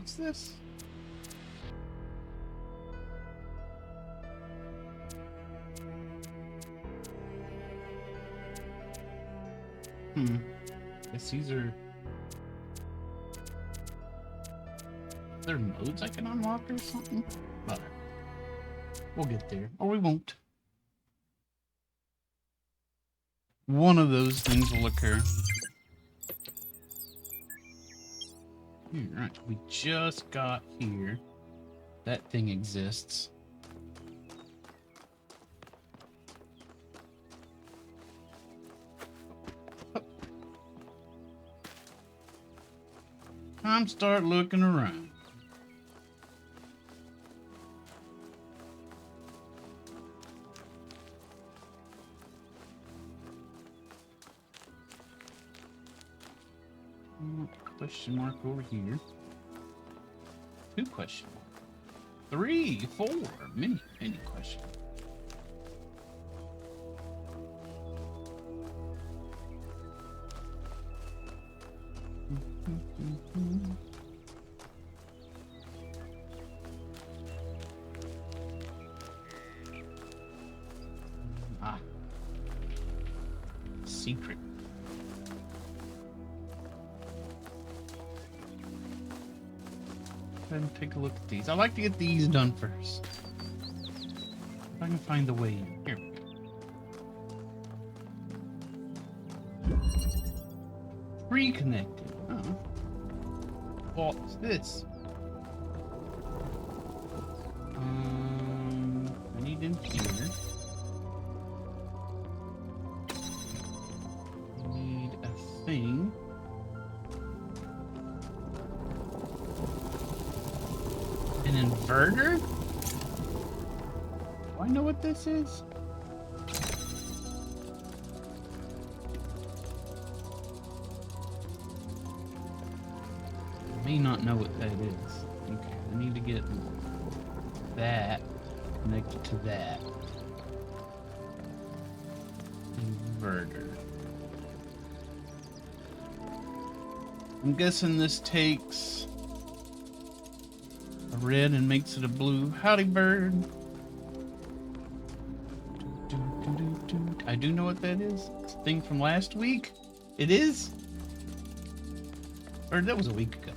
What's this? Guess these are... there modes I can unlock or something? But we'll get there. Or we won't. One of those things will occur. Alright, we just got here. That thing exists. Time to start looking around. Question mark over here. 2 question mark. 3, 4. Many question. Secret. Go ahead and take a look at these. I like to get these done first. If I can find the way in. Here we go. Reconnected. Oh. What's this? I need in here. I need a thing. An inverter? Do I know what this is? I may not know what that is. Okay, I need to get that connected to that. Inverter. I'm guessing this takes a red and makes it a blue. Howdy, bird. I do know what that is. It's a thing from last week. It is? Or that was a week ago.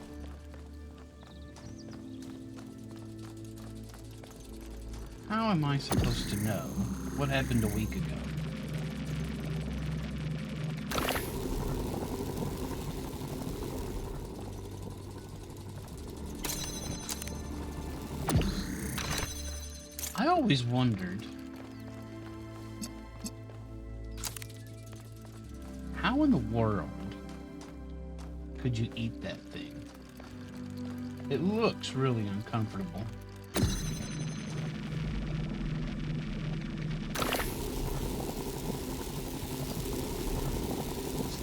How am I supposed to know what happened a week ago? I always wondered, how in the world could you eat that thing? It looks really uncomfortable. So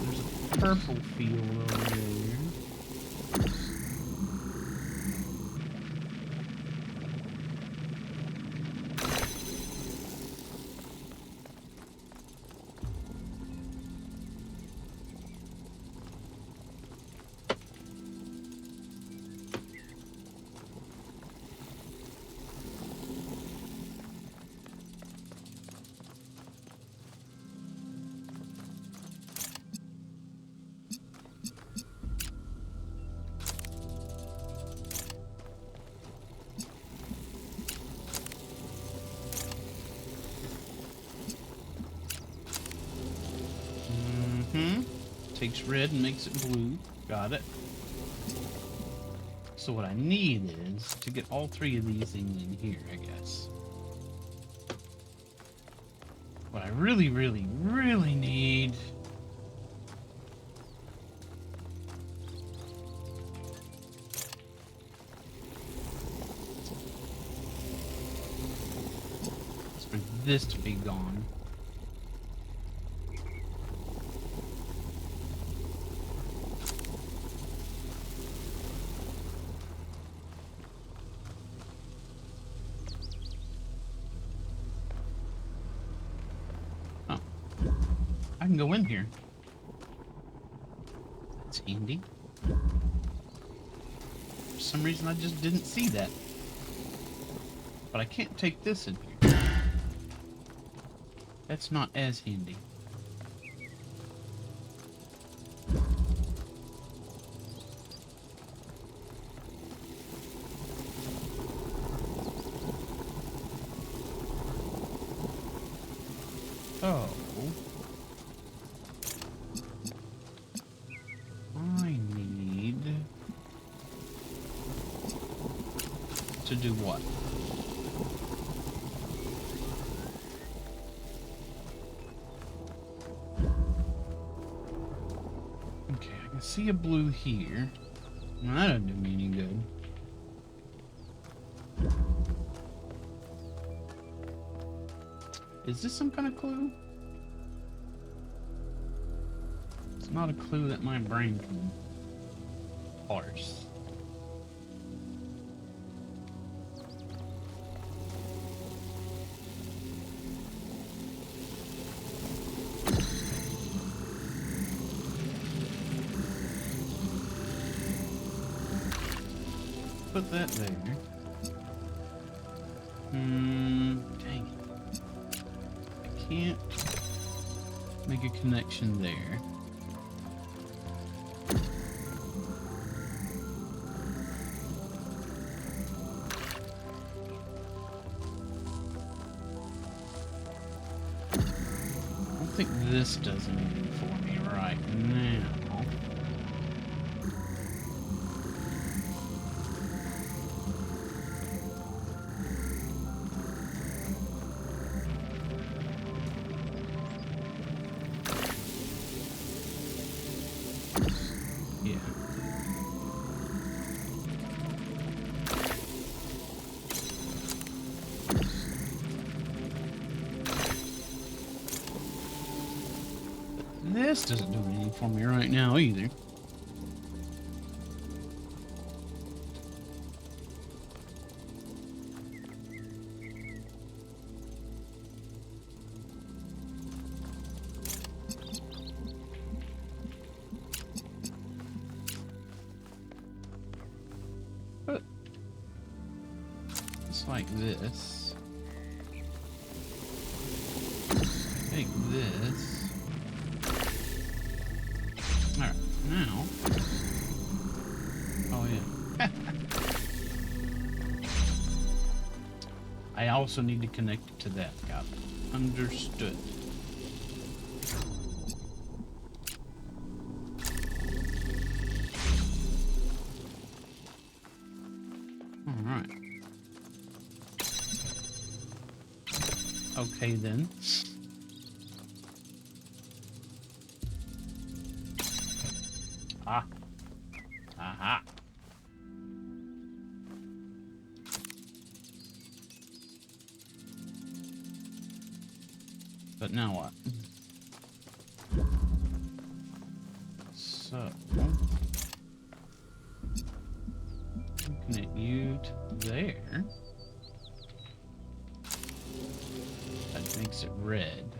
there's a purple field over there. Takes red and makes it blue. Got it. So what I need is to get all 3 of these things in here, I guess. What I really, really, really need is for this to be gone. I can go in here. That's handy. For some reason, I just didn't see that. But I can't take this in here. That's not as handy. Oh. I need to do what? Okay, I can see a blue here. Well, that doesn't do me any good. Is this some kind of clue? It's not a clue that my brain can parse. Put that there. Dang it. I can't make a connection there. I don't think this does anything for me right now. Yeah. This doesn't do anything for me right now either. But it's like this. Take this. Alright, now. Oh, yeah. I also need to connect it to that. Got it. Understood. Alright. Okay, then. Ah. Aha. But now what? So, connect you to there. That makes it red.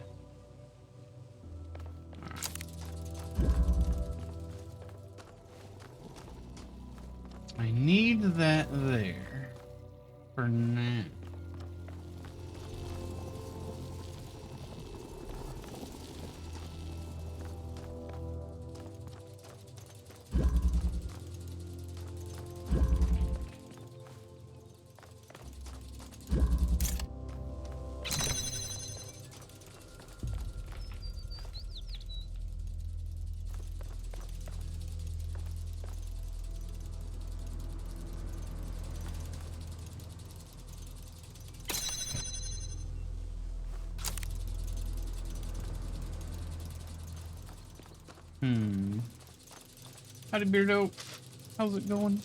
I need that there for now. Howdy, Beardo. How's it going?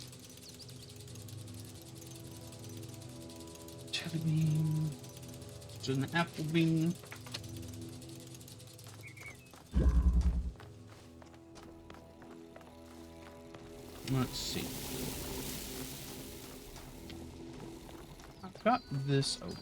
Jelly bean. It's an apple bean. Let's see. I've got this open.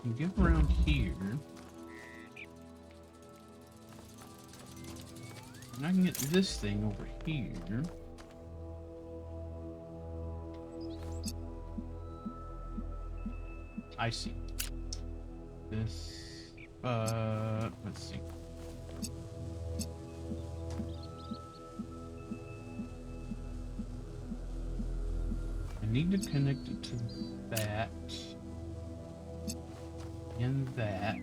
can get around here. And I can get this thing over here. I see. This, let's see. I need to connect it to that. And that.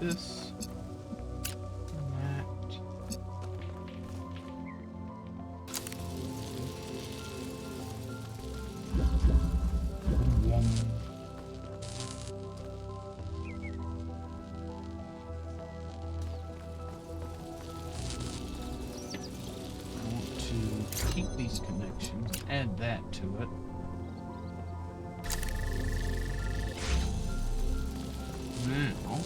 This and that. I want to keep these connections, add that to it. Now,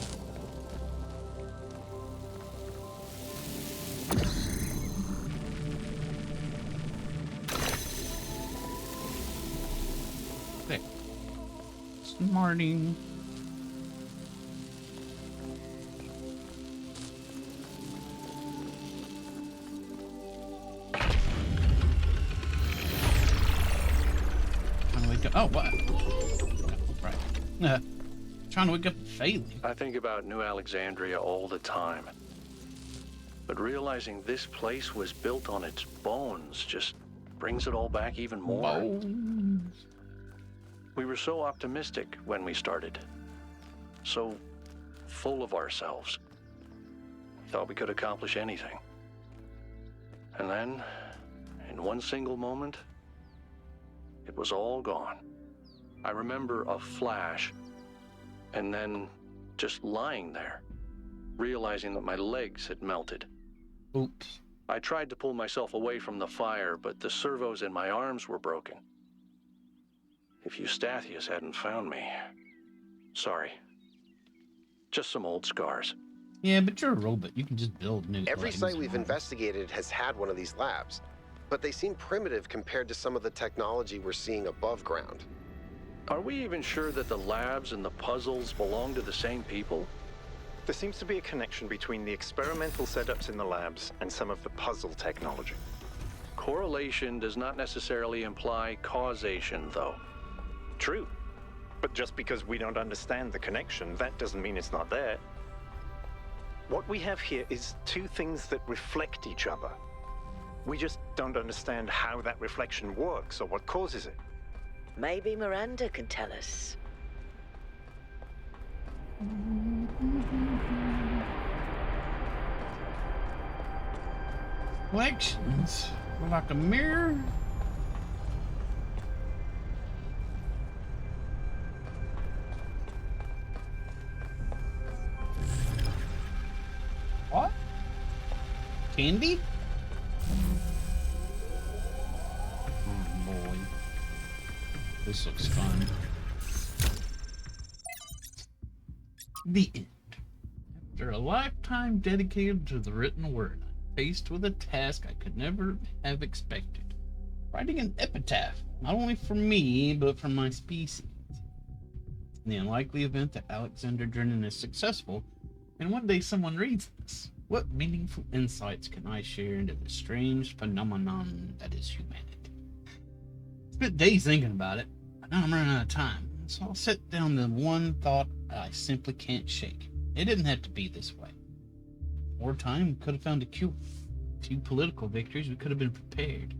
there. Smarting. Trying to wake up. Oh, what? Right. Trying to wake up and failing. I think about New Alexandria all the time. But realizing this place was built on its bones just brings it all back even more. Bones. We were so optimistic when we started. So full of ourselves. Thought we could accomplish anything. And then, in one single moment, it was all gone. I remember a flash, and then just lying there, realizing that my legs had melted. Oops. I tried to pull myself away from the fire, but the servos in my arms were broken. If Eustathius hadn't found me, sorry. Just some old scars. Yeah, but you're a robot. You can just build new Every things. site we've investigated has had one of these labs, but they seem primitive compared to some of the technology we're seeing above ground. Are we even sure that the labs and the puzzles belong to the same people? There seems to be a connection between the experimental setups in the labs and some of the puzzle technology. Correlation does not necessarily imply causation, though. True. But just because we don't understand the connection, that doesn't mean it's not there. What we have here is two things that reflect each other. We just don't understand how that reflection works or what causes it. Maybe Miranda can tell us. Reflections. Like a mirror. What? Candy? Oh boy. This looks fun. The end. After a lifetime dedicated to the written word, I'm faced with a task I could never have expected. Writing an epitaph, not only for me, but for my species. In the unlikely event that Alexander Drennan is successful, and one day someone reads this, what meaningful insights can I share into the strange phenomenon that is humanity? Spent days thinking about it, but now I'm running out of time, so I'll set down the one thought I simply can't shake. It didn't have to be this way. More time, we could have found a cure. A few political victories, we could have been prepared.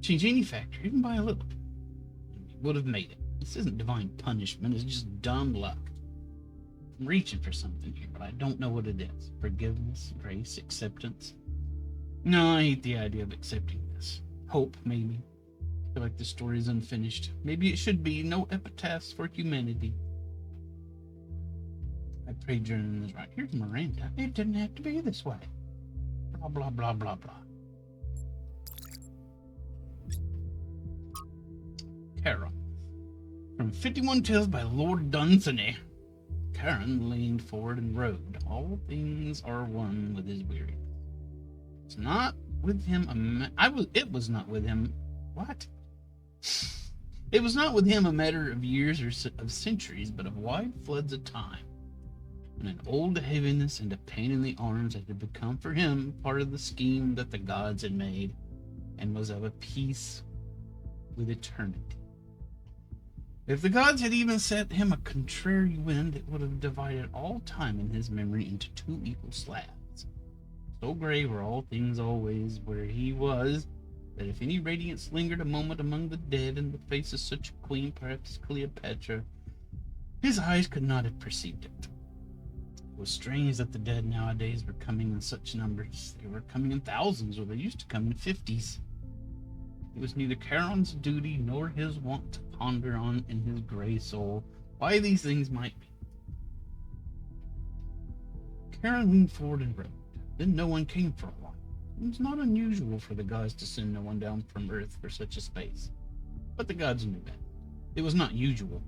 Change any factor, even by a little. And we would have made it. This isn't divine punishment, it's just dumb luck. I'm reaching for something here, but I don't know what it is. Forgiveness, grace, acceptance. No, I hate the idea of accepting this. Hope, maybe. I feel like the story is unfinished. Maybe it should be no epitaphs for humanity. I pray Drennan is right. Here's Miranda. It didn't have to be this way. Blah, blah, blah, blah, blah. Kara. From 51 Tales by Lord Dunsany. Karen leaned forward and rode. All things are one with his weary. It's not with him it was not with him. What? It was not with him a matter of years or of centuries, but of wide floods of time. And an old heaviness and a pain in the arms that had become for him part of the scheme that the gods had made, and was of a piece with eternity. If the gods had even set him a contrary wind, it would have divided all time in his memory into two equal slabs. So gray were all things always where he was, that if any radiance lingered a moment among the dead in the face of such a queen, perhaps Cleopatra, his eyes could not have perceived it. It was strange that the dead nowadays were coming in such numbers. They were coming in thousands, where they used to come in 50s. It was neither Charon's duty nor his wont to ponder on in his gray soul why these things might be. Charon leaned forward and rode. Then no one came for a while. It was not unusual for the gods to send no one down from Earth for such a space. But the gods knew that. It was not usual.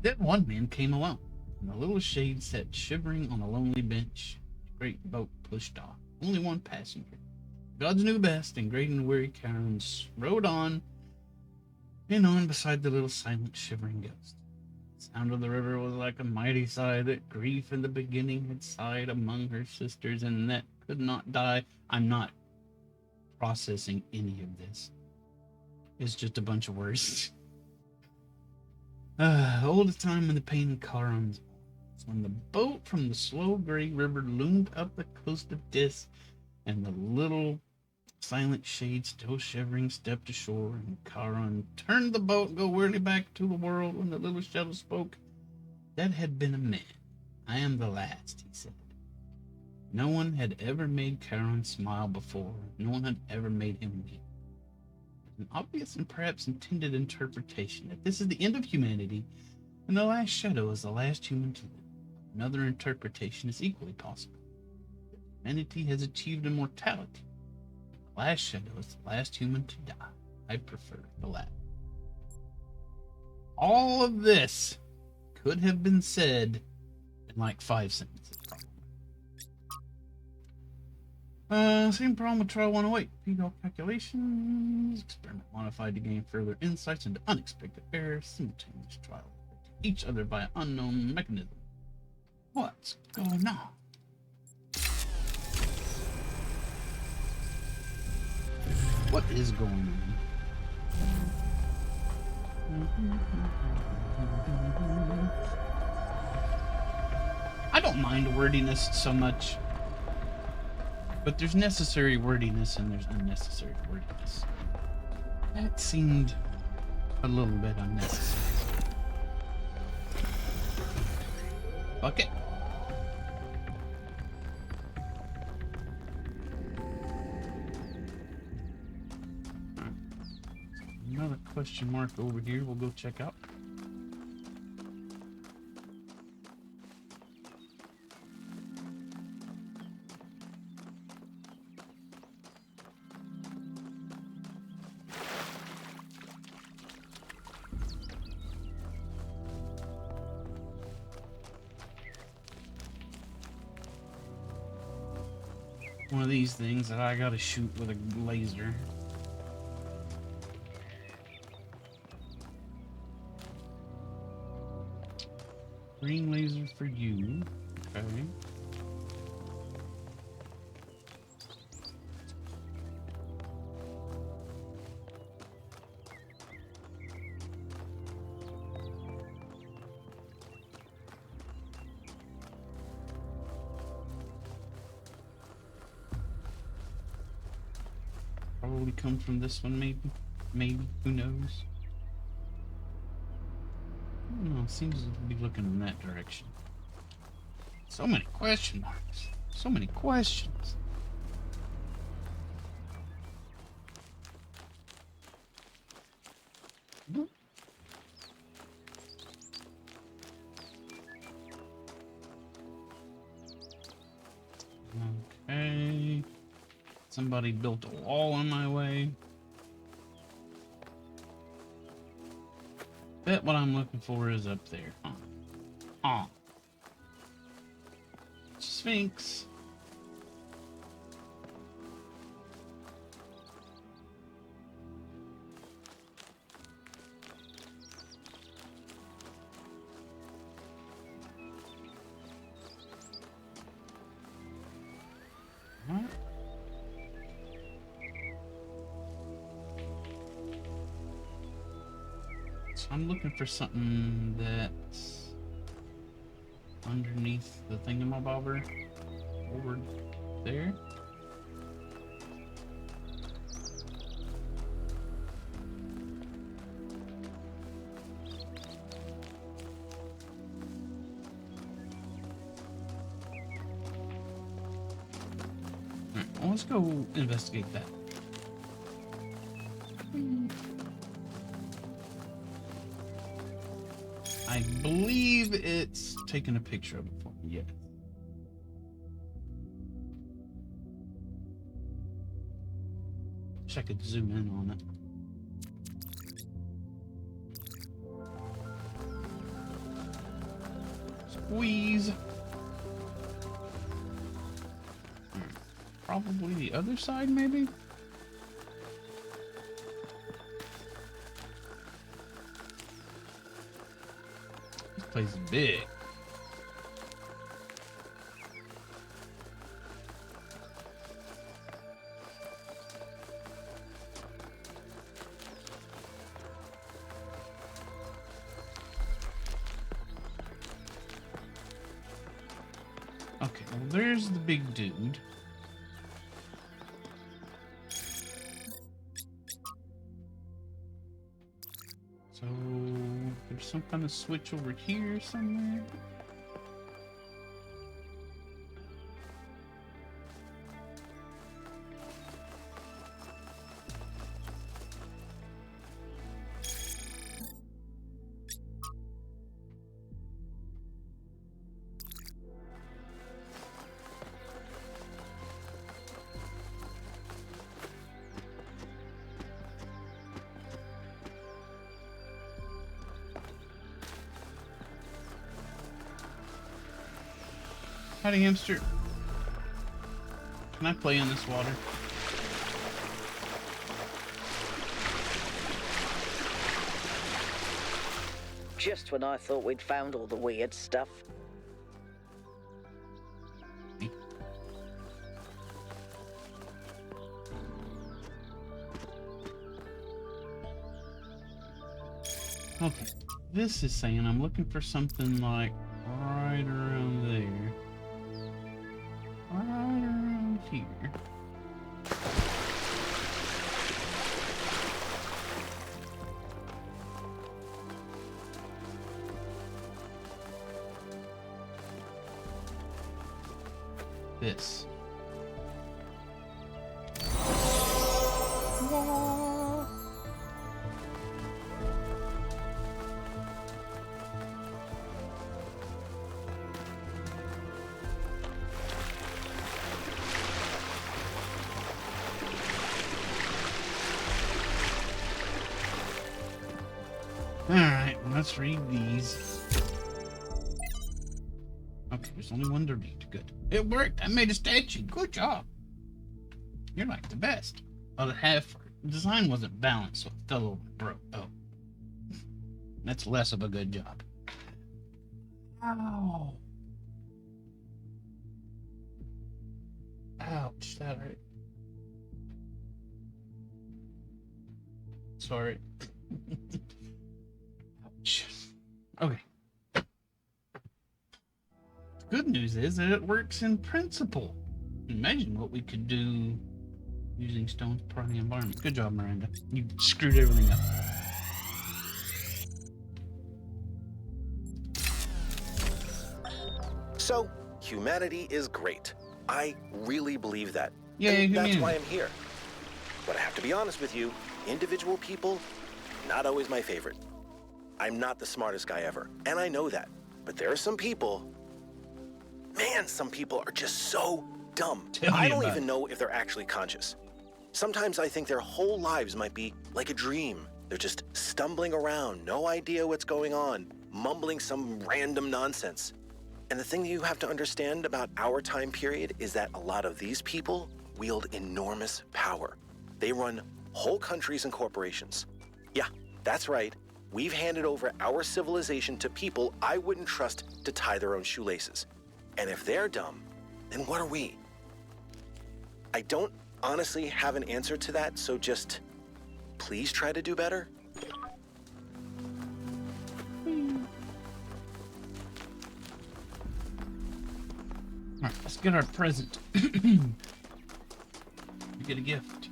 Then one man came alone, and the little shade sat shivering on a lonely bench. The great boat pushed off. Only one passenger. The gods knew best, and great and weary Charon rode on and on beside the little silent shivering ghost. The sound of the river was like a mighty sigh that grief in the beginning had sighed among her sisters, and that could not die. I'm not processing any of this. It's just a bunch of words. All the time when the pain in Charon's arms, when the boat from the slow gray river loomed up the coast of Dis, and the little silent shade still shivering stepped ashore, and Charon turned the boat and go wearily back to the world. When the little shadow spoke, that had been a man. I am the last, he said. No one had ever made Charon smile before. No one had ever made him weep. An obvious and perhaps intended interpretation that this is the end of humanity, and the last shadow is the last human to live. Another interpretation is equally possible. Humanity has achieved immortality. The last shadow is the last human to die. I prefer the latter. All of this could have been said in like 5 sentences. Same problem with trial 108. Feedback calculations. Experiment modified to gain further insights into unexpected errors. Simultaneous trial each other by an unknown mechanism. What's going on? What is going on? I don't mind wordiness so much. But there's necessary wordiness and there's unnecessary wordiness. That seemed a little bit unnecessary. Fuck it. Another question mark over here we'll go check out. One of these things that I gotta shoot with a laser. Green laser for you. Okay. Probably come from this one, maybe, who knows? I don't know, it seems to be looking in that direction. So many question marks, so many questions. Okay. Somebody built a wall on my way. Bet what I'm looking for is up there. Huh. Sphinx. Alright. So I'm looking for something that's underneath the thingamabobber over there. Alright, well, let's go investigate that. I believe it's taking a picture of it for me, yeah. Wish I could zoom in on it. Squeeze. Probably the other side, maybe? This place is big. Okay, well, there's the big dude. So, there's some kind of switch over here somewhere. Howdy, hamster. Can I play in this water? Just when I thought we'd found all the weird stuff. Okay, this is saying I'm looking for something like right around there. Right around here. This. Alright, let's read these. Okay, there's only one to read. Good. It worked. I made a statue. Good job. You're like the best. Oh, the design wasn't balanced, so it fell over and broke. Oh. That's less of a good job. Ow. Ouch, that hurt. Sorry. Ouch. Okay. The good news is that it works in principle. Imagine what we could do using stones for the environment. Good job, Miranda. You screwed everything up. So, humanity is great. I really believe that. Yeah, and that's humanity. why I'm here. But I have to be honest with you, individual people, not always my favorite. I'm not the smartest guy ever, and I know that. But there are some people, man, some people are just so dumb. Tell me I don't about even it. know if they're actually conscious. Sometimes I think their whole lives might be like a dream, They're just stumbling around, no idea what's going on, mumbling some random nonsense. And the thing you have to understand about our time period is that a lot of these people wield enormous power. They run whole countries and corporations. Yeah, that's right. We've handed over our civilization to people I wouldn't trust to tie their own shoelaces. And if they're dumb, then what are we? I don't honestly have an answer to that, so just please try to do better. Alright, let's get our present. We get a gift.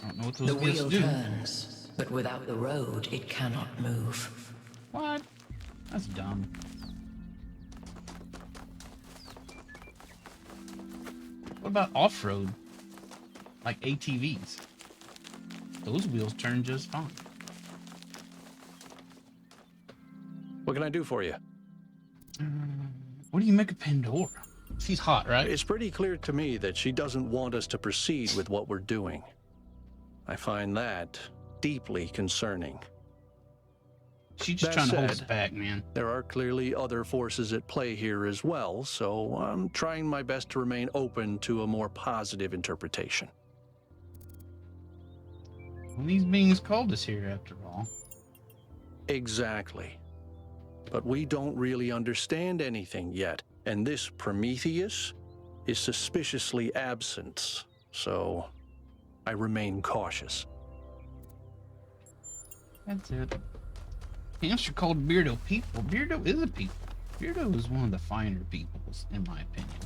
I don't know what those The gifts wheel do. turns, but without the road, it cannot move. What? That's dumb. What about off-road? Like ATVs. Those wheels turn just fine. What can I do for you? What do you make of Pandora? She's hot, right? It's pretty clear to me that she doesn't want us to proceed with what we're doing. I find that deeply concerning. She's just That trying to hold us said, back, man. There are clearly other forces at play here as well, so I'm trying my best to remain open to a more positive interpretation. Well, these beings called us here, after all. Exactly. But we don't really understand anything yet, and this Prometheus is suspiciously absent, so I remain cautious. That's it. Hamster called Beardo people. Beardo is a people. Beardo is one of the finer peoples, in my opinion.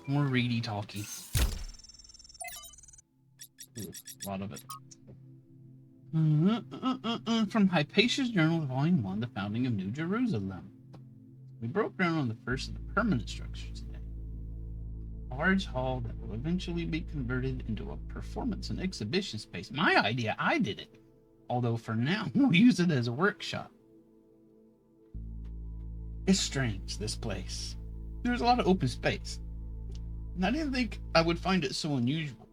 More reedy talky. Ooh, a lot of it. From Hypatia's Journal, Volume 1, The Founding of New Jerusalem. We broke ground on the first of the permanent structures today. A large hall that will eventually be converted into a performance and exhibition space. My idea, I did it. Although for now, we'll use it as a workshop. It's strange, this place. There's a lot of open space. And I didn't think I would find it so unusual.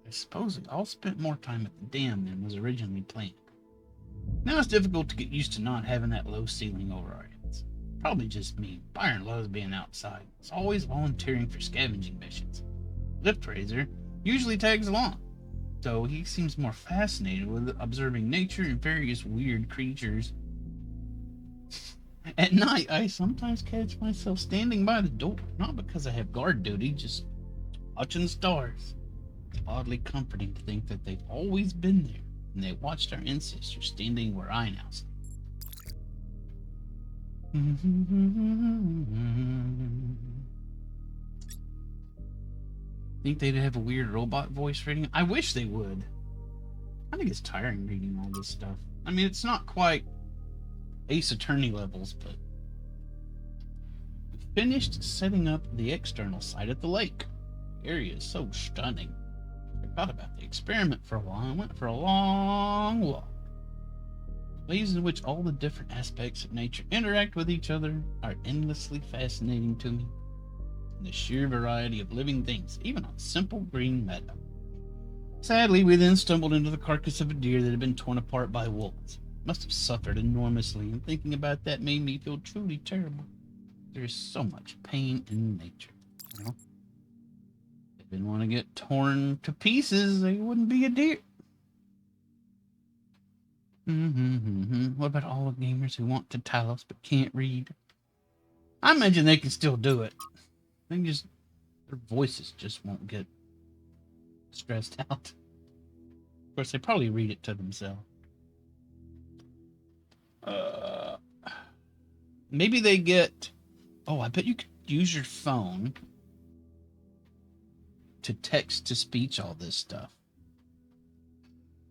I suppose we all spent more time at the dam than was originally planned. Now it's difficult to get used to not having that low ceiling over our heads. Probably just me. Byron loves being outside. He's always volunteering for scavenging missions. Lift Razor usually tags along, though he seems more fascinated with observing nature and various weird creatures. At night, I sometimes catch myself standing by the door, not because I have guard duty, just watching the stars. It's oddly comforting to think that they've always been there, and they watched our ancestors standing where I now stand. Think they'd have a weird robot voice reading? I wish they would. I think it's tiring reading all this stuff. I mean, it's not quite Ace Attorney levels, but we finished setting up the external site at the lake. The area is so stunning. I forgot about the experiment for a while and went for a long walk. The ways in which all the different aspects of nature interact with each other are endlessly fascinating to me. And the sheer variety of living things, even on simple green meadow. Sadly, we then stumbled into the carcass of a deer that had been torn apart by wolves. Must have suffered enormously, and thinking about that made me feel truly terrible. There is so much pain in nature. You know? If they didn't want to get torn to pieces, they wouldn't be a deer. What about all the gamers who want to Talos but can't read? I imagine they can still do it. They just, their voices just won't get stressed out. Of course, they probably read it to themselves. Maybe they get... Oh, I bet you could use your phone to text to speech all this stuff.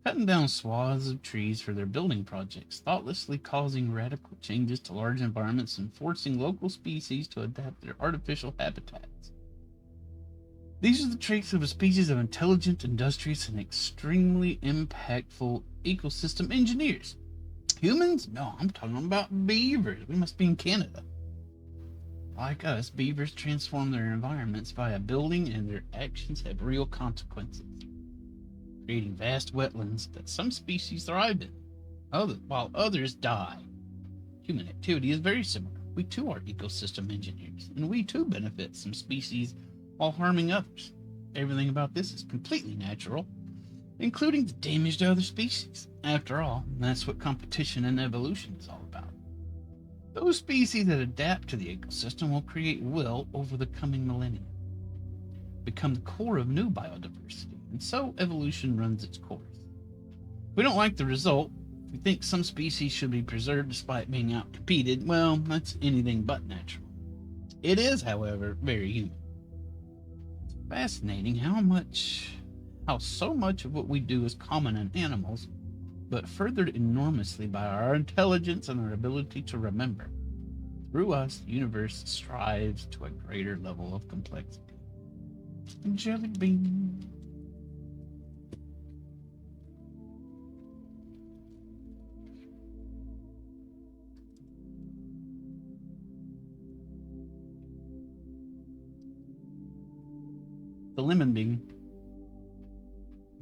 cutting down swaths of trees for their building projects, thoughtlessly causing radical changes to large environments and forcing local species to adapt their artificial habitats. These are the traits of a species of intelligent, industrious, and extremely impactful ecosystem engineers. Humans? No, I'm talking about beavers. We must be in Canada. Like us, beavers transform their environments via building, and their actions have real consequences, creating vast wetlands that some species thrive in, while others die. Human activity is very similar. We too are ecosystem engineers, and we too benefit some species while harming others. Everything about this is completely natural, including the damage to other species. After all, that's what competition and evolution is all about. Those species that adapt to the ecosystem will over the coming millennia, become the core of new biodiversity, and so evolution runs its course. If we don't like the result, if we think some species should be preserved despite being outcompeted, well, that's anything but natural. It is, however, very human. It's fascinating how so much of what we do is common in animals, but furthered enormously by our intelligence and our ability to remember. Through us, the universe strives to a greater level of complexity. Jelly bean. The lemon bean.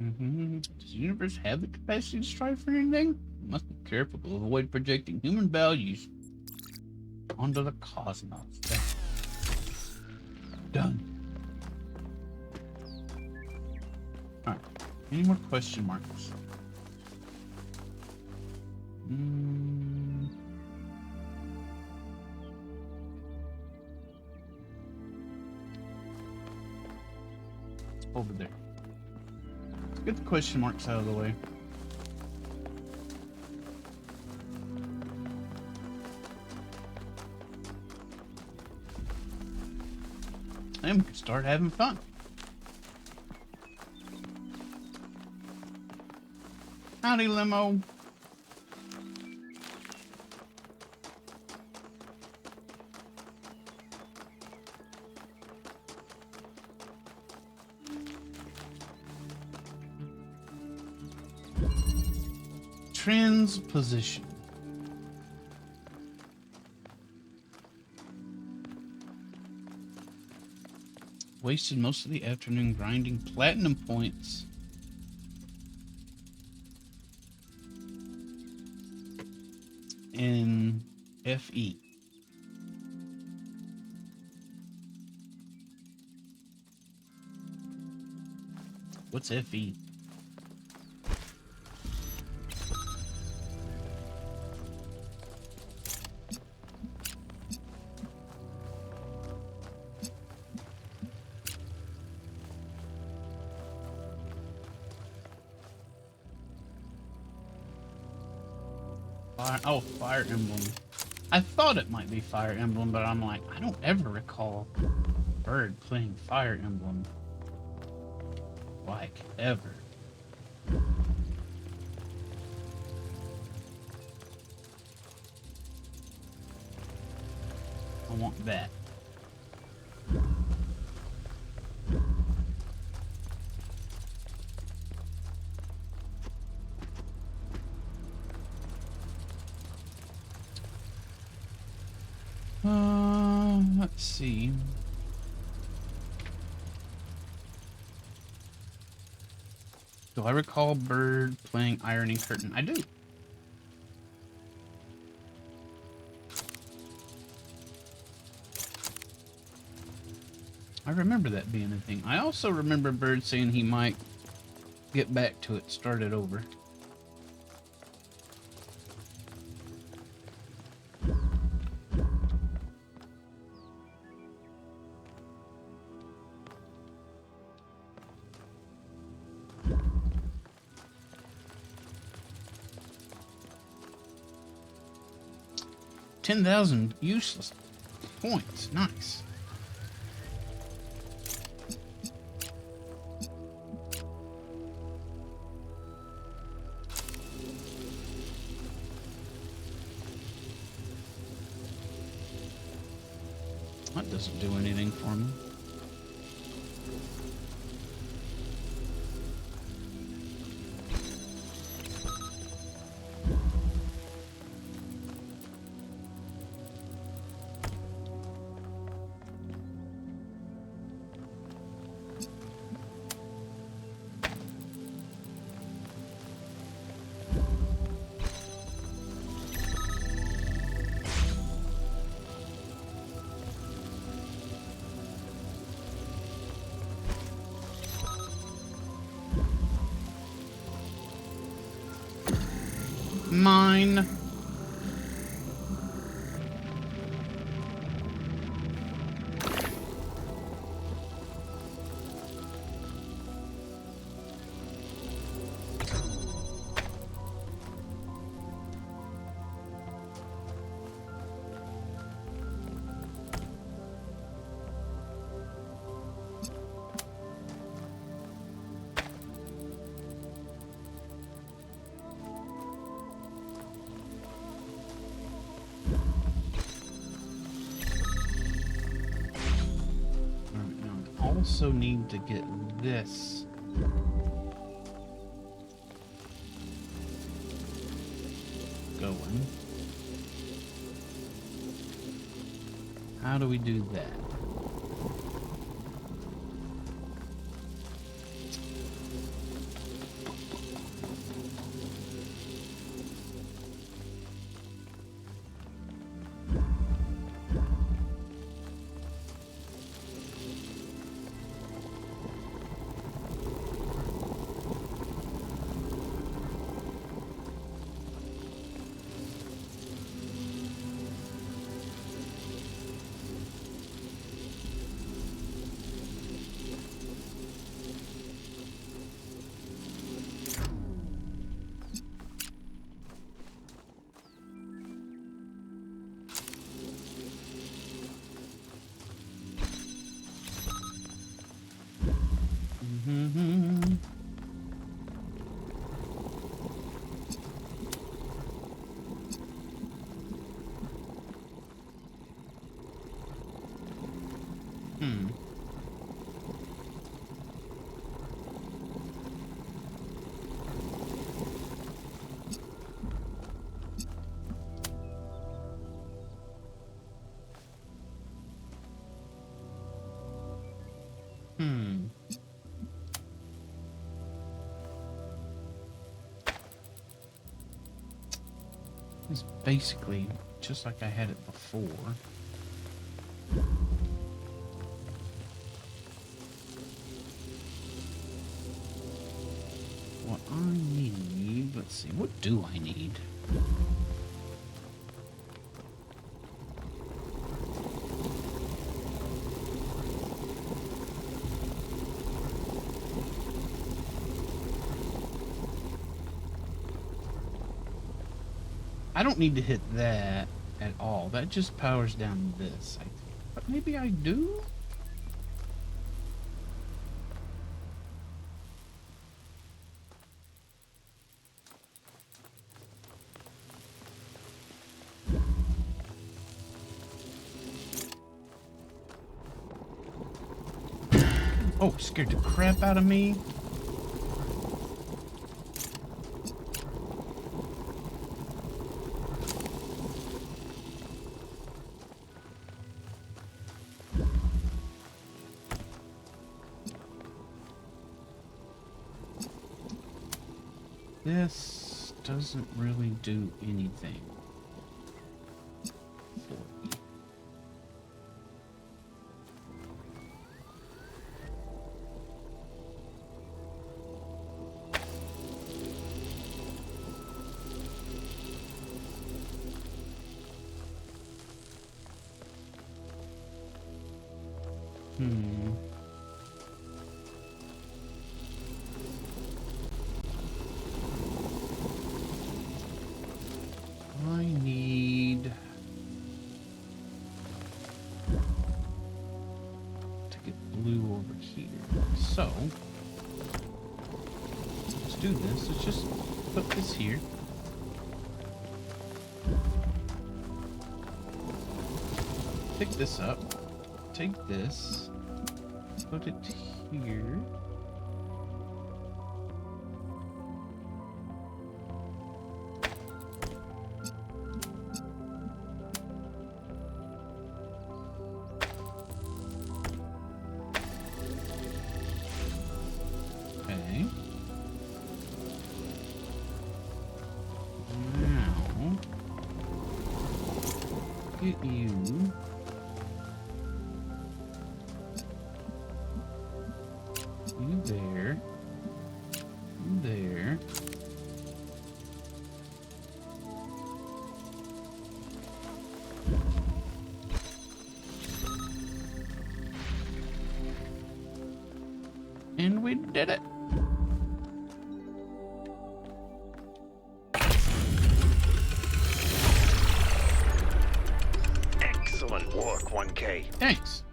Does the universe have the capacity to strive for anything? We must be careful to avoid projecting human values onto the cosmos. Done. Alright. Any more question marks? It's over there. Let's get the question marks out of the way. And we can start having fun. Howdy, limo. Transposition. Wasted most of the afternoon grinding platinum points. In FE. What's FE? Fire Emblem. I thought it might be Fire Emblem, but I'm like, I don't ever recall Bird playing Fire Emblem. Like, ever. I want that. Let's see. Do I recall Bird playing Ironing Curtain? I do. I remember that being a thing. I also remember Bird saying he might get back to it, start it over. $10,000 useless points. Nice. That doesn't do anything for me. Mine. Also need to get this going. How do we do that? Mm-hmm. It's basically just like I had it before. What I need, let's see, what do I need? I don't need to hit that at all. That just powers down this, I think. But maybe I do? Oh, scared the crap out of me. This doesn't really do anything for me. I need to get blue over here. So, let's do this. Let's just put this here. Pick this up. take this, put it here. Okay. Now, get you. You there. You there. And we did it. Excellent work, 1K. Thanks.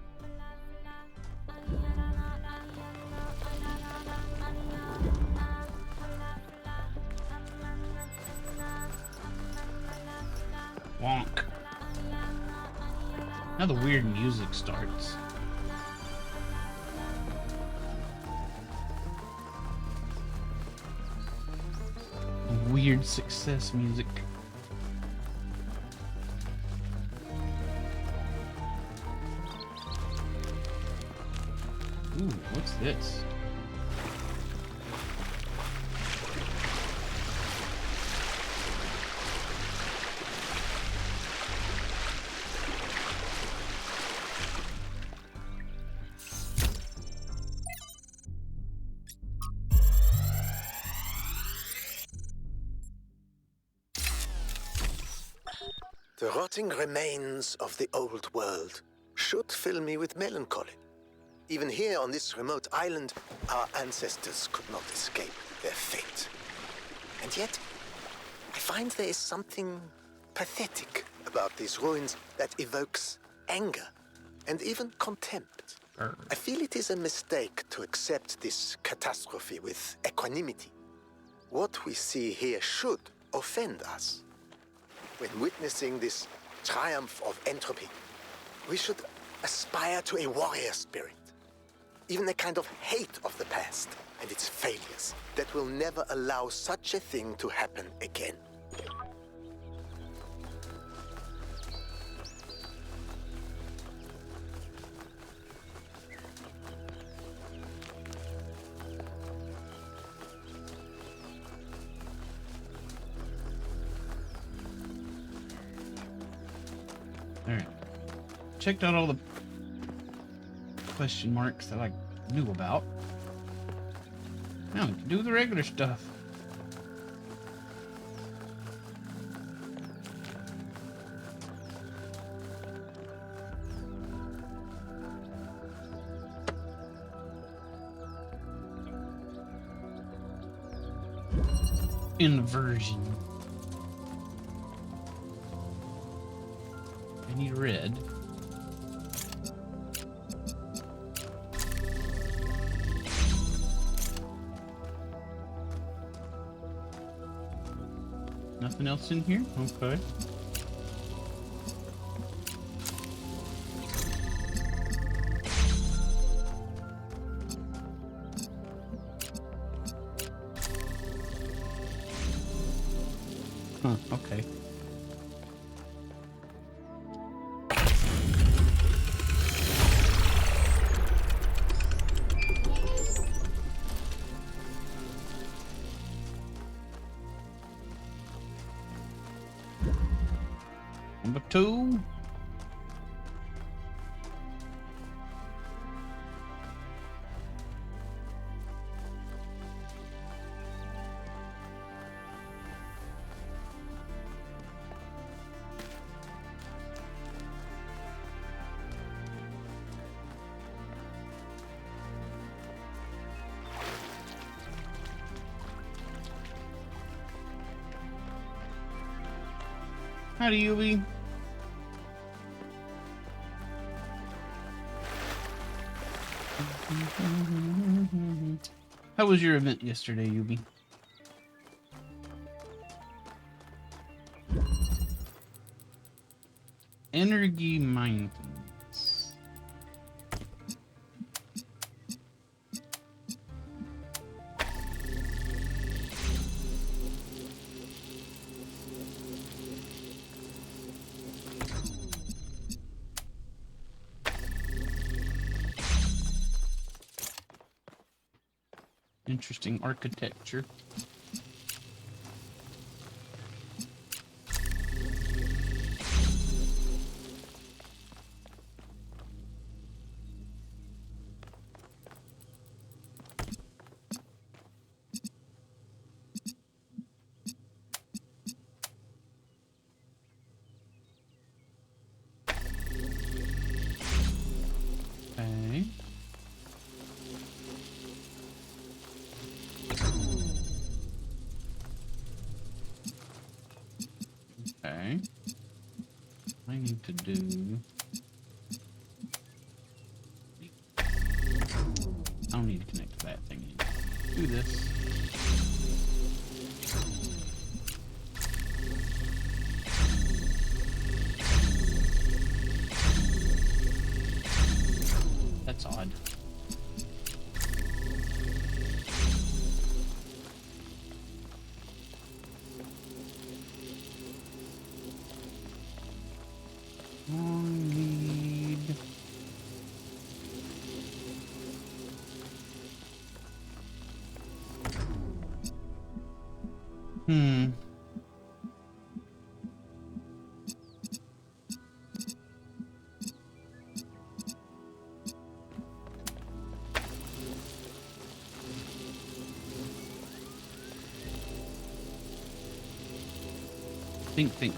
Wonk. Now the weird music starts. Weird success music. Ooh, what's this? The rotting remains of the old world should fill me with melancholy. Even here on this remote island, our ancestors could not escape their fate. And yet, I find there is something pathetic about these ruins that evokes anger and even contempt. I feel it is a mistake to accept this catastrophe with equanimity. What we see here should offend us. When witnessing this triumph of entropy, we should aspire to a warrior spirit, even a kind of hate of the past and its failures that will never allow such a thing to happen again. Alright. Checked out all the question marks that I knew about. Now we can do the regular stuff. Inversion. I need red. Nothing else in here? Okay. Huh, okay. Number 2. Howdy, Yubi. How was your event yesterday, Yubi? Energy mindfulness. Interesting architecture. Okay. Okay. I need to do. I don't need to connect to that thing anymore. Do this. That's odd. Need. Hmm. Think. Think.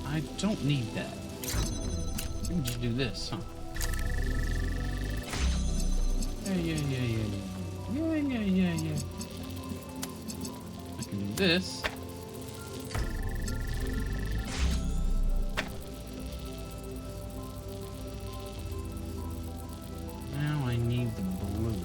I don't need that. I can just do this, huh? Yeah. I can do this. Now I need the blue.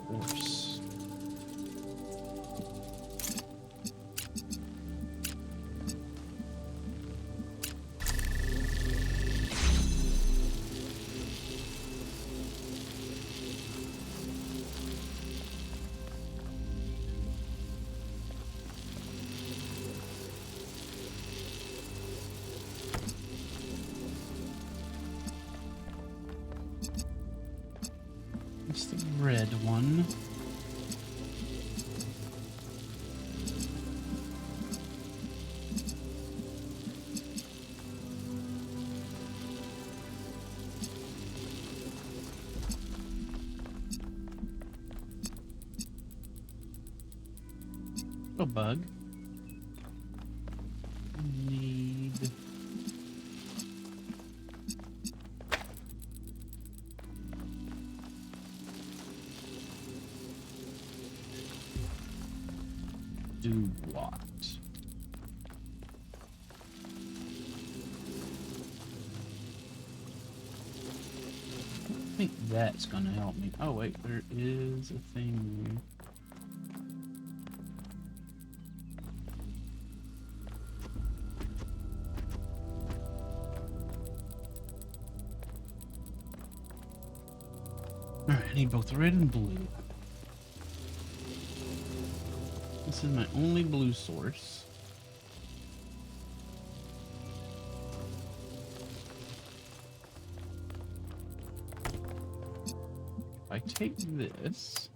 Force. It's the red one. A bug. Need. Do what? I think that's gonna help me. Oh wait, there is a thing here. Alright, I need both red and blue. This is my only blue source. If I take this,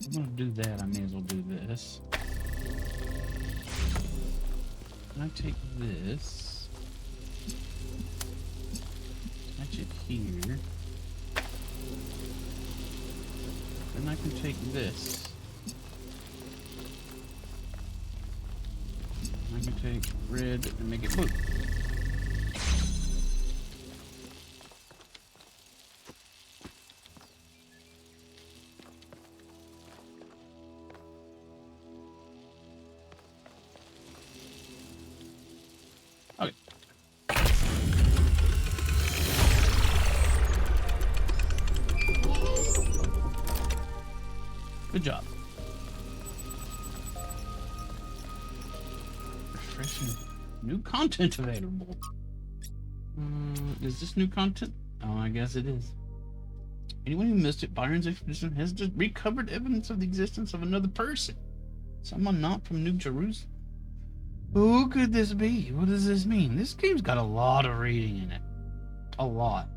I'm gonna do that. I may as well do this. I take this. Attach it here. Then I can take this. I can take red and make it blue. Okay. Good job. Refreshing. New content available. Is this new content? Oh, I guess it is. Anyone who missed it, Byron's expedition has just recovered evidence of the existence of another person. Someone not from New Jerusalem. Who could this be? What does this mean? This game's got a lot of reading in it. A lot.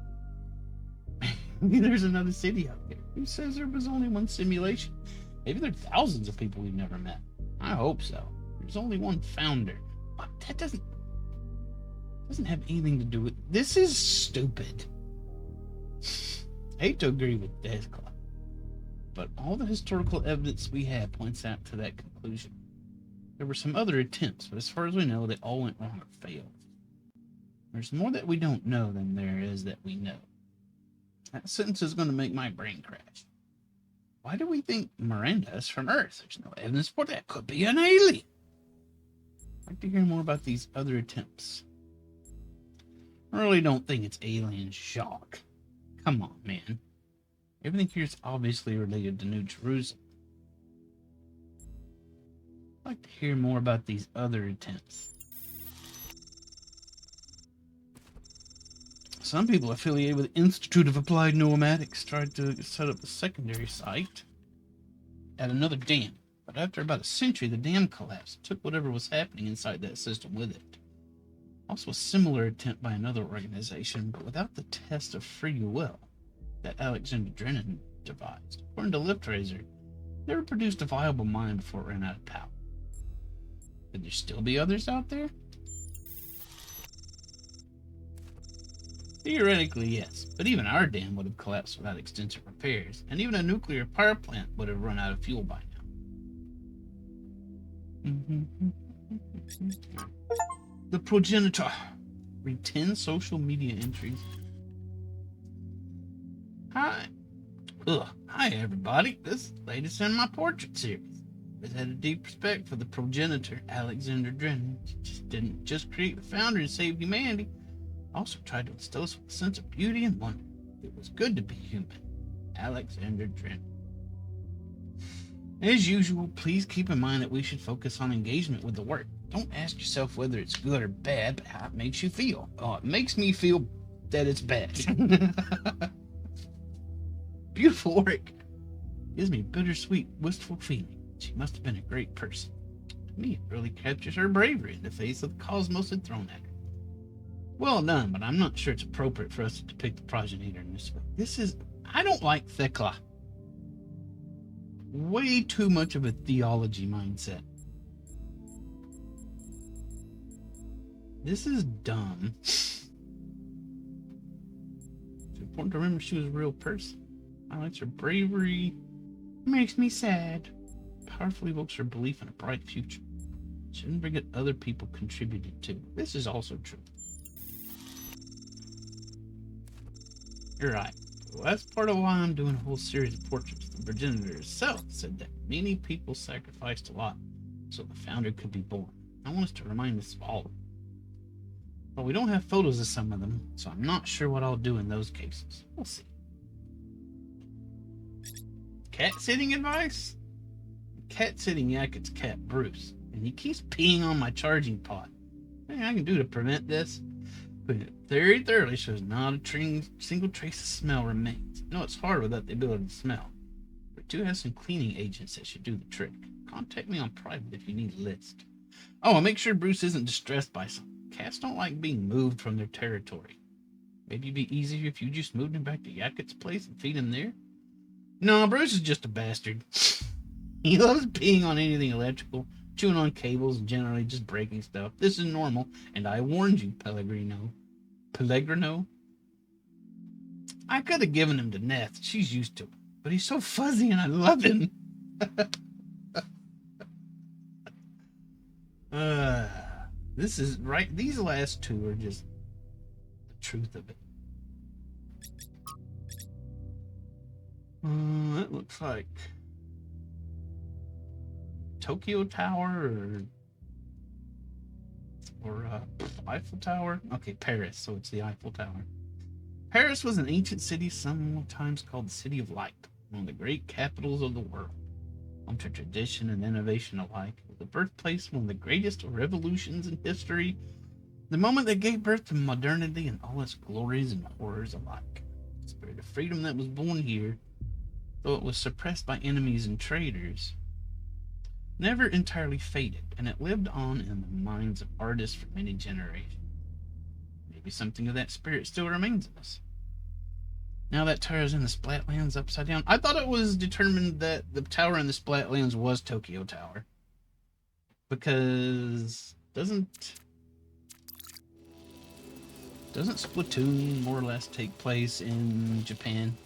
Maybe there's another city out there. Who says there was only one simulation? Maybe there are thousands of people we've never met. I hope so. There's only one founder. But that doesn't have anything to do with... This is stupid. I hate to agree with Deathclaw, but all the historical evidence we have points out to that conclusion. There were some other attempts, but as far as we know, they all went wrong or failed. There's more that we don't know than there is that we know. That sentence is going to make my brain crash. Why do we think Miranda is from Earth? There's no evidence for that. Could be an alien. I'd like to hear more about these other attempts. I really don't think it's alien shock. Come on, man. Everything here is obviously related to New Jerusalem. I'd like to hear more about these other attempts. Some people affiliated with the Institute of Applied Pneumatics tried to set up a secondary site at another dam. But after about a century, the dam collapsed and took whatever was happening inside that system with it. Also a similar attempt by another organization, but without the test of free will that Alexander Drennan devised. According to Liftraiser, never produced a viable mine before it ran out of power. Could there still be others out there? Theoretically, yes, but even our dam would have collapsed without extensive repairs, and even a nuclear power plant would have run out of fuel by now. The progenitor. Read 10 social media entries. Hi. Hi, everybody. This is the latest in my portrait series. I've had a deep respect for the progenitor, Alexander Drennan. He didn't just create the founder and save humanity. Also tried to instill us with a sense of beauty and wonder. It was good to be human. Alexander Drennan. As usual, please keep in mind that we should focus on engagement with the work. Don't ask yourself whether it's good or bad, but how it makes you feel. Oh, it makes me feel that it's bad. Beautiful work. Gives me a bittersweet, wistful feeling. She must have been a great person. To me, it really captures her bravery in the face of the cosmos had thrown at her. Well done, but I'm not sure it's appropriate for us to depict the progenitor in this way. I don't like Thekla. Way too much of a theology mindset. This is dumb. It's important to remember she was a real person. Highlights her bravery. Makes me sad. Powerfully evokes her belief in a bright future. Shouldn't forget other people contributed too. This is also true. You're right. Well, that's part of why I'm doing a whole series of portraits. The progenitor herself said that many people sacrificed a lot so the founder could be born. I want us to remind us of all of them. Well, we don't have photos of some of them, so I'm not sure what I'll do in those cases. We'll see. Cat sitting advice? Cat sitting Yakut's cat, Bruce, and he keeps peeing on my charging pod. Anything I can do to prevent this? But it very thoroughly shows not a single trace of smell remains. No, it's hard without the ability to smell. We do have some cleaning agents that should do the trick. Contact me on private if you need a list. Oh, and make sure Bruce isn't distressed by something. Cats don't like being moved from their territory. Maybe it'd be easier if you just moved him back to Yakut's place and feed him there? No, Bruce is just a bastard. He loves peeing on anything electrical, chewing on cables and generally just breaking stuff. This is normal, and I warned you, Pellegrino. Pellegrino? I could have given him to Neth. She's used to it. But he's so fuzzy and I love him. This is right. These last two are just the truth of it. That looks like Tokyo Tower or Eiffel Tower. Okay, Paris. So it's the Eiffel Tower. Paris was an ancient city, sometimes called the City of Light, one of the great capitals of the world. Home to tradition and innovation alike, the birthplace of one of the greatest revolutions in history, the moment that gave birth to modernity and all its glories and horrors alike. The spirit of freedom that was born here, though it was suppressed by enemies and traitors, never entirely faded, and it lived on in the minds of artists for many generations. Maybe something of that spirit still remains in us. Now that tower is in the Splatlands upside down. I thought it was determined that the tower in the Splatlands was Tokyo Tower. Because doesn't Splatoon more or less take place in Japan?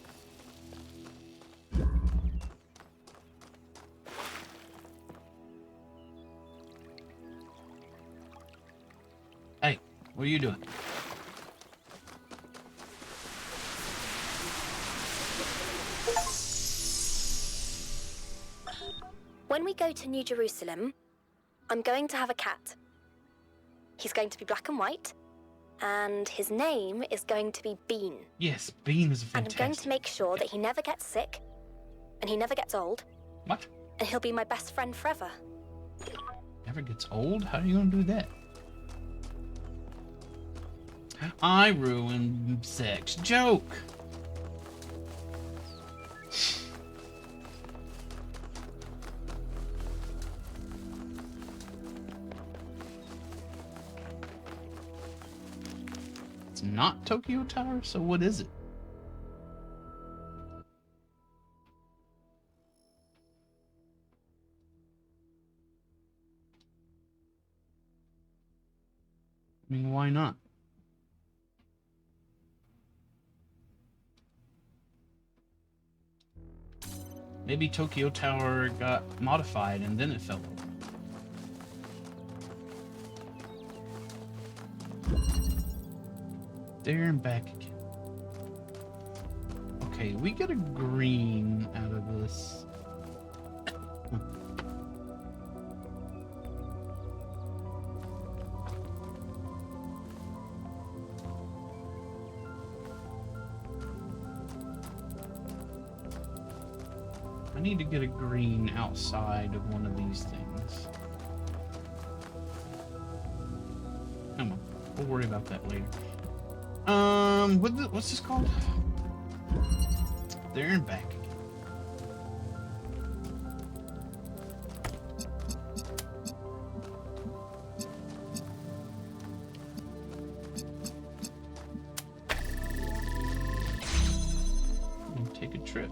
Hey, what are you doing? When we go to New Jerusalem, I'm going to have a cat. He's going to be black and white, and his name is going to be Bean. Yes, Bean is fantastic. And I'm going to make sure that he never gets sick, and he never gets old. What? And he'll be my best friend forever. Never gets old? How are you gonna do that? I ruined sex joke. It's not Tokyo Tower, so what is it? I mean, why not? Maybe Tokyo Tower got modified and then it fell over. There and back again. Okay, we get a green out of this. I need to get a green outside of one of these things. Come on, we'll worry about that later. What's this called? There and back again. We'll take a trip.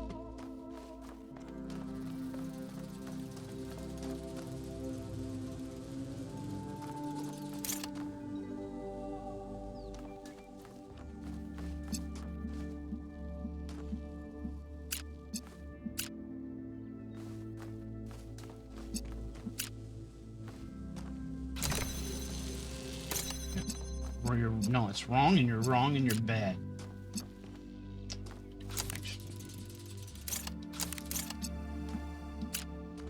Or you're no, it's wrong and you're bad.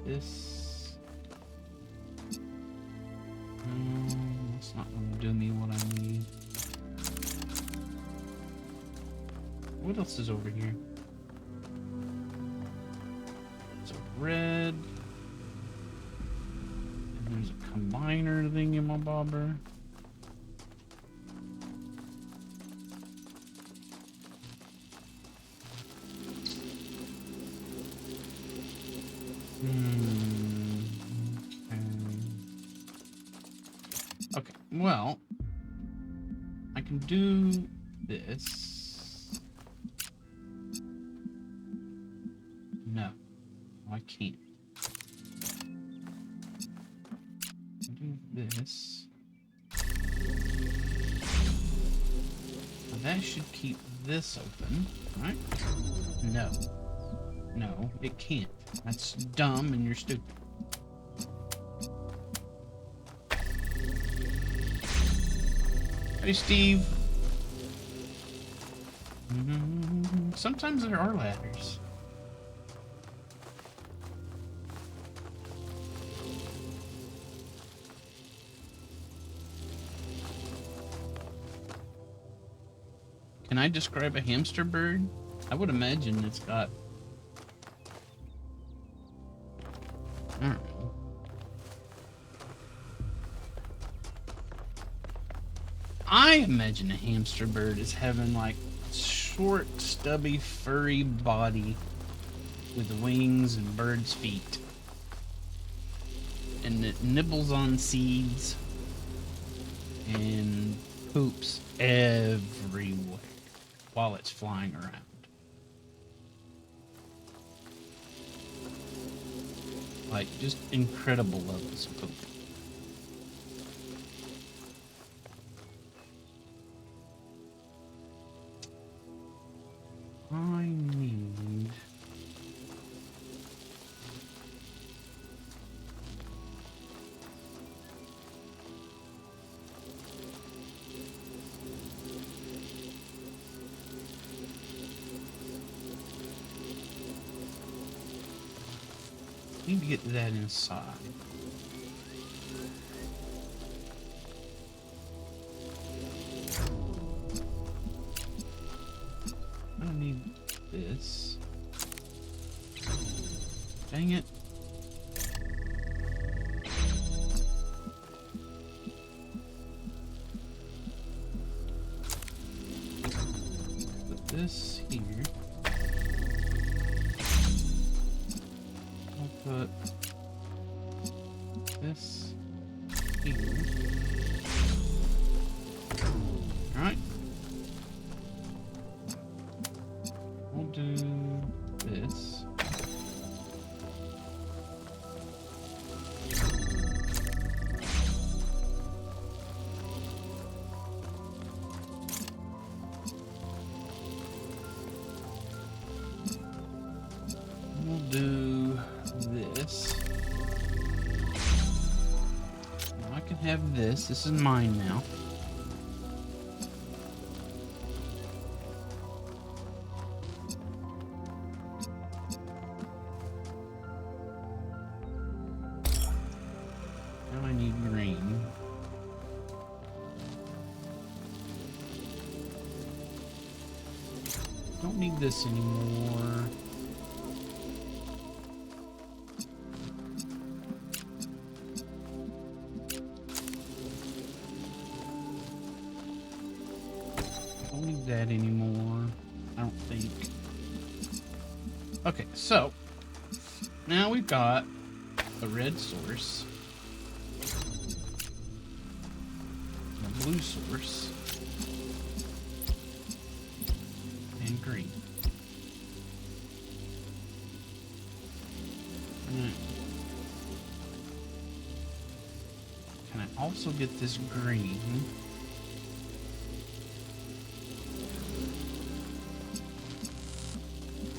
This it's not gonna do me what I need. What else is over here? It's a red. And there's a combiner thingamabobber. Okay, well, I can do this. No, I can't. this. Now that should keep this open, right? No. No, it can't. That's dumb and you're stupid. Hey, Steve. Sometimes there are ladders. Can I describe a hamster bird? I would imagine it's got... I don't know. I imagine a hamster bird is having like short, stubby, furry body with wings and bird's feet. And it nibbles on seeds and poops everywhere while it's flying around. Like, just incredible levels of poop. I need... need to get that inside. I don't need this. Dang it. Put this here. Put this here. Alright. We'll do this. We'll do this. Now I can have this. This is mine now. Now I need green. Don't need this anymore. Don't need that anymore. I don't think. Okay, so now we've got a red source, a blue source, and green. Alright. Can I also get this green?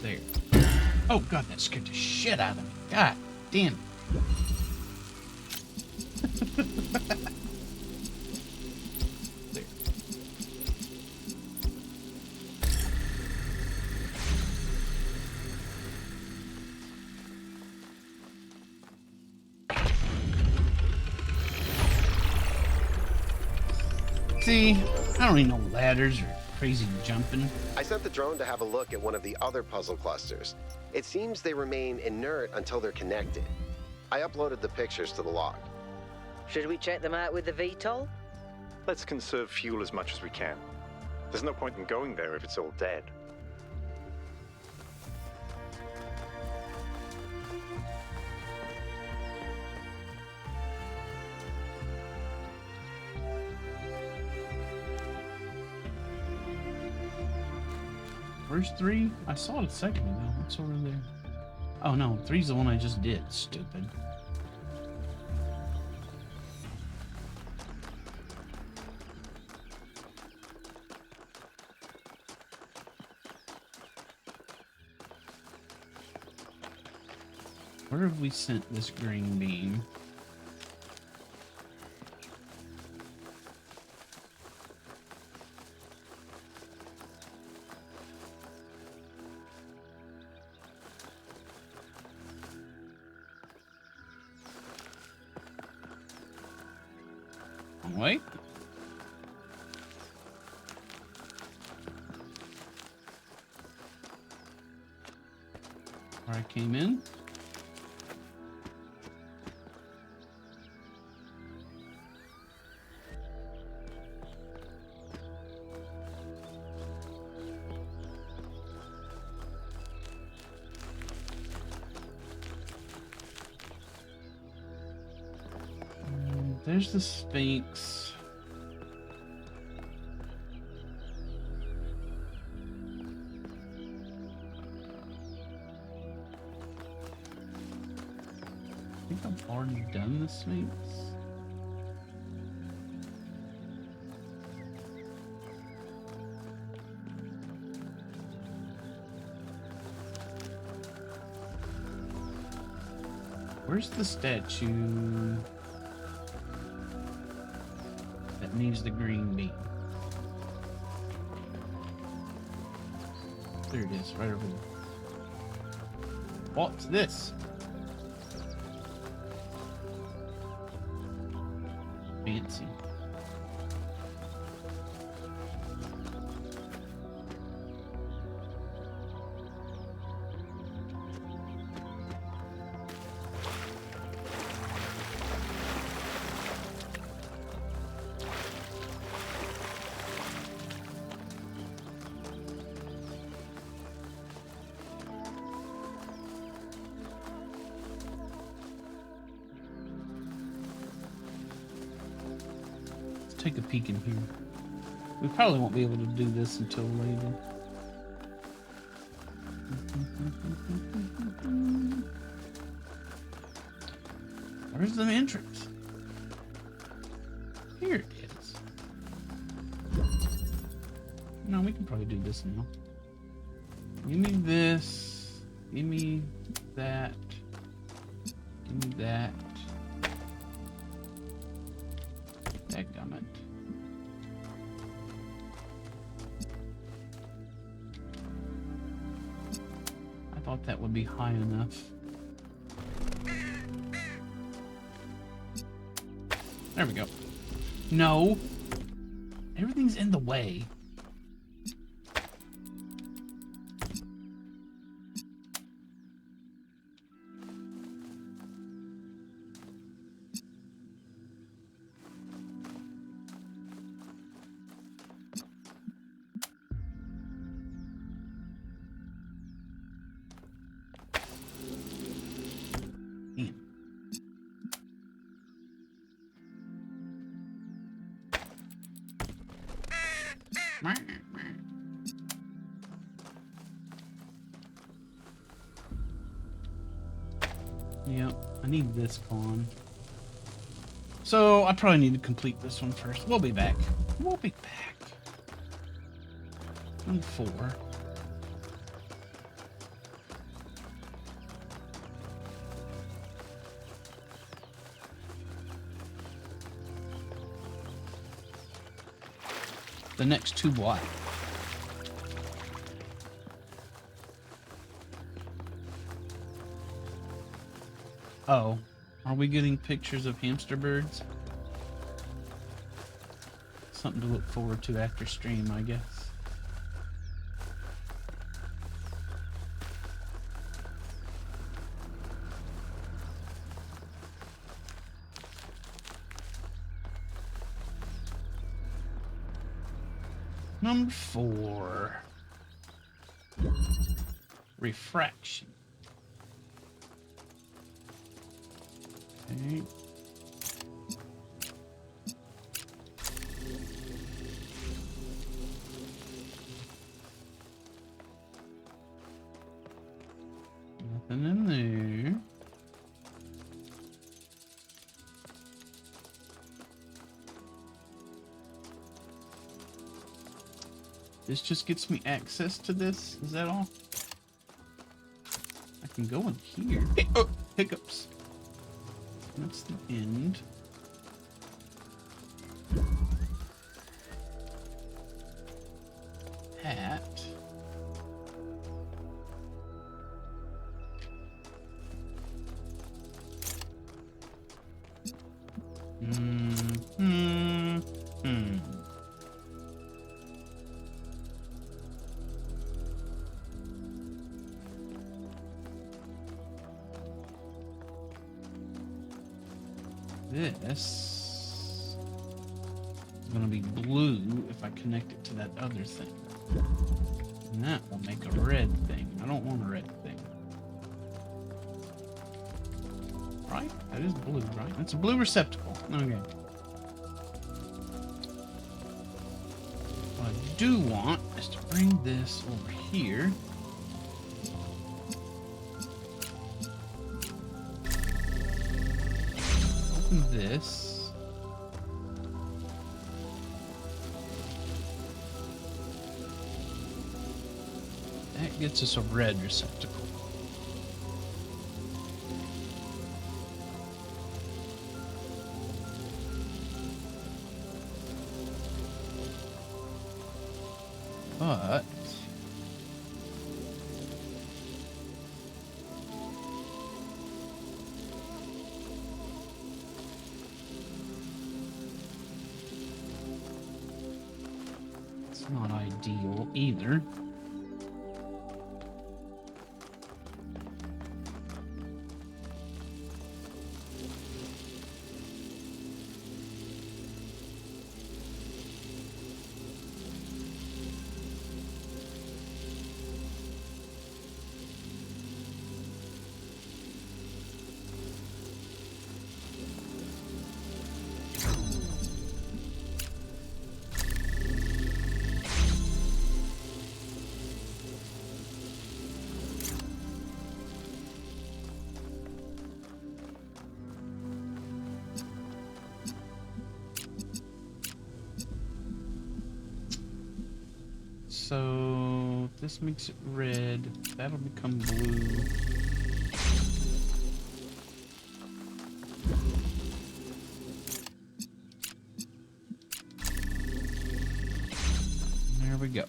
There. Oh god, that scared the shit out of me. God damn it. There. See, I don't need no ladders or crazy jumping. I sent the drone to have a look at one of the other puzzle clusters. It seems they remain inert until they're connected. I uploaded the pictures to the log. Should we check them out with the VTOL? Let's conserve fuel as much as we can. There's no point in going there if it's all dead. Where's 3? I saw it a second ago. What's over there? Oh no, 3's the one I just did. Stupid. Where have we sent this green beam? Wrong way. Where I came in. There's the Sphinx. I think I've already done the Sphinx. Where's the statue that needs the green beam? There it is, right over there. What's this? Fancy. Take a peek in here. We probably won't be able to do this until later. Where's the entrance? Here it is. No, we can probably do this now. Give me this. Give me that. Give me that. Dadgummit. I thought that would be high enough. There we go. No. Everything's in the way. Yep, I need this pawn. So I probably need to complete this one first. We'll be back. We'll be back. 4. The next 2 black. Oh, are we getting pictures of hamster birds? Something to look forward to after stream, I guess. Number 4. Refraction. Okay. Nothing in there. This just gets me access to this? Is that all? I can go in here. Hey, oh, hiccups. That's the end. Hat. This is going to be blue if I connect it to that other thing. And that will make a red thing. I don't want a red thing. Right? That is blue, right? That's a blue receptacle. Okay. What I do want is to bring this over here. Open this. That gets us a red receptacle. But it's not ideal either. So this makes it red. That'll become blue. There we go.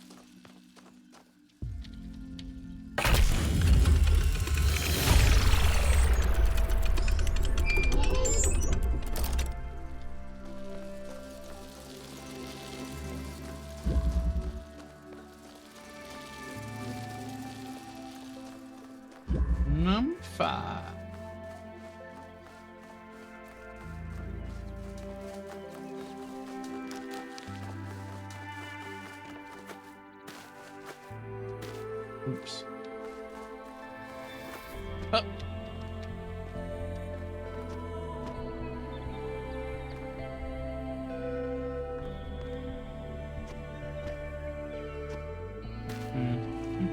Number 5. Oops. Up.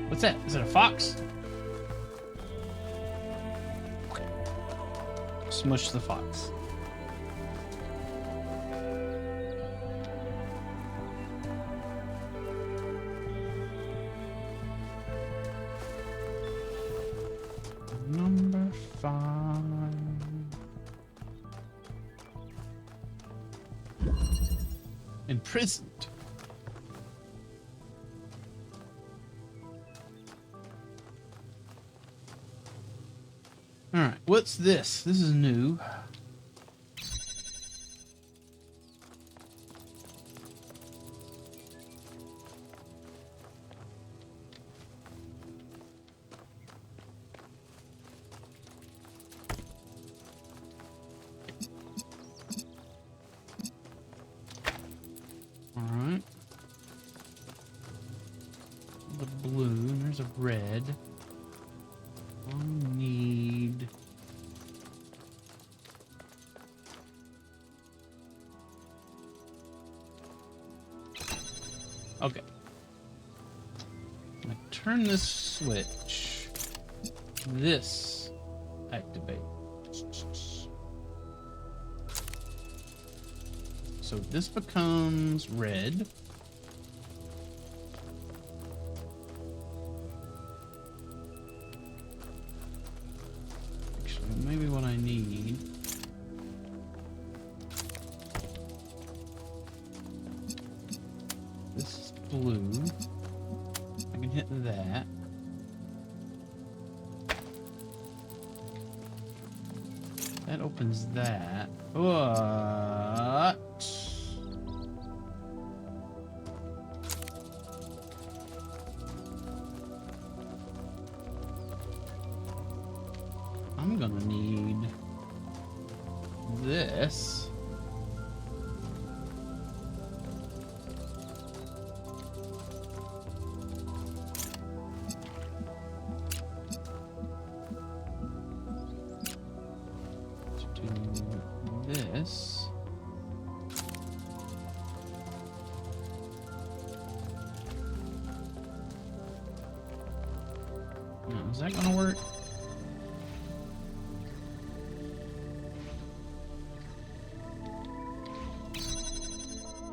What's that? Is it a fox? Smush the fox. Number 5. Imprisoned. All right, what's this? This is new. All right. The blue, and there's a red. I need... Okay. I turn this switch. This activates. So this becomes red. hit that. That opens that. What? I'm gonna need this. To do this. Now, is that gonna work?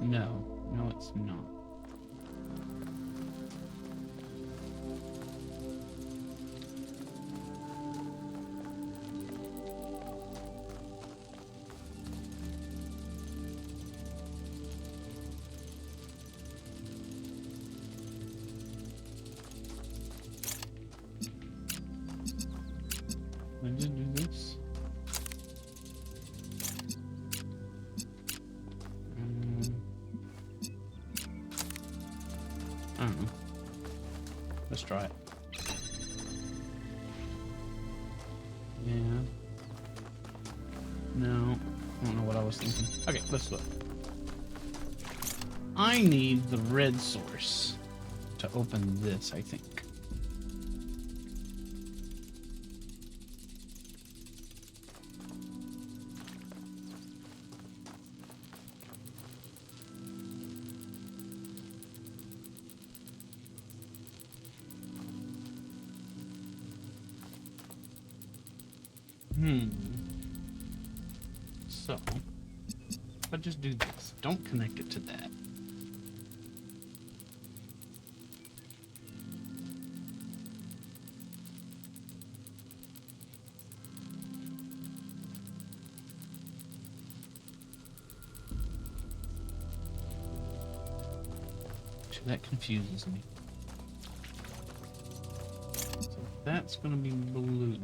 No, no, it's not. I just do this. I don't know. Let's try it. Yeah. No. I don't know what I was thinking. Okay, let's look. I need the red source to open this, I think. So, if I just do this, don't connect it to that. That confuses me. So that's going to be blue.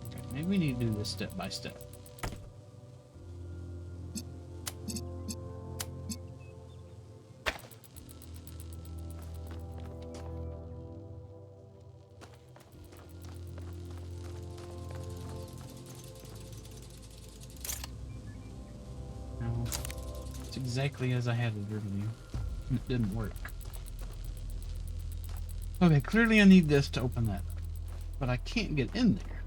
Okay, maybe we need to do this step by step. Exactly as I had it earlier. It didn't work. Okay, clearly I need this to open that up. But I can't get in there.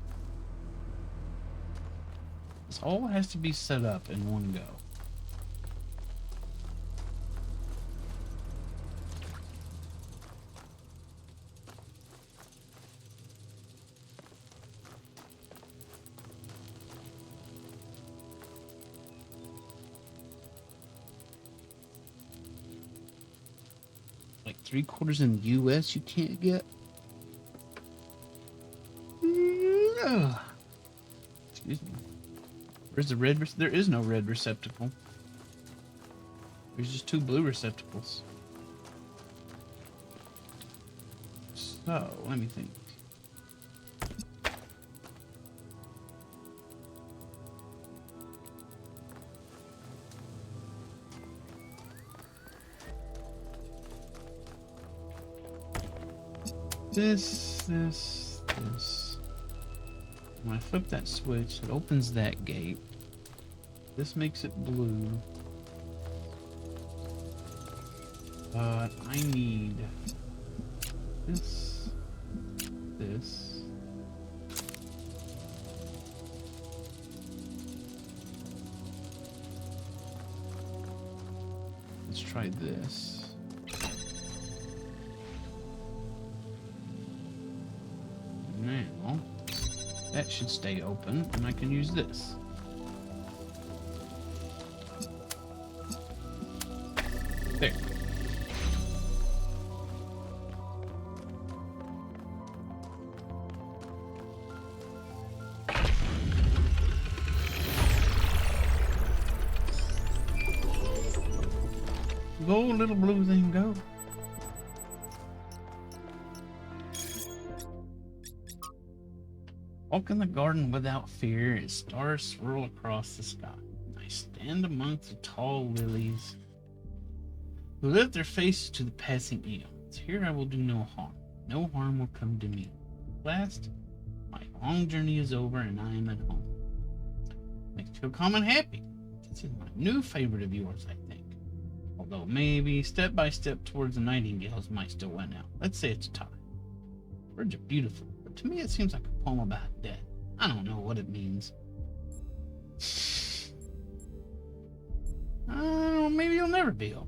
This all has to be set up in one go. Like 3/4 in the US you can't get? Ugh. Excuse me. Where's the red? There is no red receptacle. There's just 2 blue receptacles. So, let me think. This. When I flip that switch, it opens that gate. This makes it blue. But I need this. Let's try this. Now, that should stay open, and I can use this. There. Go, little blue thing, go. Walk in the garden without fear as stars swirl across the sky. I stand amongst the tall lilies who lift their faces to the passing eons. Here I will do no harm. No harm will come to me. At last, my long journey is over and I am at home. Makes me feel calm and happy. This is my new favorite of yours, I think. Although maybe step by step towards the nightingales might still win out. Let's say it's a tie. Words are beautiful, but to me it seems like a poem about death. I don't know what it means. Maybe it'll never be over.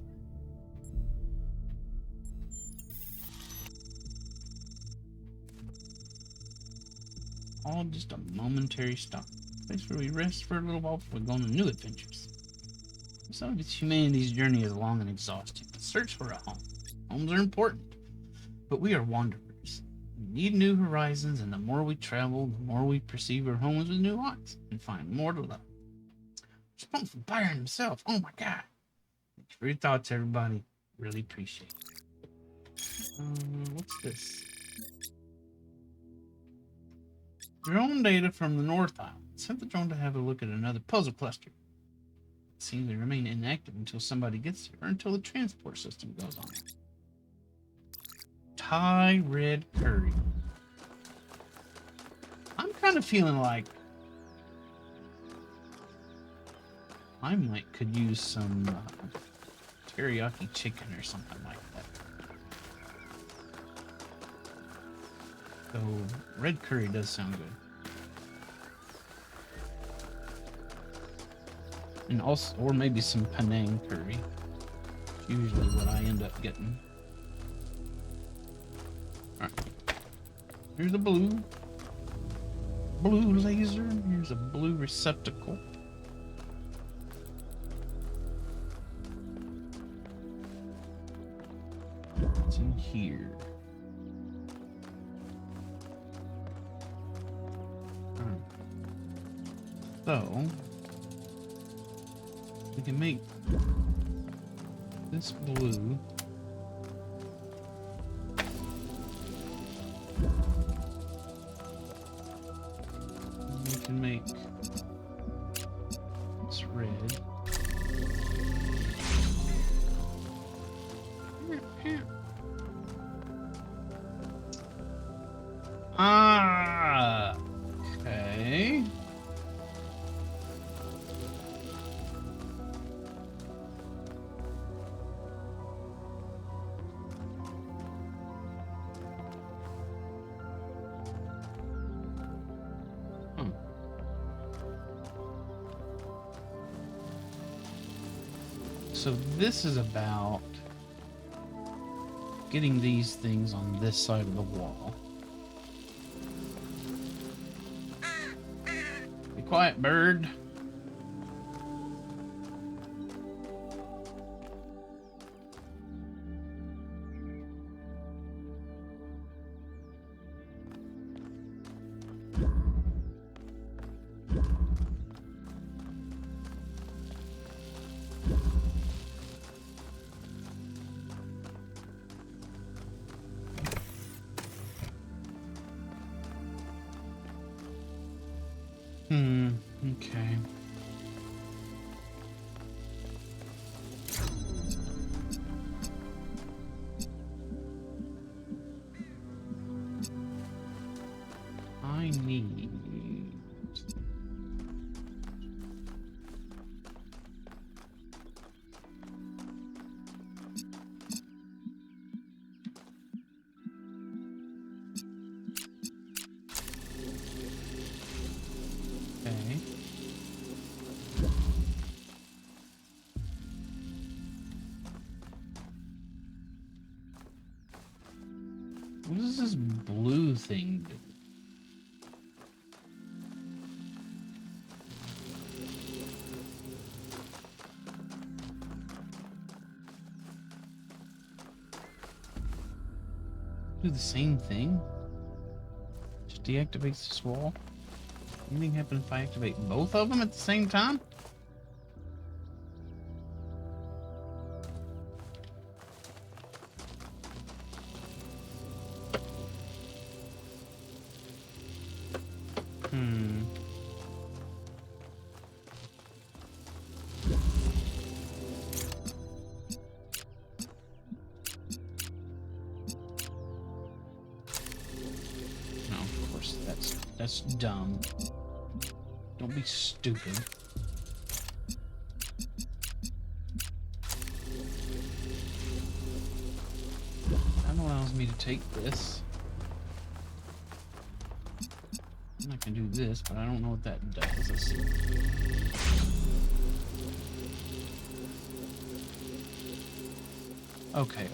All just a momentary stop. A place where we rest for a little while before we go on new adventures. Some of humanity's journey is long and exhausting. The search for a home. Homes are important, but we are wanderers. We need new horizons, and the more we travel, the more we perceive our homes with new eyes and find more to love. Response from Byron himself. Oh my God. Thanks for your thoughts, everybody. Really appreciate it. What's this? Drone data from the North Island. Sent the drone to have a look at another puzzle cluster. It seems they remain inactive until somebody gets there or until the transport system goes on. Thai red curry. I'm kind of feeling like I could use some teriyaki chicken or something like that. So red curry does sound good. And also, or maybe some Penang curry. Usually what I end up getting. Alright. Here's a blue laser. Here's a blue receptacle. What's in here? So we can make this blue. We can make this red. Ah, okay. So this is about getting these things on this side of the wall. Be quiet, bird. Okay. I need... Okay. What does this blue thing do? Do the same thing? Just deactivates this wall? Anything happen if I activate both of them at the same time? That's dumb. Don't be stupid. That allows me to take this. And I can do this, but I don't know what that does. Let's see. Okay.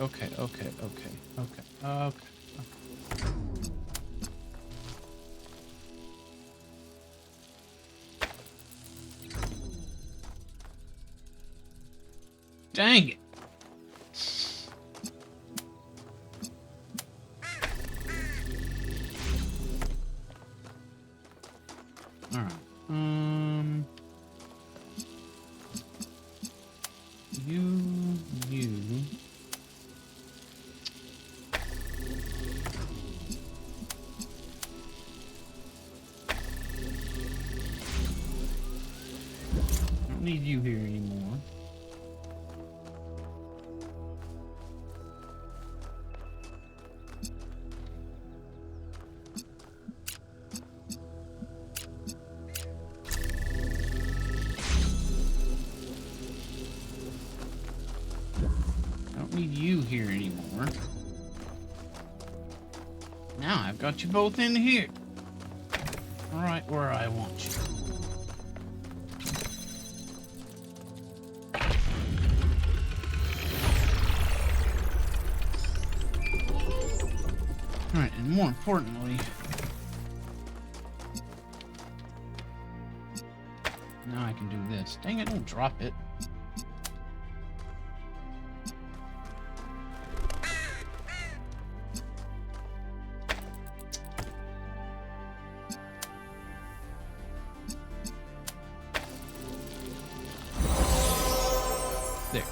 Dang it. All right. You. I don't need you here anymore. I don't need you here anymore. Now I've got you both in here. Right where I want you. Alright, and more importantly, now I can do this. Dang it, don't drop it. There.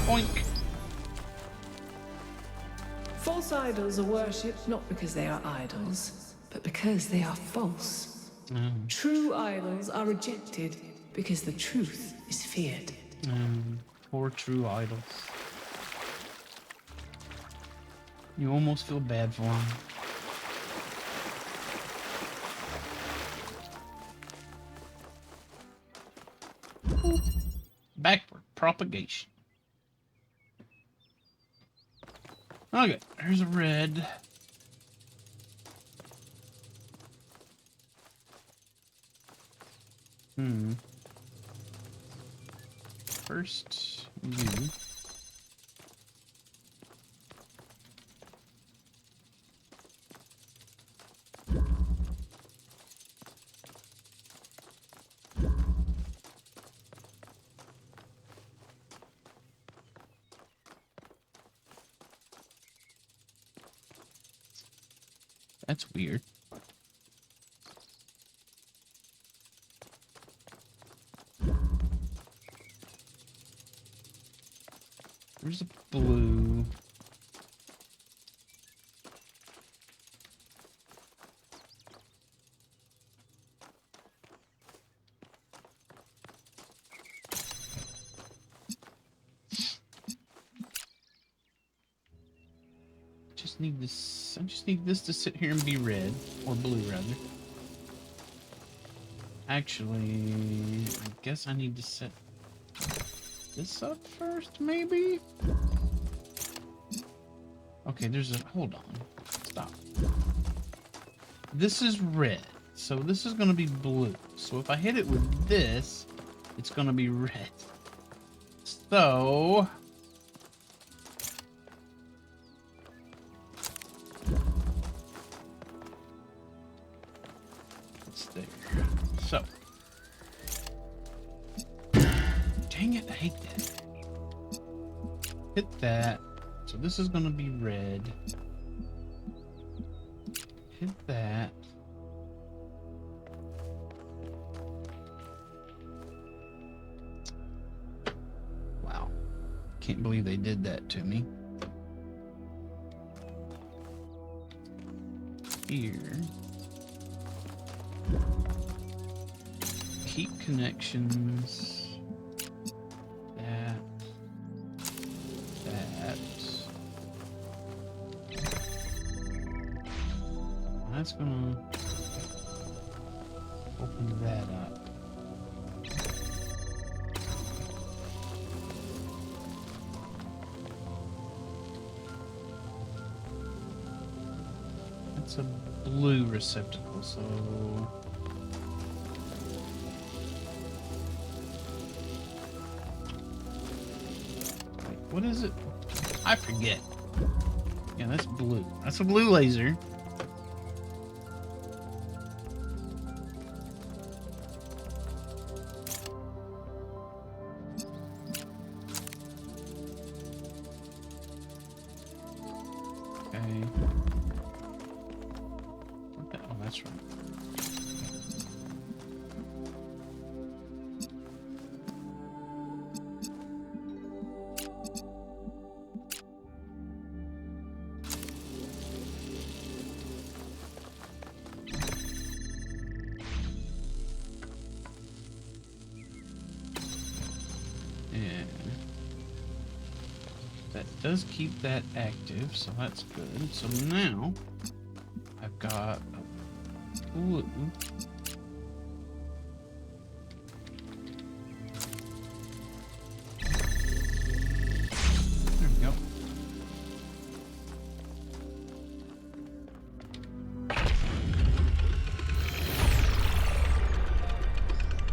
Boink. False idols are worshipped not because they are idols, but because they are false. True idols are rejected because the truth is feared. Poor true idols. You almost feel bad for them. Backward propagation. Okay, there's a red. First, you. That's weird. There's a blue. Just need this. I just need this to sit here and be red, or blue rather. Actually, I guess I need to set this up first, maybe? Okay, there's a... Hold on. Stop. This is red, so this is going to be blue. So if I hit it with this, it's going to be red. So... it's there. So... dang it, I hate that. Hit that. So this is going to be red. Hit that. Wow. Can't believe they did that to me. Here. keep connections. That. That's gonna open that up. That's a blue receptacle, so wait, what is it? I forget. Yeah, that's blue. That's a blue laser. Okay. What the, oh, that's right. Yeah. That does keep that active, so that's good. So now I've got a blue. There we go.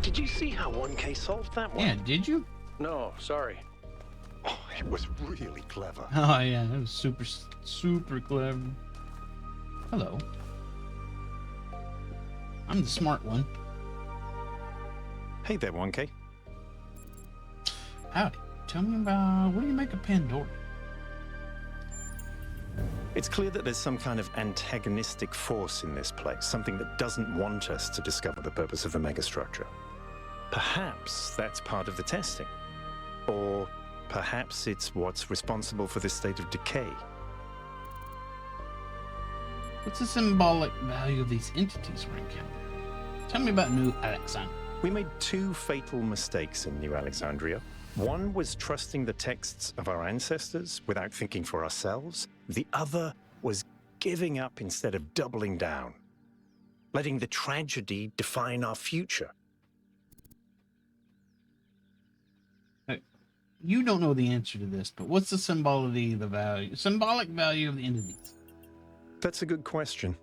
Did you see how 1K solved that one? Yeah, did you? No, sorry. Oh, it was really clever. Oh yeah, that was super clever. Hello. I'm the smart one. Hey there, 1K. Howdy. Tell me about, what do you make of Pandora? It's clear that there's some kind of antagonistic force in this place, something that doesn't want us to discover the purpose of the megastructure. Perhaps that's part of the testing. Or perhaps it's what's responsible for this state of decay. What's the symbolic value of these entities we're encountering? Tell me about New Alexandria. We made two fatal mistakes in New Alexandria. One was trusting the texts of our ancestors without thinking for ourselves. The other was giving up instead of doubling down, letting the tragedy define our future. You don't know the answer to this, but what's the symbolic value of the entities? That's a good question.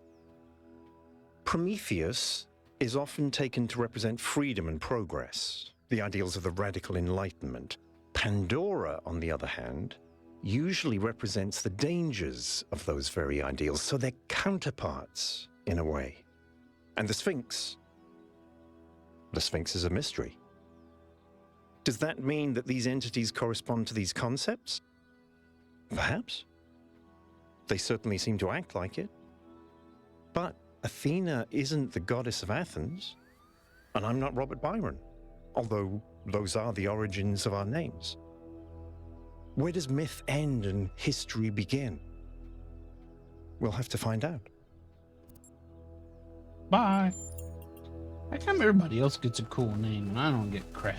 Prometheus is often taken to represent freedom and progress, the ideals of the radical enlightenment. Pandora, on the other hand, usually represents the dangers of those very ideals, so they're counterparts in a way. And the Sphinx is a mystery. Does that mean that these entities correspond to these concepts? Perhaps. They certainly seem to act like it. But Athena isn't the goddess of Athens, and I'm not Robert Byron, although those are the origins of our names. Where does myth end and history begin? We'll have to find out. Bye. How come everybody else gets a cool name and I don't get crap?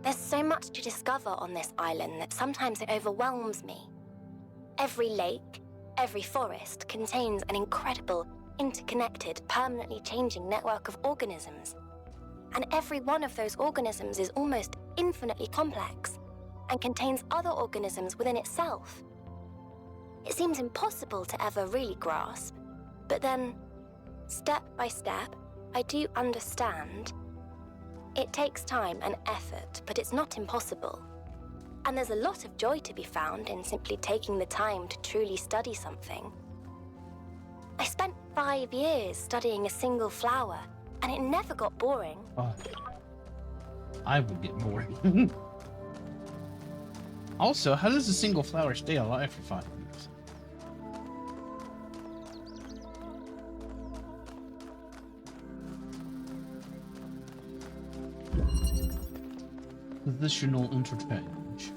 There's so much to discover on this island that sometimes it overwhelms me. Every lake, every forest contains an incredible, interconnected, permanently changing network of organisms. And every one of those organisms is almost infinitely complex and contains other organisms within itself. It seems impossible to ever really grasp, but then, step by step, I do understand. It takes time and effort, but it's not impossible. And there's a lot of joy to be found in simply taking the time to truly study something. I spent 5 years studying a single flower, and it never got boring. Oh, I would get bored. Also, how does a single flower stay alive for 5 years? Positional interchange.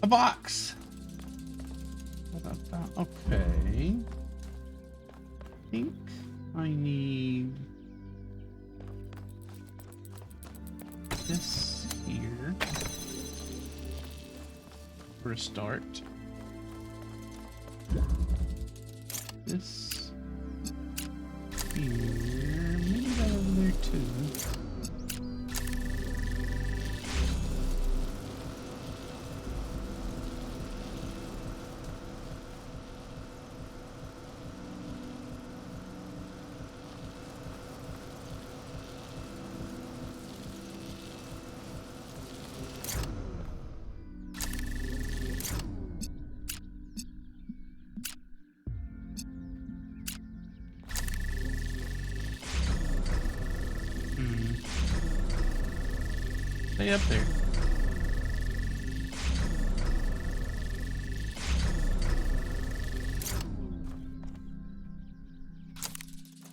A box. Okay. I think I need this here for a start. This here, maybe that over there too. Stay up there.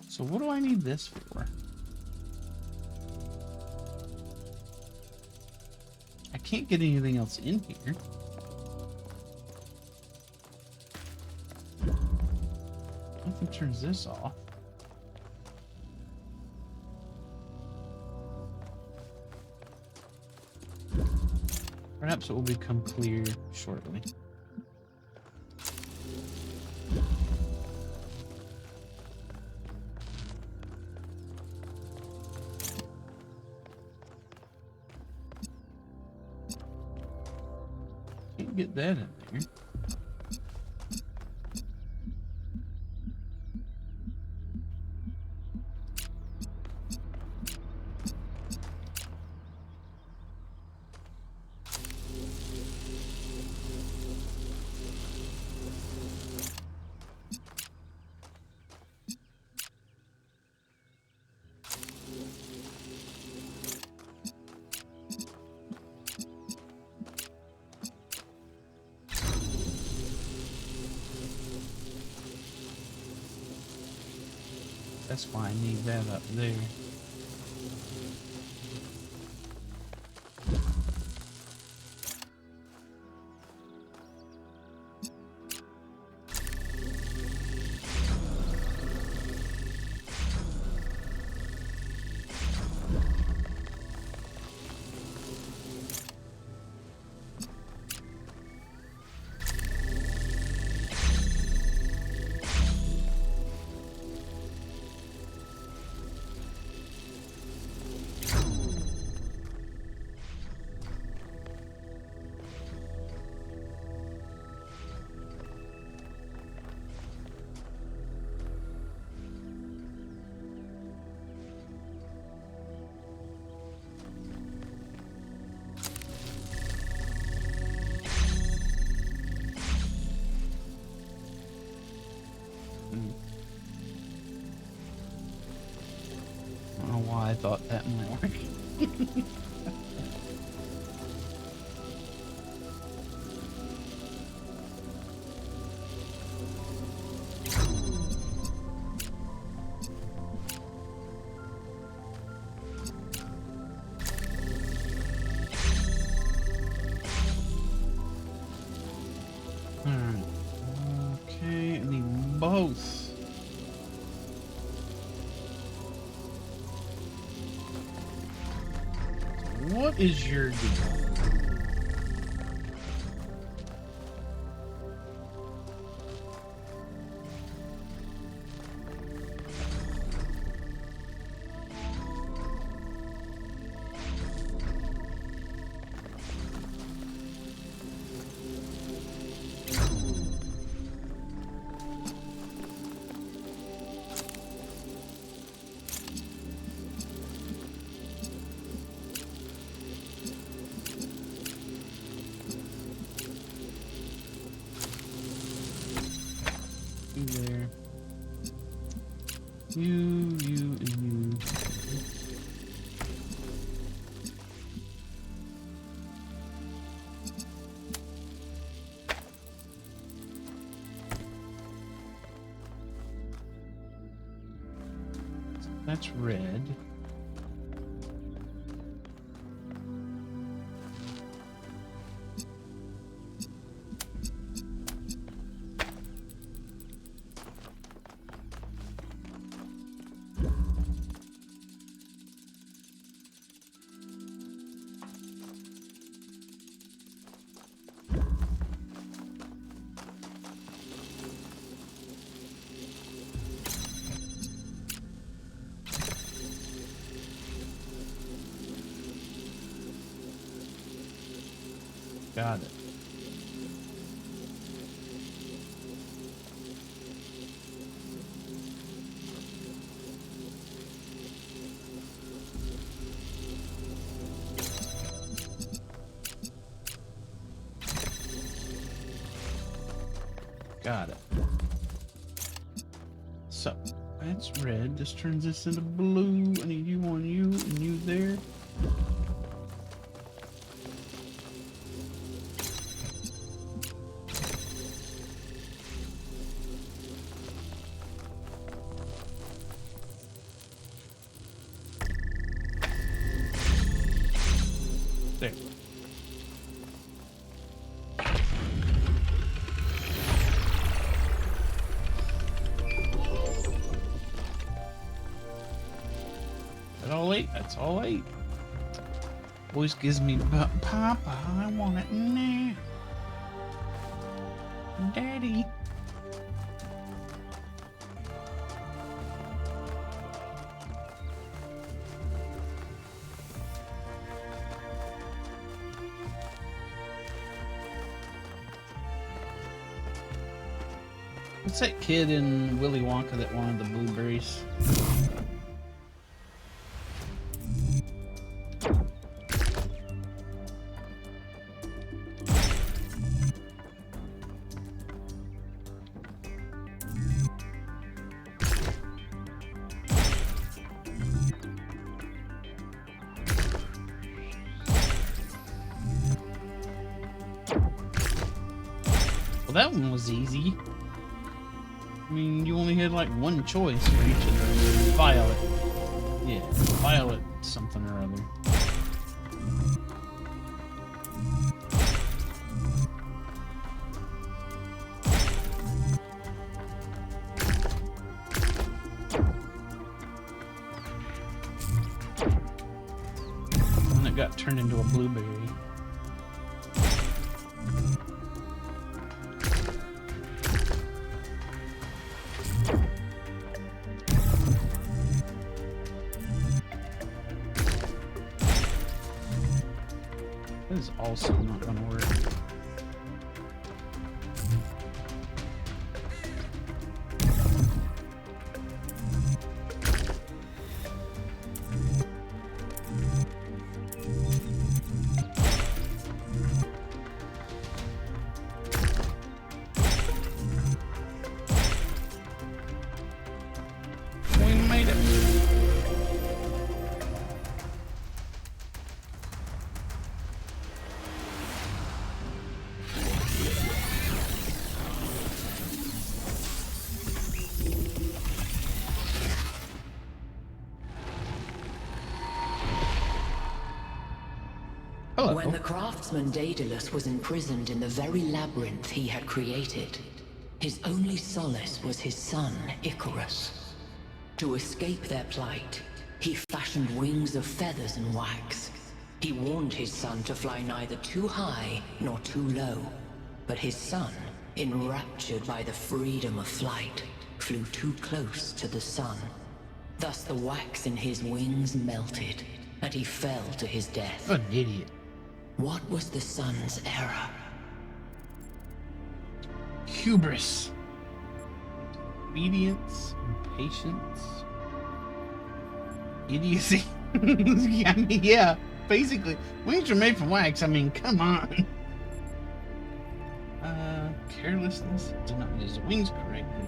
So what do I need this for? I can't get anything else in here. Nothing turns this off. Perhaps it will become clear shortly. Can't get that in there. That's why I need that up there. I don't know why I thought that might work. Alright. Okay, I need both. What is your deal? There. You, and you. That's red. Got it. Got it. So, that's red. This turns this into blue. I need you on you and you there. There. That's all 8. That's all 8. Voice gives me, but Papa, I want it now. Daddy. What's that kid in Willy Wonka that wanted the blueberries? Well, that one was easy. I mean, you only had like one choice for each of them. Violet. Yeah, Violet something or other. One that got turned into a blueberry. That is also not going to work. We made it. Hello. When the craftsman Daedalus was imprisoned in the very labyrinth he had created, his only solace was his son, Icarus. To escape their plight, he fashioned wings of feathers and wax. He warned his son to fly neither too high nor too low, but his son, enraptured by the freedom of flight, flew too close to the sun. Thus the wax in his wings melted, and he fell to his death. What an idiot. What was the sun's error? Hubris. Obedience. Impatience. Idiocy. I mean, yeah. Basically, wings are made from wax. I mean, come on. Carelessness. Did not use the wings correctly.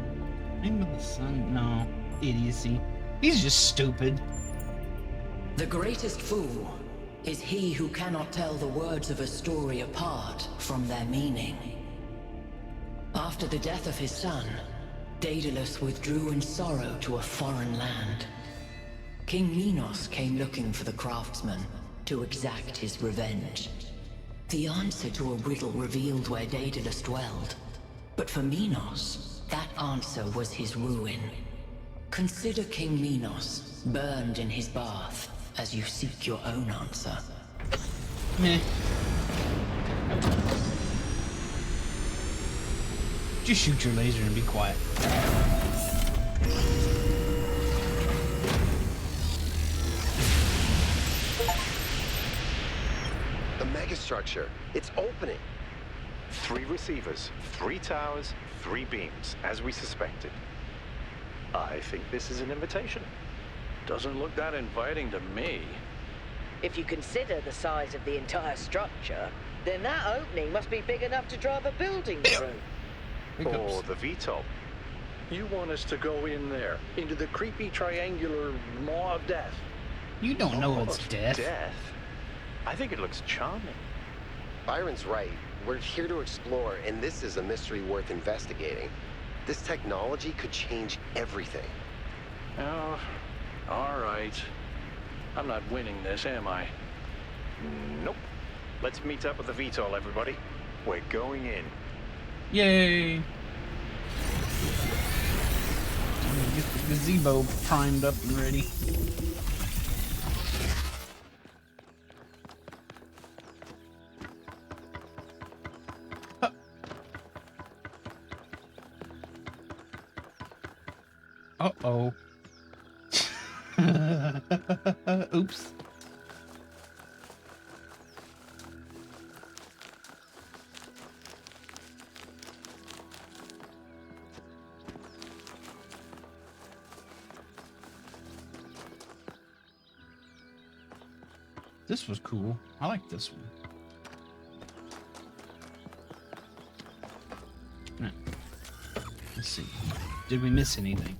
Name of the sun. No. Idiocy. He's just stupid. The greatest fool is he who cannot tell the words of a story apart from their meaning. After the death of his son, Daedalus withdrew in sorrow to a foreign land. King Minos came looking for the craftsman to exact his revenge. The answer to a riddle revealed where Daedalus dwelled. But for Minos, that answer was his ruin. Consider King Minos burned in his bath as you seek your own answer. Meh. Just shoot your laser and be quiet. The megastructure. It's opening. 3 receivers, 3 towers, 3 beams, as we suspected. I think this is an invitation. Doesn't look that inviting to me. If you consider the size of the entire structure, then that opening must be big enough to drive a building through. Or the VTOL. You want us to go in there, into the creepy triangular maw of death? You don't know it's Of death. I think it looks charming. Byron's right. We're here to explore, and this is a mystery worth investigating. This technology could change everything. Oh, all right. I'm not winning this, am I? Nope. Let's meet up with the VTOL, everybody. We're going in. Yay! Get the gazebo primed up and ready. Uh-oh. Oops. This was cool. I like this one. Now, let's see. Did we miss anything?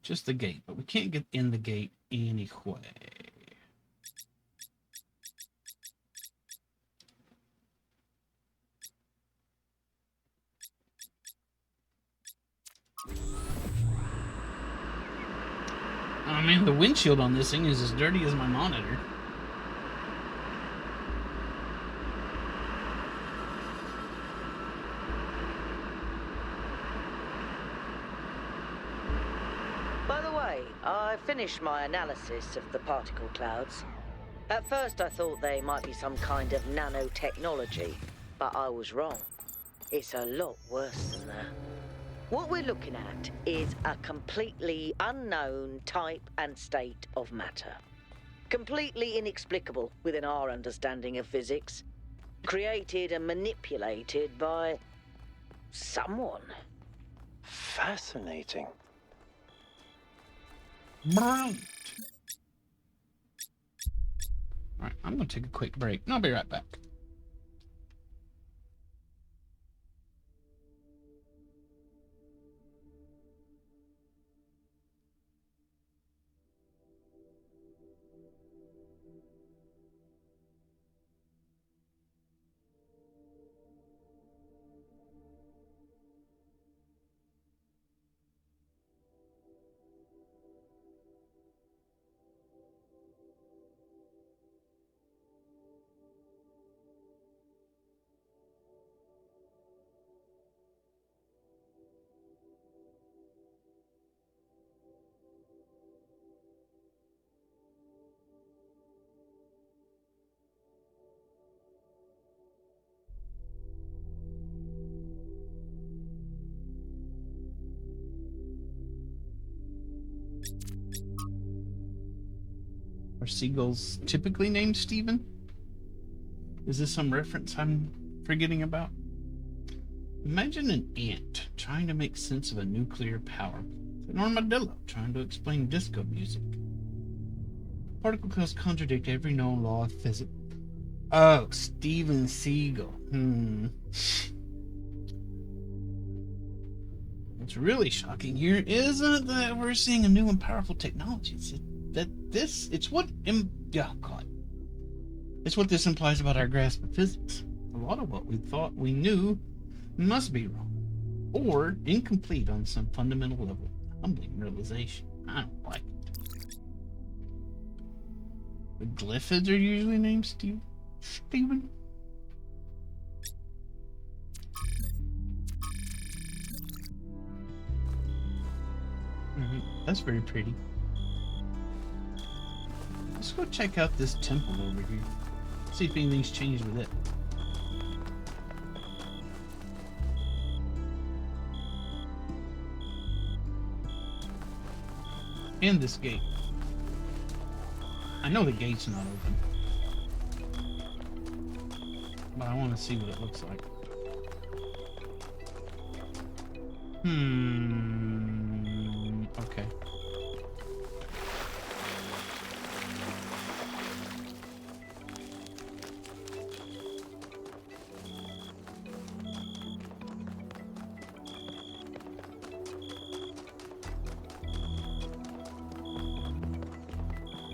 Just the gate, but we can't get in the gate anyway. Oh man, the windshield on this thing is as dirty as my monitor. By the way, I finished my analysis of the particle clouds. At first I thought they might be some kind of nanotechnology, but I was wrong. It's a lot worse than that. What we're looking at is a completely unknown type and state of matter. Completely inexplicable within our understanding of physics. Created and manipulated by someone. Fascinating. Alright, I'm gonna take a quick break and I'll be right back. Are seagulls typically named Stephen? Is this some reference I'm forgetting about? Imagine an ant trying to make sense of a nuclear power plant, an armadillo trying to explain disco music. Particle clouds contradict every known law of physics. Oh, Steven Seagal. What's really shocking here isn't that we're seeing a new and powerful technology. It's what this implies about our grasp of physics. A lot of what we thought we knew must be wrong, or incomplete on some fundamental level. Humbling realization. I don't like it. The glyphids are usually named Steven? That's very pretty. Let's go check out this temple over here. See if anything's changed with it. And this gate. I know the gate's not open, but I want to see what it looks like. Okay.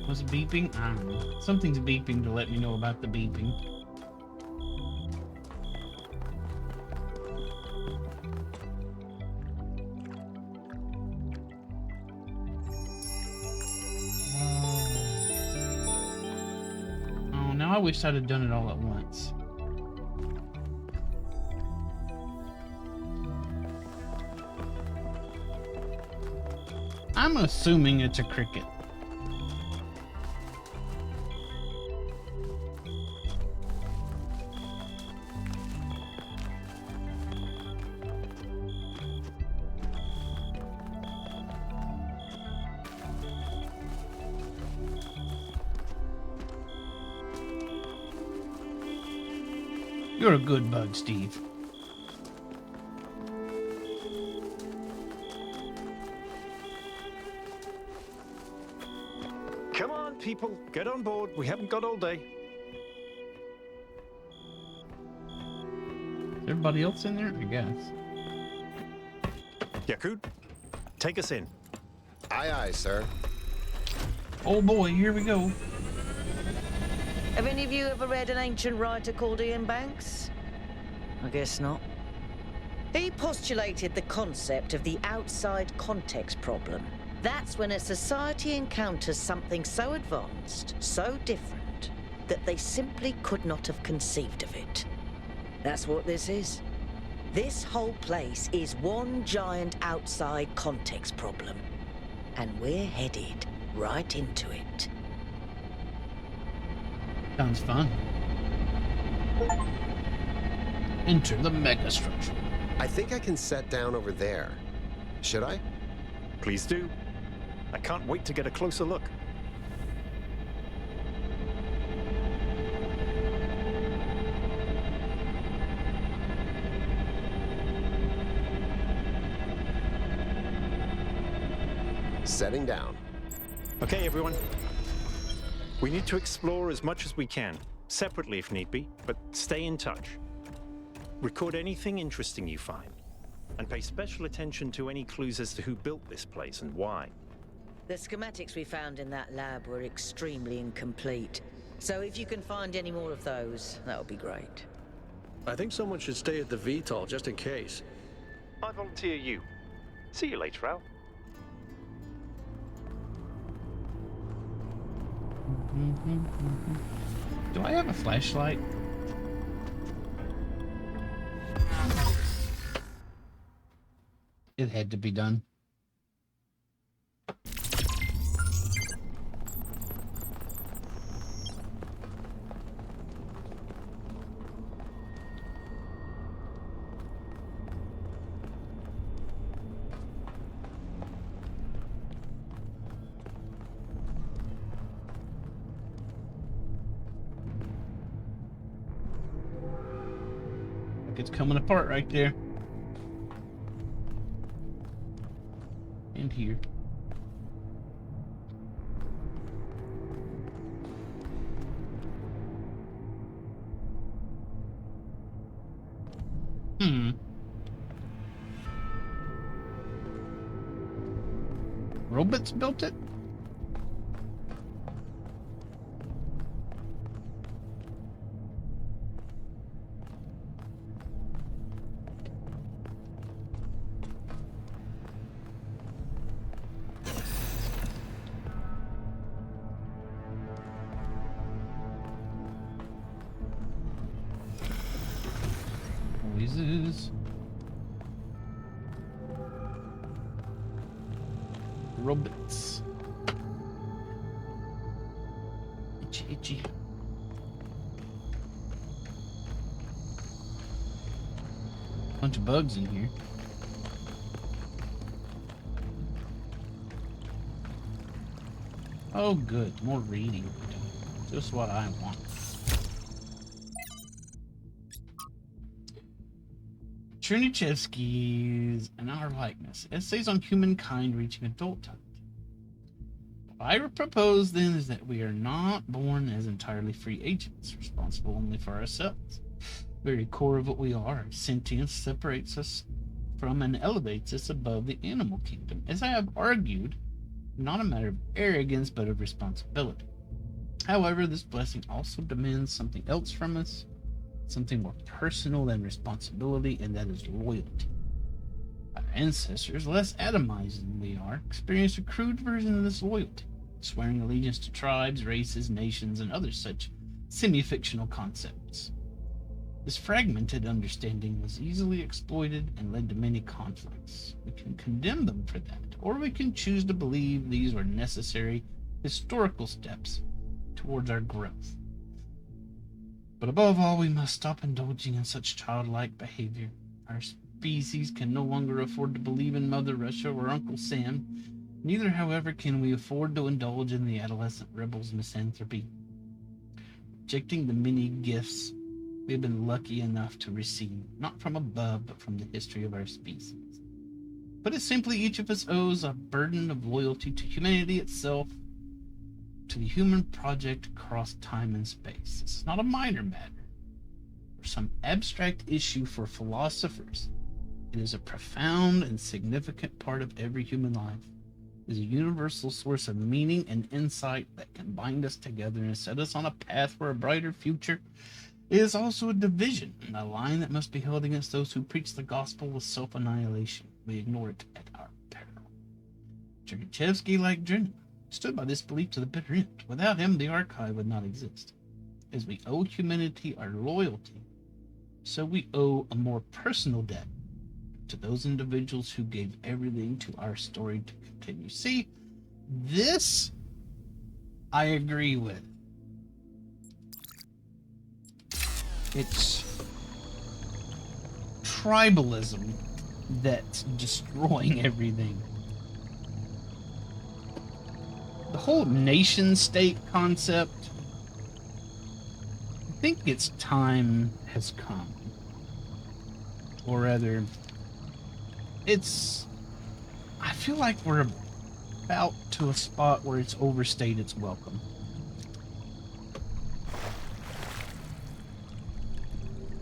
Was it beeping? I don't know. Something's beeping to let me know about the beeping. Oh, now I wish I'd have done it all at once. I'm assuming it's a cricket. You're a good bug, Steve. Come on, people, get on board. We haven't got all day. Is everybody else in there? I guess. Yakut, take us in. Aye, aye, sir. Oh boy, here we go. Have any of you ever read an ancient writer called Ian Banks? I guess not. He postulated the concept of the outside context problem. That's when a society encounters something so advanced, so different, that they simply could not have conceived of it. That's what this is. This whole place is one giant outside context problem. And we're headed right into it. Sounds fun. Enter the megastructure. I think I can set down over there. Should I? Please do. I can't wait to get a closer look. Setting down. Okay, everyone. We need to explore as much as we can, separately if need be, but stay in touch. Record anything interesting you find, and pay special attention to any clues as to who built this place and why. The schematics we found in that lab were extremely incomplete. So if you can find any more of those, that would be great. I think someone should stay at the VTOL just in case. I volunteer you. See you later, Al. Do I have a flashlight? It had to be done. It's coming apart right there. And here. Robots built it? Noises. Robots. Itchy, itchy. Bunch of bugs in here. Oh, good. More reading. Just what I want. Chernyshevsky's An Our Likeness. Essays on humankind reaching adulthood. What I propose then is that we are not born as entirely free agents, responsible only for ourselves. The very core of what we are, sentience, separates us from and elevates us above the animal kingdom. As I have argued, not a matter of arrogance, but of responsibility. However, this blessing also demands something else from us, something more personal than responsibility, and that is loyalty. Our ancestors, less atomized than we are, experienced a crude version of this loyalty, swearing allegiance to tribes, races, nations, and other such semi-fictional concepts. This fragmented understanding was easily exploited and led to many conflicts. We can condemn them for that, or we can choose to believe these were necessary historical steps towards our growth. But above all, we must stop indulging in such childlike behavior. Our species can no longer afford to believe in Mother Russia or Uncle Sam. Neither, however, can we afford to indulge in the adolescent rebel's misanthropy. Rejecting the many gifts we have been lucky enough to receive, not from above, but from the history of our species. Put it simply, each of us owes a burden of loyalty to humanity itself, to the human project across time and space. This is not a minor matter, or some abstract issue for philosophers. It is a profound and significant part of every human life. It is a universal source of meaning and insight that can bind us together and set us on a path for a brighter future. It is also a division, and a line that must be held against those who preach the gospel of self-annihilation. We ignore it at our peril. Chernyshevsky, like Drennan, stood by this belief to the bitter end. Without him, the archive would not exist. As we owe humanity our loyalty, so we owe a more personal debt to those individuals who gave everything to our story to continue. See, this I agree with. It's tribalism that's destroying everything. The whole nation-state concept, I think its time has come. Or rather, I feel like we're about to a spot where it's overstayed its welcome.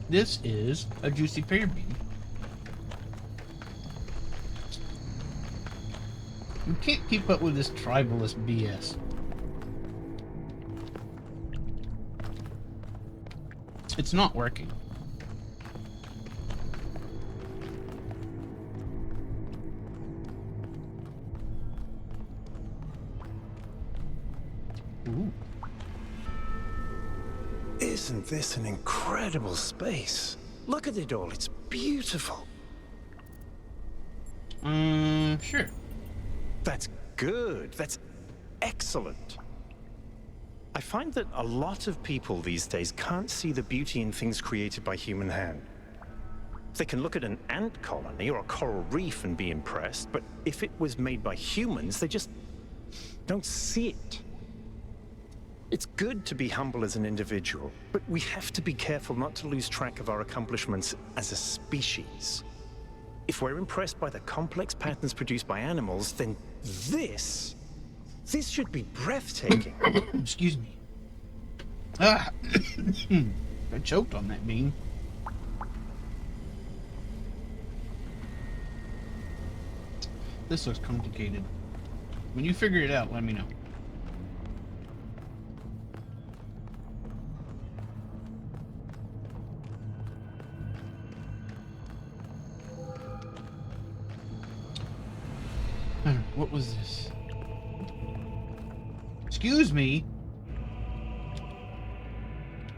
This is a juicy pear bean. You can't keep up with this tribalist BS. It's not working. Ooh. Isn't this an incredible space? Look at it all, it's beautiful. Sure. That's good, that's excellent. I find that a lot of people these days can't see the beauty in things created by human hand. They can look at an ant colony or a coral reef and be impressed, but if it was made by humans, they just don't see it. It's good to be humble as an individual, but we have to be careful not to lose track of our accomplishments as a species. If we're impressed by the complex patterns produced by animals, then this should be breathtaking. Excuse me. I choked on that bean. This looks complicated. When you figure it out, let me know. What was this? Excuse me.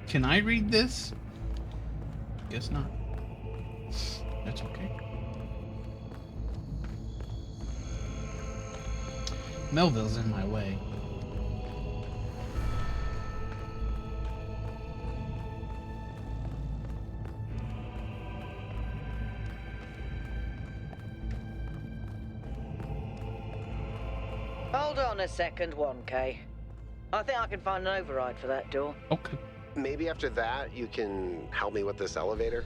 Can I read this? Guess not. That's okay. Melville's in my way. Hold on a second, 1K. I think I can find an override for that door. Okay. Maybe after that, you can help me with this elevator?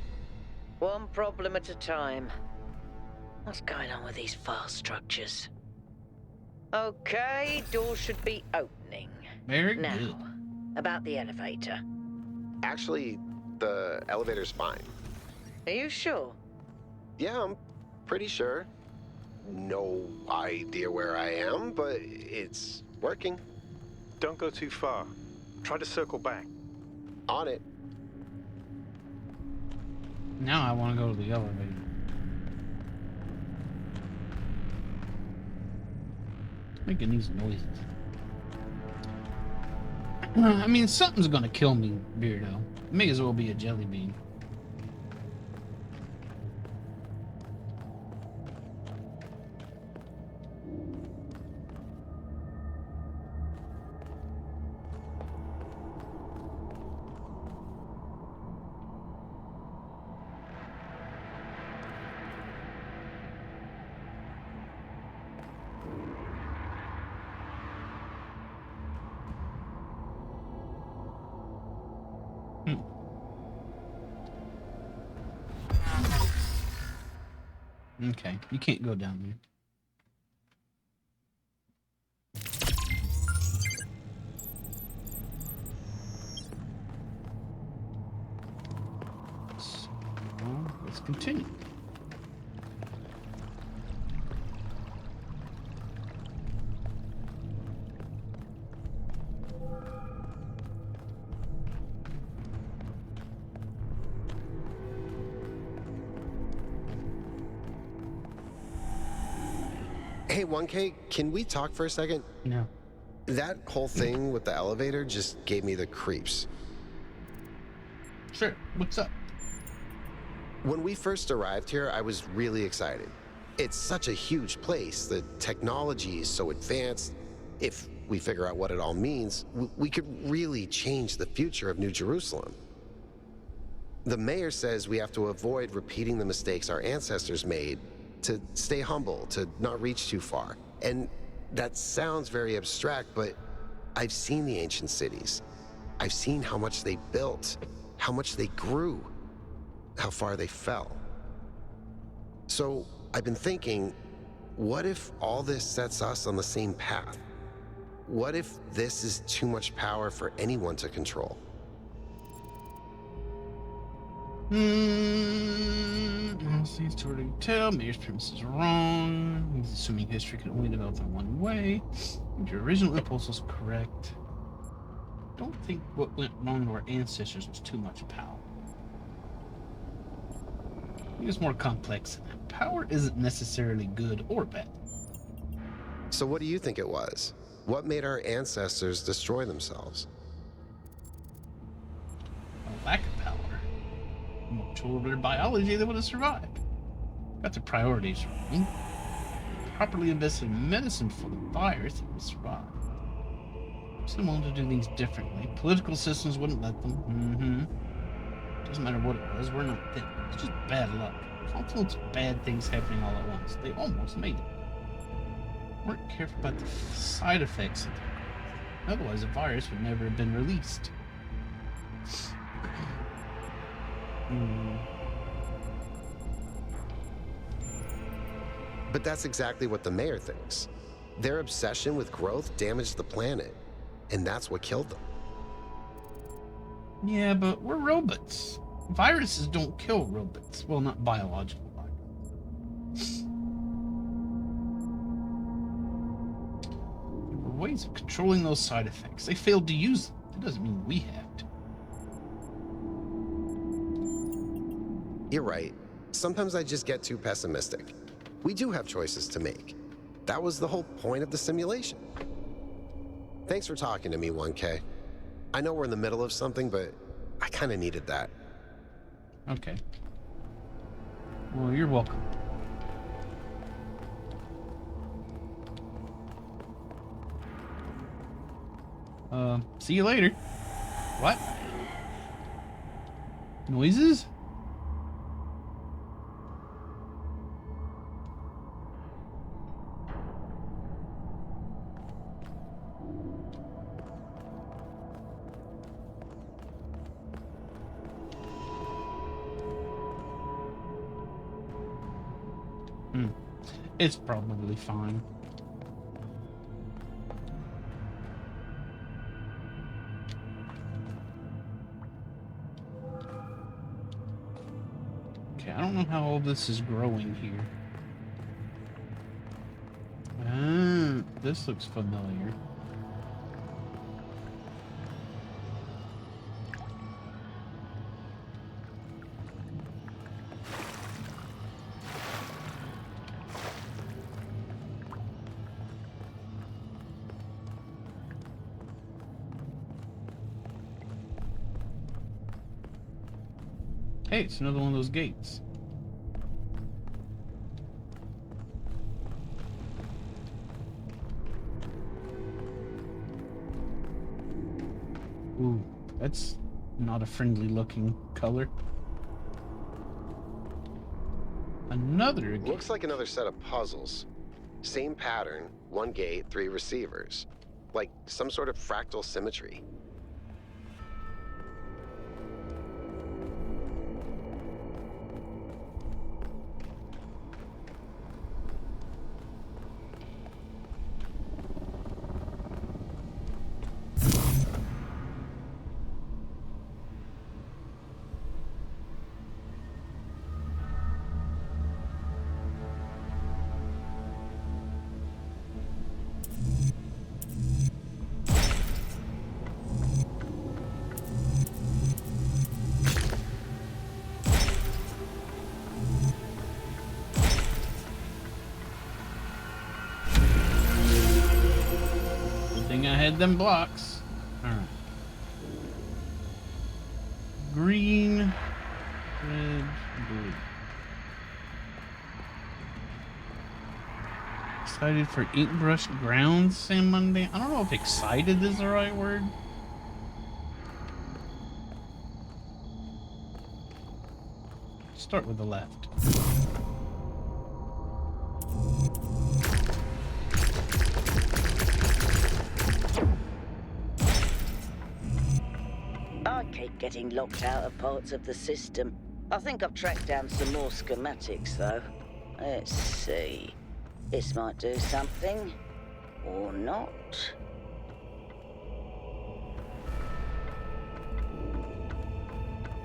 One problem at a time. What's going on with these file structures? Okay, door should be opening. Very now, good. about the elevator. Actually, the elevator's fine. Are you sure? Yeah, I'm pretty sure. No idea where I am, but it's working. Don't go too far. Try to circle back. On it. Now I want to go to the elevator. Making these noises. I mean, something's gonna kill me, Beardo. May as well be a jelly bean. Okay, you can't go down there. So, let's continue. Hey, 1K, can we talk for a second? No. That whole thing with the elevator just gave me the creeps. Sure, what's up? When we first arrived here, I was really excited. It's such a huge place. The technology is so advanced. If we figure out what it all means, we could really change the future of New Jerusalem. The mayor says we have to avoid repeating the mistakes our ancestors made, to stay humble, to not reach too far. And that sounds very abstract, but I've seen the ancient cities. I've seen how much they built, how much they grew, how far they fell. So I've been thinking, what if all this sets us on the same path? What if this is too much power for anyone to control? Honestly, it's too early to tell. Mayor's premise is wrong. He's assuming history can only develop in one way. Your original impulse was correct. Don't think what went wrong to our ancestors was too much power. I think it's more complex than that. Power isn't necessarily good or bad. So what do you think it was? What made our ancestors destroy themselves? A lack of power. Much older biology, they would have survived. Got their priorities wrong. Properly invested in medicine for the virus, they would survive. Someone wanted to do things differently. Political systems wouldn't let them. Doesn't matter what it was, we're not them. It's just bad luck. Confluence of bad things happening all at once. They almost made it. Weren't careful about the side effects of it. Otherwise, the virus would never have been released. But that's exactly what the mayor thinks. Their obsession with growth damaged the planet, and that's what killed them. Yeah, but we're robots. Viruses don't kill robots. Well, not biological viruses. There were ways of controlling those side effects. They failed to use them. That doesn't mean we have to. You're right. Sometimes I just get too pessimistic. We do have choices to make. That was the whole point of the simulation. Thanks for talking to me, 1K. I know we're in the middle of something, but I kind of needed that. Okay. Well, you're welcome. See you later. What? Noises? It's probably fine. Okay, I don't know how all this is growing here. Ah, this looks familiar. Hey, it's another one of those gates. Ooh, that's not a friendly looking color. Another gate. Looks like another set of puzzles. Same pattern, 1 gate, 3 receivers. Like some sort of fractal symmetry. I had them blocks. Alright. Green, red, blue. Excited for Inkbrush Grounds Sam Monday. I don't know if excited is the right word. Start with the left. I keep getting locked out of parts of the system. I think I've tracked down some more schematics, though. Let's see. This might do something. Or not.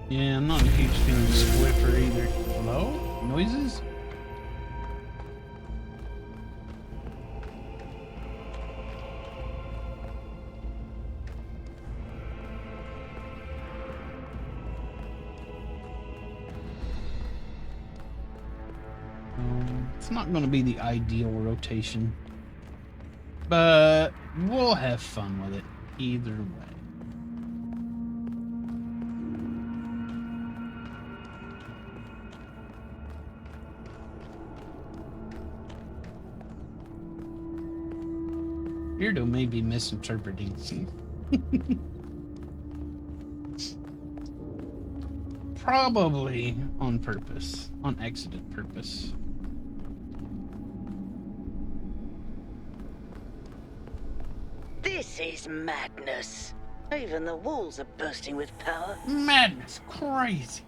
Yeah, I'm not a huge fan of Swiffer either. Hello? Noises? It's not going to be the ideal rotation, but we'll have fun with it either way. Beardo may be misinterpreting. Probably on purpose, on accident purpose. This is madness. Even the walls are bursting with power. Madness, crazy.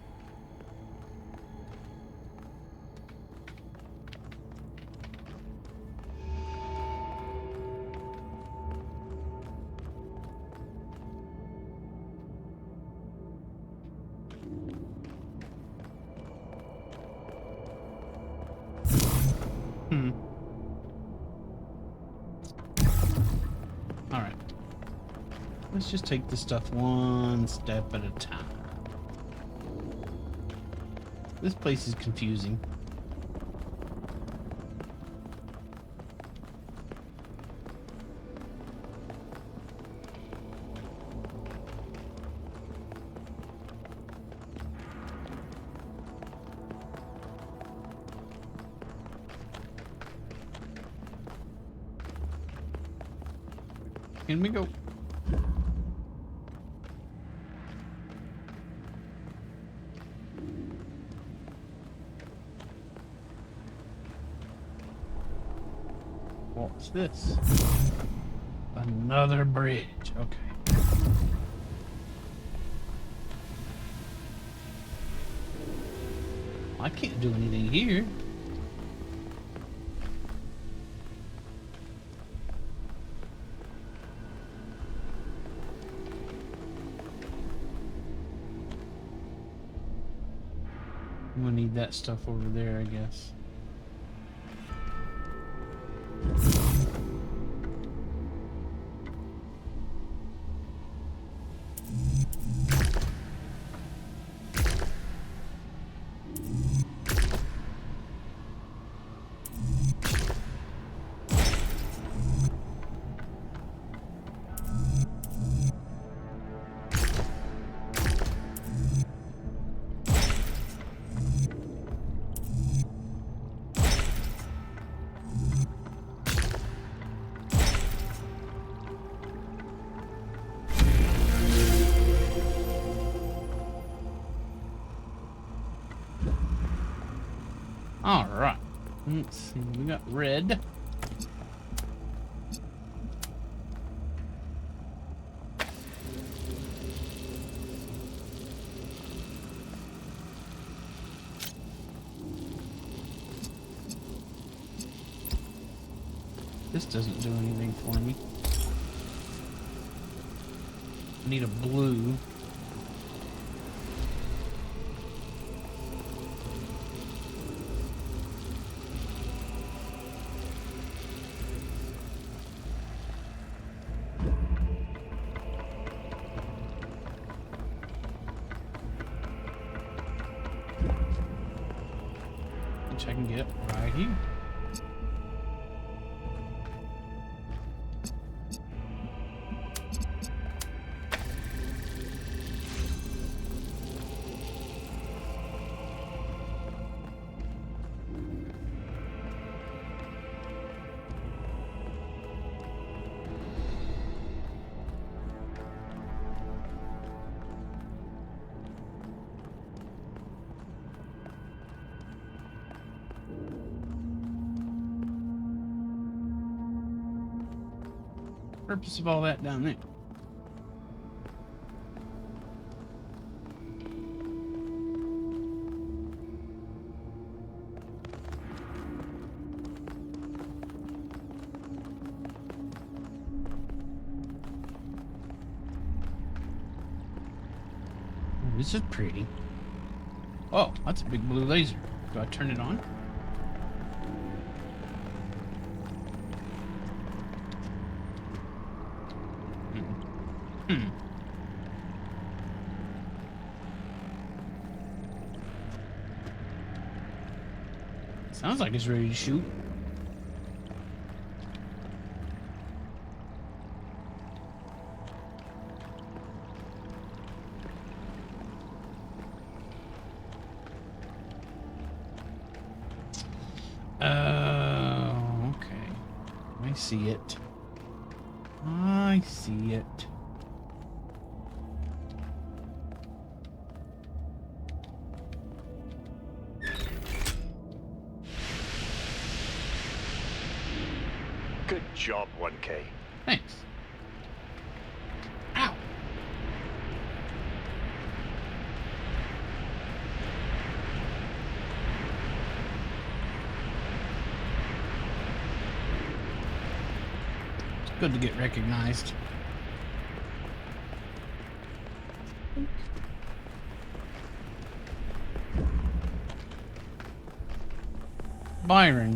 Alright. Let's just take this stuff one step at a time. This place is confusing. In we go. What's this? Another bridge. Okay. I can't do anything here. I'm gonna need that stuff over there, I guess. All right. Let's see. We got red. This doesn't do anything for me. I need a blue. Which I can get right here. Purpose of all that down there? Oh, this is pretty. Oh, that's a big blue laser. Do I turn it on? Sounds like it's ready to shoot. Okay. I see it. I see it. Good job, 1K. Thanks. Ow. It's good to get recognized. Byron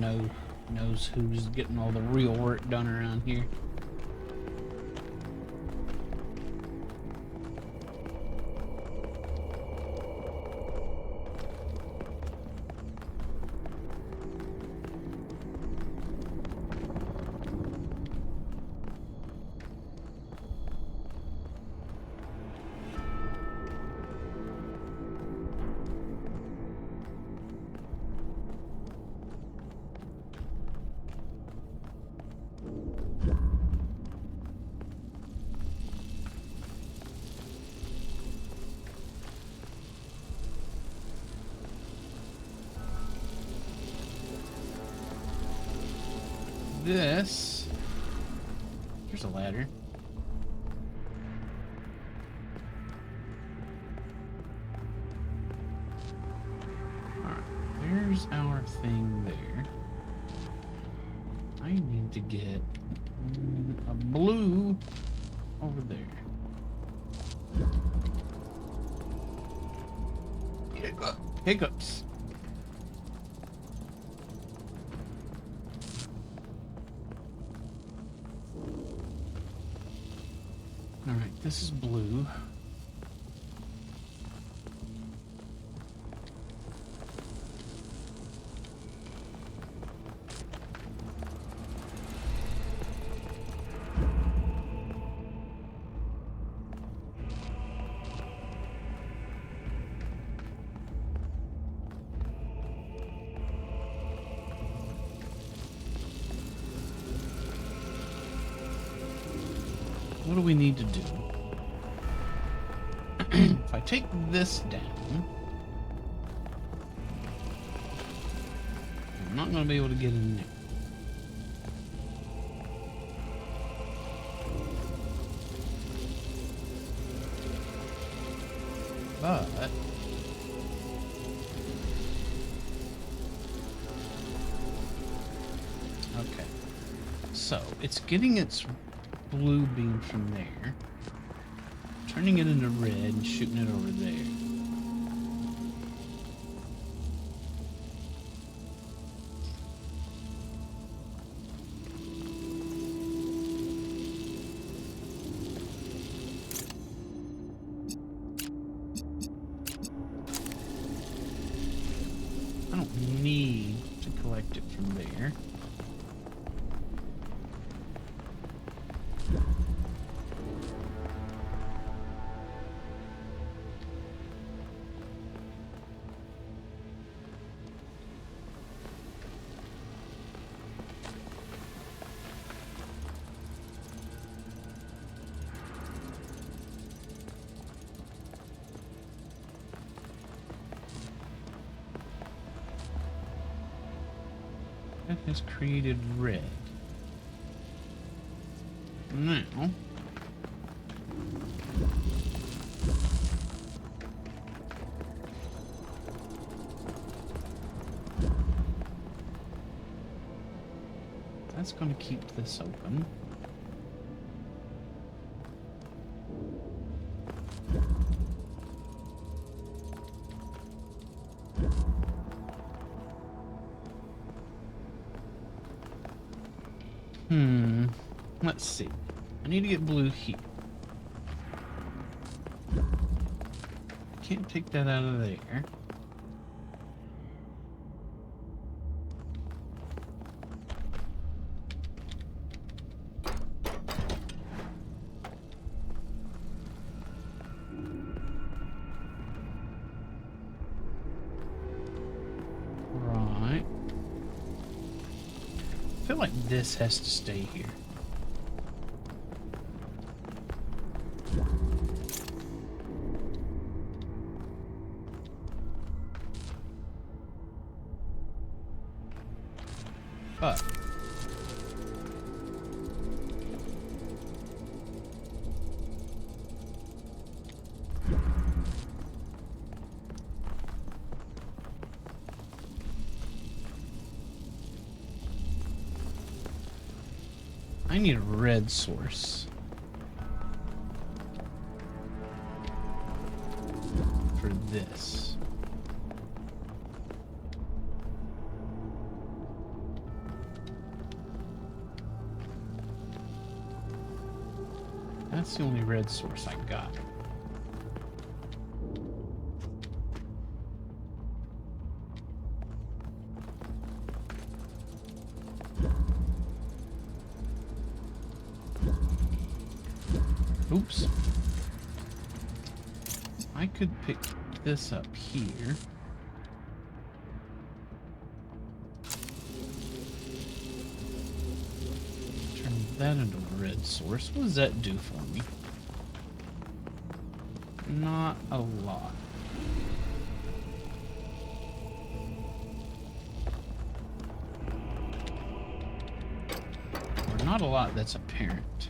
knows who's getting all the real work done around here. this. Here's a ladder. Alright, there's our thing there. I need to get a blue over there. Hiccups. Alright, this is blue. What do we need to do? If I take this down, I'm not going to be able to get in there. But okay, so it's getting its blue beam from there, turning it into red and shooting it over there. I don't need to collect it from there. That has created red. Now, that's going to keep this open. Let's see. I need to get blue here. Can't take that out of there. Right. I feel like this has to stay here. But I need a red source for this. That's the only red source I got. Oops. I could pick this up here. Turn that into a red source. What does that do for me? Not a lot. not a lot that's apparent.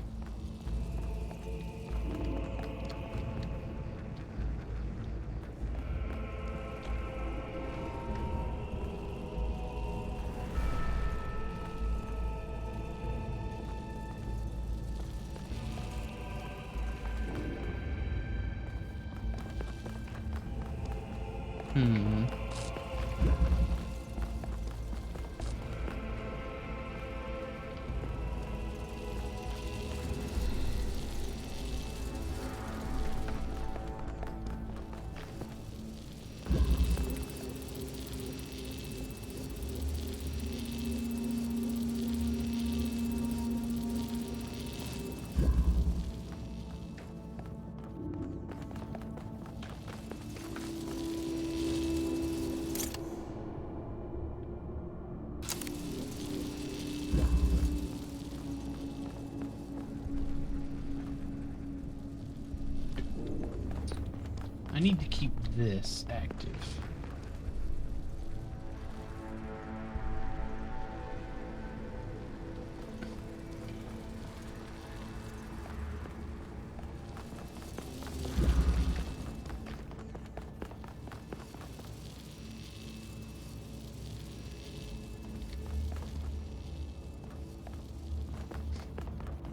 I need to keep this active.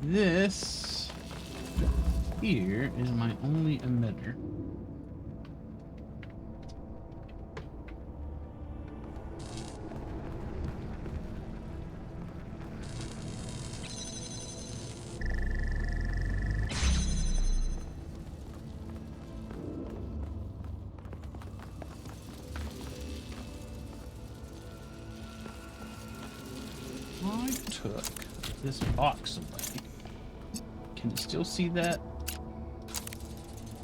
This here is my only emitter. I took this box away. Can you still see that?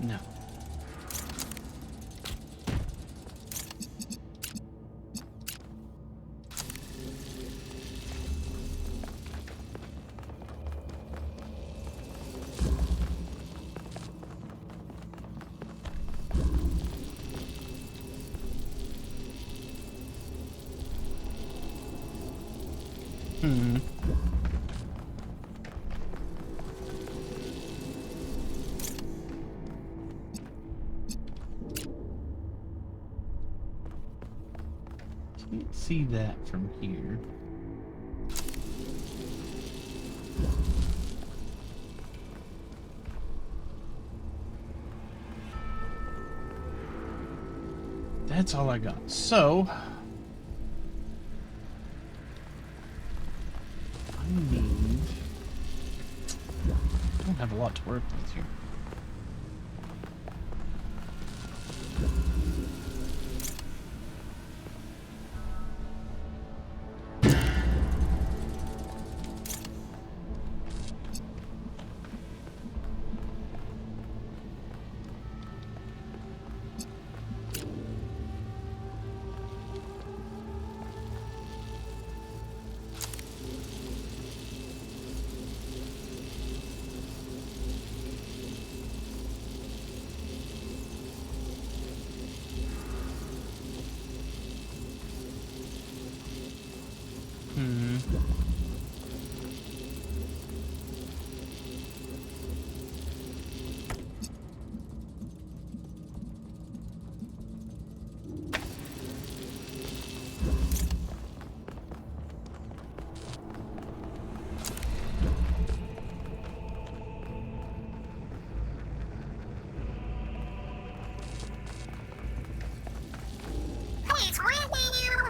No. Can't see that from here. That's all I got. So I don't have a lot to work with here.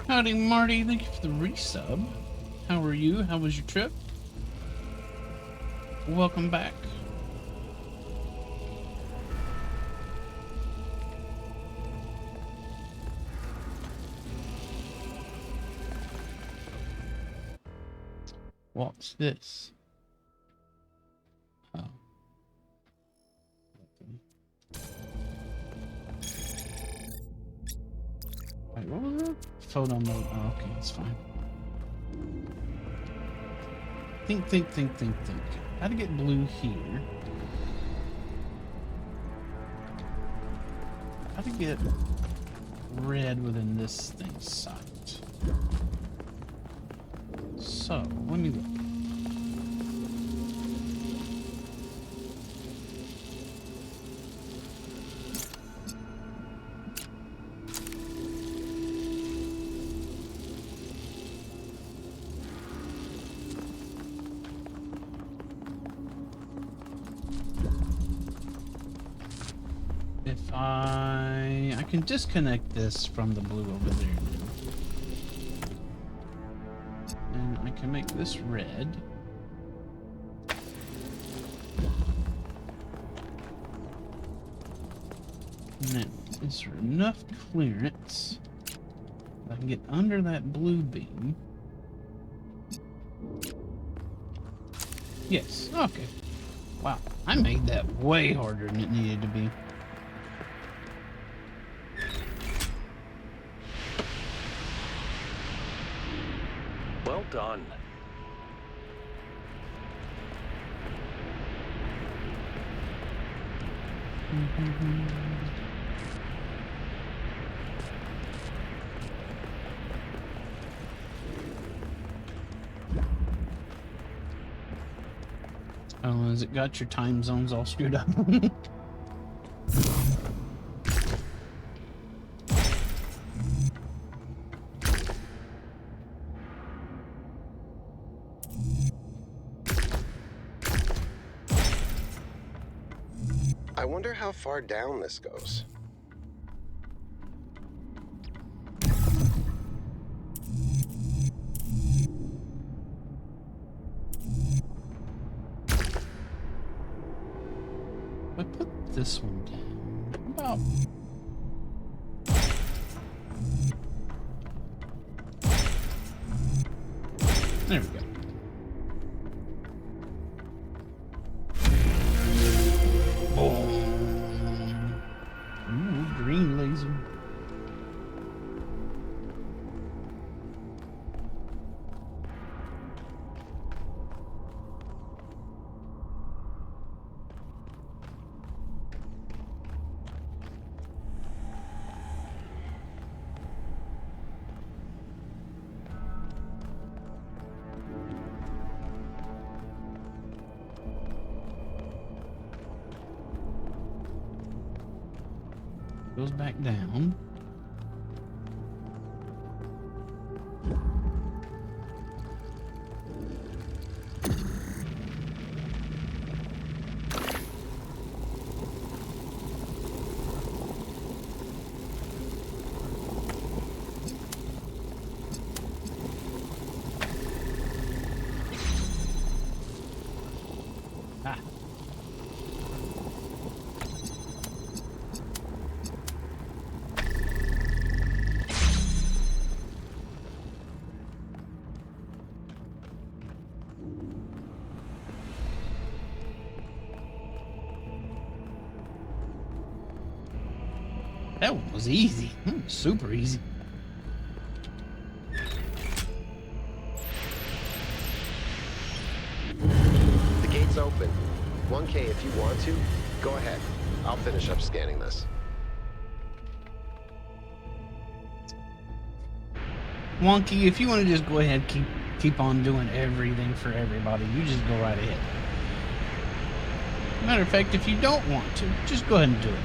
Howdy, Marty. Thank you for the resub. How are you? How was your trip? Welcome back. What's this? Oh. Wait, what was it? Photo mode. Oh, okay, it's fine. Think. How to get blue here? How to get red within this thing's sight? So, let me look. if I can disconnect this from the blue over there now. And I can make this red. Now, is there enough clearance I can get under that blue beam? Yes, okay. Wow, I made that way harder than it needed to be. Well done. Oh, has it got your time zones all screwed up? I wonder how far down this goes. If I put this one down, about... There we go. Boom. Ooh, green laser. Goes back down. Ah. That one was easy. Super easy. The gate's open. 1K if you want to. Go ahead. I'll finish up scanning this. Wonky, if you want to just go ahead, keep on doing everything for everybody, you just go right ahead. Matter of fact, if you don't want to, just go ahead and do it.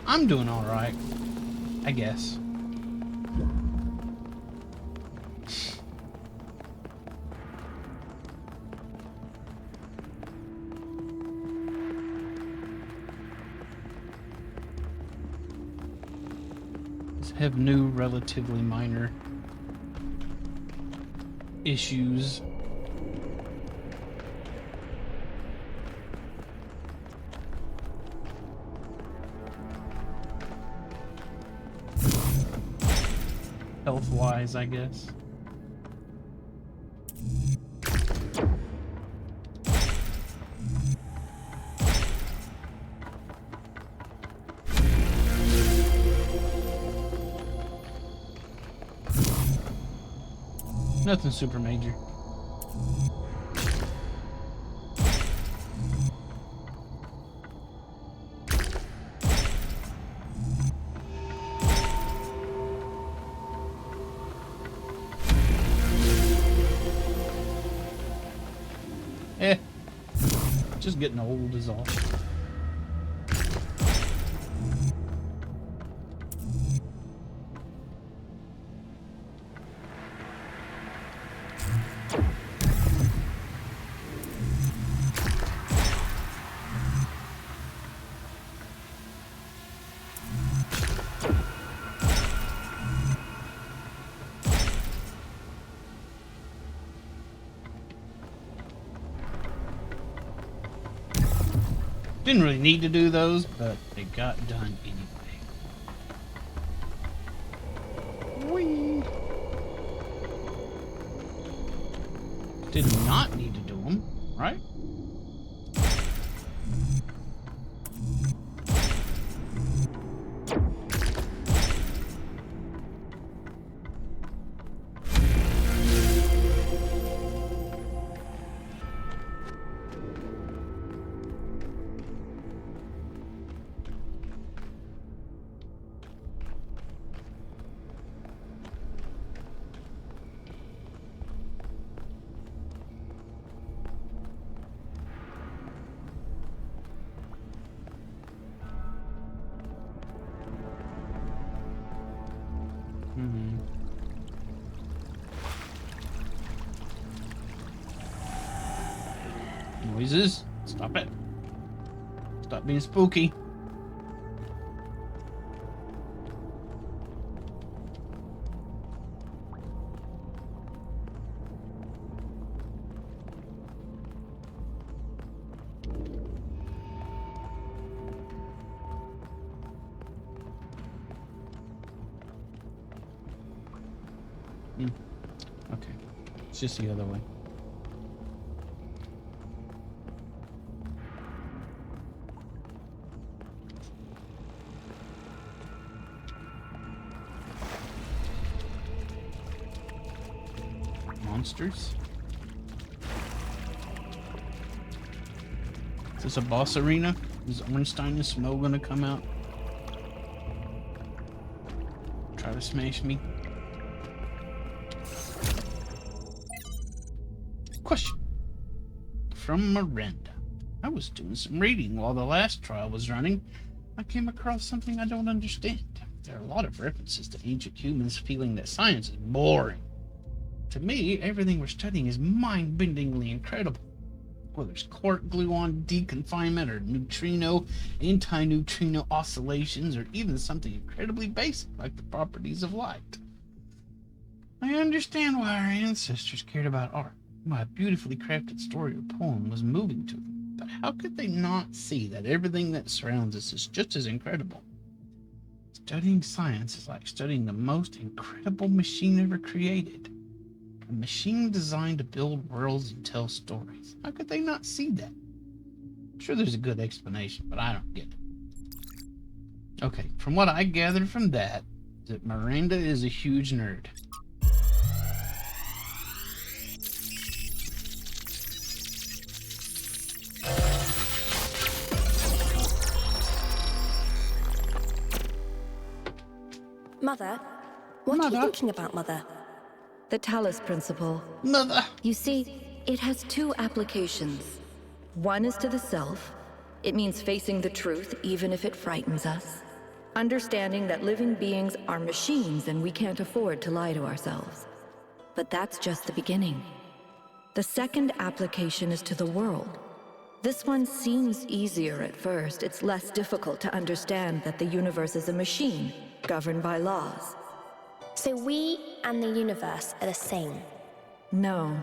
I'm doing all right, I guess. Let's have new, relatively minor issues. Health-wise, I guess. Nothing super major. Just getting old is all. Didn't really need to do those, but they got done anyway. Whee! Did not need to do them, right? Noises. Stop it. Stop being spooky. Okay. It's just the other way. Monsters? Is this a boss arena? Is Ornstein and Snow gonna come out? Try to smash me? Question. From Miranda. I was doing some reading while the last trial was running. I came across something I don't understand. There are a lot of references to ancient humans feeling that science is boring. To me, everything we're studying is mind-bendingly incredible. Whether it's quark gluon deconfinement or neutrino, anti-neutrino oscillations, or even something incredibly basic like the properties of light. I understand why our ancestors cared about art, why a beautifully crafted story or poem was moving to them, but how could they not see that everything that surrounds us is just as incredible? Studying science is like studying the most incredible machine ever created. A machine designed to build worlds and tell stories. How could they not see that? I'm sure there's a good explanation, but I don't get it. Okay, from what I gathered from that Miranda is a huge nerd. Mother? What are you thinking about, Mother? The Talos Principle. Mother! You see, it has two applications. One is to the self. It means facing the truth even if it frightens us. Understanding that living beings are machines and we can't afford to lie to ourselves. But that's just the beginning. The second application is to the world. This one seems easier at first. It's less difficult to understand that the universe is a machine, governed by laws. So we and the universe are the same? No,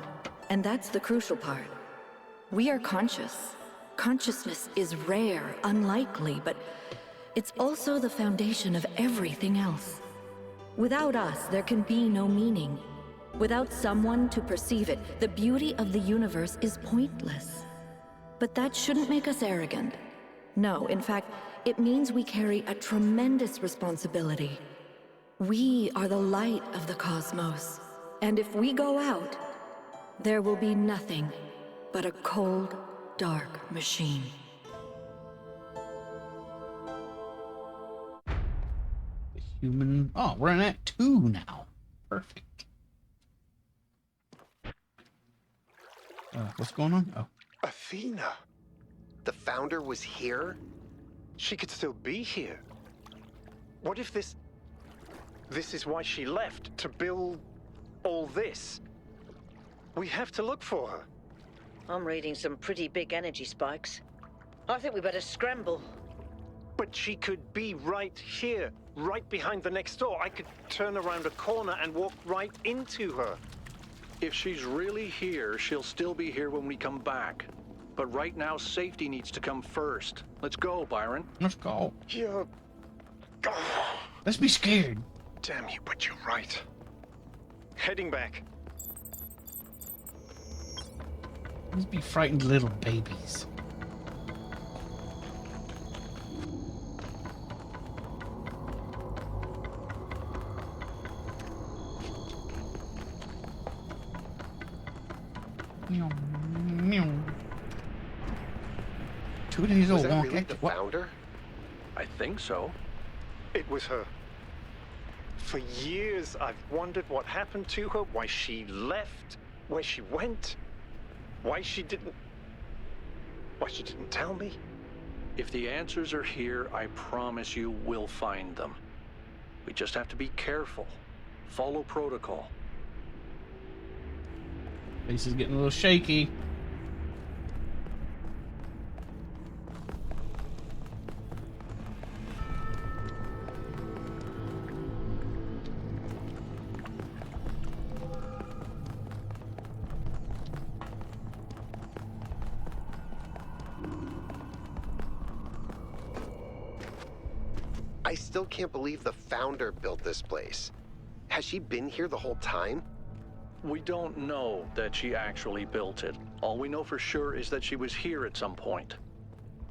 and that's the crucial part. We are conscious. Consciousness is rare, unlikely, but it's also the foundation of everything else. Without us, there can be no meaning. Without someone to perceive it, the beauty of the universe is pointless. But that shouldn't make us arrogant. No, in fact, it means we carry a tremendous responsibility. We are the light of the cosmos. And if we go out, there will be nothing but a cold, dark machine. The human... Oh, we're in Act 2 now. Perfect. What's going on? Oh. Athena. The founder was here? She could still be here. What if this is why she left, to build all this? We have to look for her. I'm reading some pretty big energy spikes. I think we better scramble. But she could be right here, right behind the next door. I could turn around a corner and walk right into her. If she's really here, she'll still be here when we come back. But right now, safety needs to come first. Let's go, Byron. Let's go. You're... Let's be scared. Damn you, but you're right. Heading back. Let's be frightened little babies. Meow, meow. 2 days Was old. that Won't really catch the it. What? founder? I think so. It was her. For years, I've wondered what happened to her, why she left, where she went, why she didn't tell me. If the answers are here, I promise you we'll find them. We just have to be careful. Follow protocol. Face is getting a little shaky. I still can't believe the founder built this place. Has she been here the whole time? We don't know that she actually built it. All we know for sure is that she was here at some point.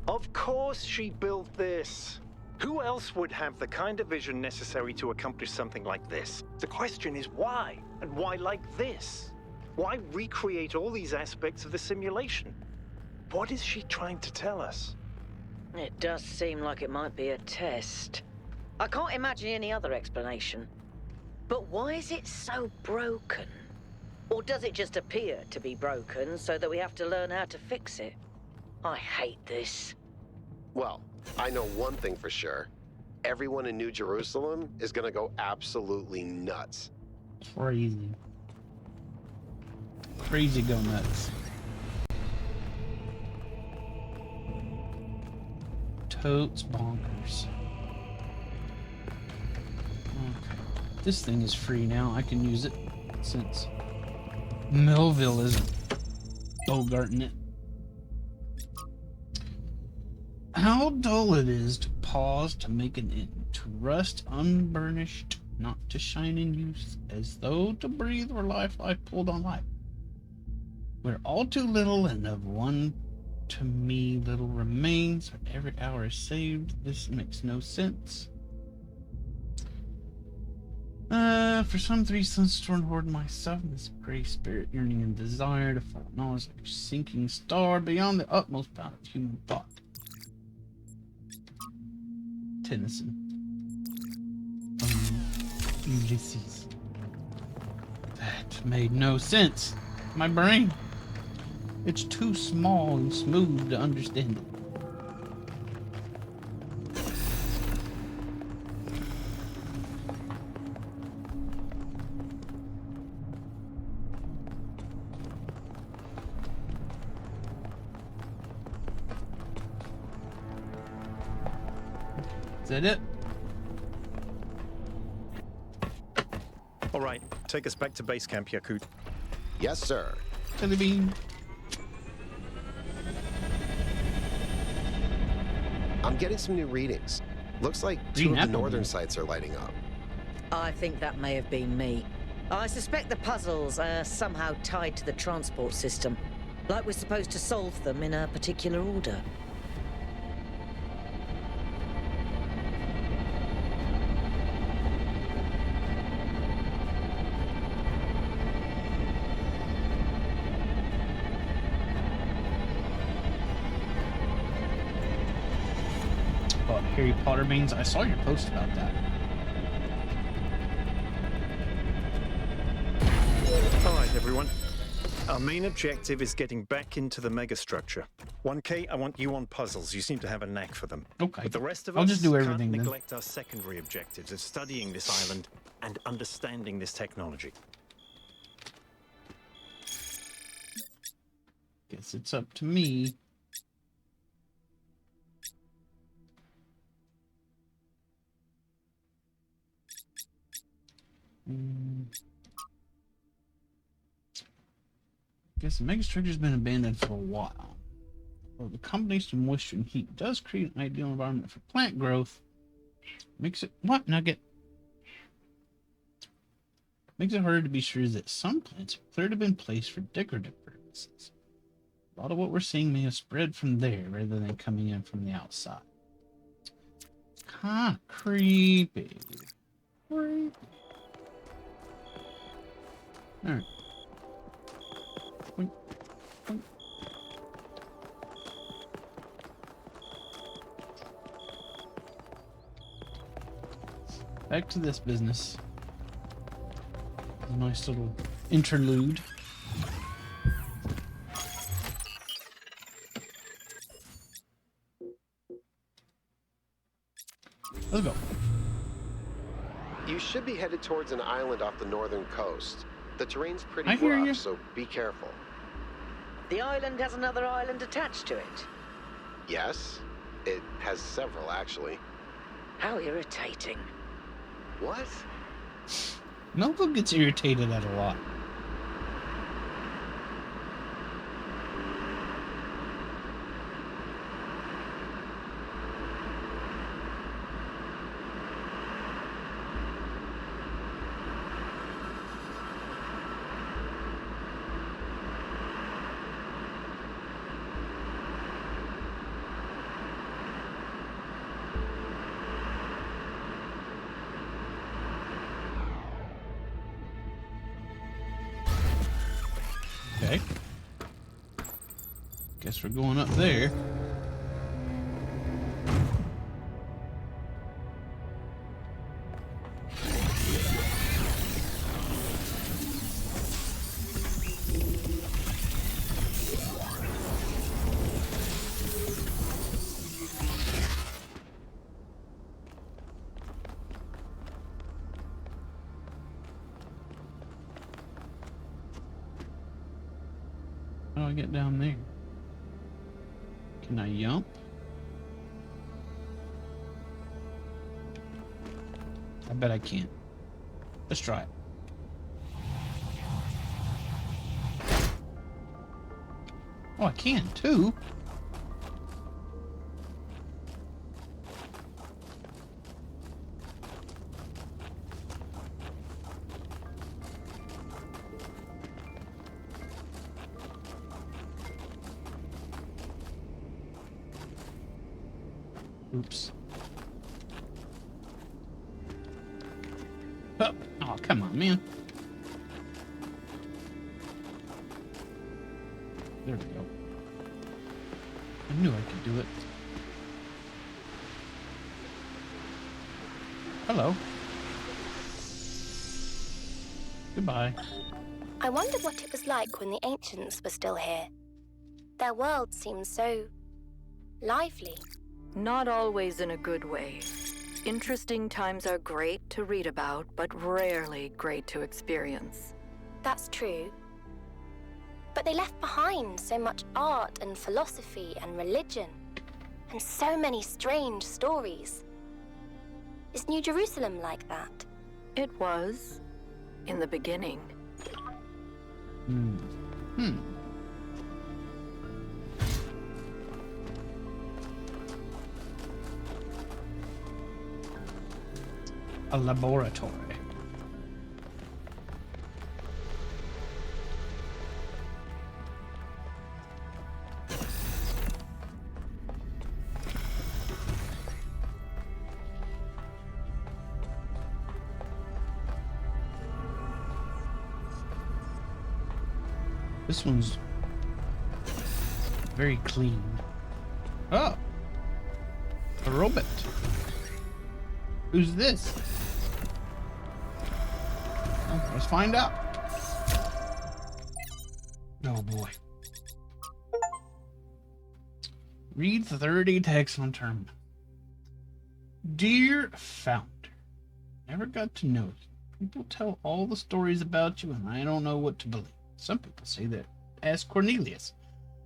Of course she built this. Who else would have the kind of vision necessary to accomplish something like this? The question is why? And why like this? Why recreate all these aspects of the simulation? What is she trying to tell us? It does seem like it might be a test. I can't imagine any other explanation. But why is it so broken? Or does it just appear to be broken so that we have to learn how to fix it? I hate this. Well, I know one thing for sure. Everyone in New Jerusalem is gonna go absolutely nuts. Crazy. Crazy go nuts. Totes bonkers. Okay. This thing is free now. I can use it since Melville isn't bogarting it. How dull it is to pause to make an end, to rust unburnished, not to shine in youth, as though to breathe were life pulled on life. We're all too little, and of one to me little remains, for every hour is saved. This makes no sense. For some 3 sunstorm horde myself, and this gray spirit yearning and desire to follow knowledge like a sinking star beyond the utmost bound of human thought. Tennyson. Ulysses. That made no sense. My brain. It's too small and smooth to understand it. Is that it? All right, take us back to base camp, Yakut. Yes, sir. Chili bean. I'm getting some new readings. Looks like 2 of the northern sites are lighting up. I think that may have been me. I suspect the puzzles are somehow tied to the transport system. Like we're supposed to solve them in a particular order. Harry Potter beans. I saw your post about that. All right, everyone. Our main objective is getting back into the megastructure. 1K, I want you on puzzles. You seem to have a knack for them. Okay. But the rest of I'll us just do everything can't then. neglect our secondary objectives of studying this island and understanding this technology. Guess it's up to me. Guess the megastructure's been abandoned for a while. Well, the combination of moisture and heat does create an ideal environment for plant growth. Makes it what, Nugget? Makes it harder to be sure that some plants have clearly been placed for decorative purposes. A lot of what we're seeing may have spread from there rather than coming in from the outside. Kind of creepy. Creepy. Alright. Boink, boink. Back to this business. A nice little interlude. Let's go. You should be headed towards an island off the northern coast. The terrain's pretty I hear you. rough, so be careful. The island has another island attached to it. Yes, it has several, actually. How irritating. What? Melville gets irritated at a lot. Okay. Guess we're going up there. How do I get down there? Can I jump? I bet I can. Let's try it. Oh, I can too. Oops. Oh, oh, come on, man. There we go. I knew I could do it. Hello. Goodbye. I wonder what it was like when the ancients were still here. Their world seems so lively. Not always in a good way. Interesting times are great to read about, but rarely great to experience. That's true. But they left behind so much art and philosophy and religion, and so many strange stories. Is New Jerusalem like that? It was, in the beginning. A laboratory. This one's very clean. Oh, a robot. Who's this? Oh, let's find out. Oh boy. Read 30 text on terminal. Dear Founder, never got to know you. People tell all the stories about you and I don't know what to believe. Some people say that ask Cornelius.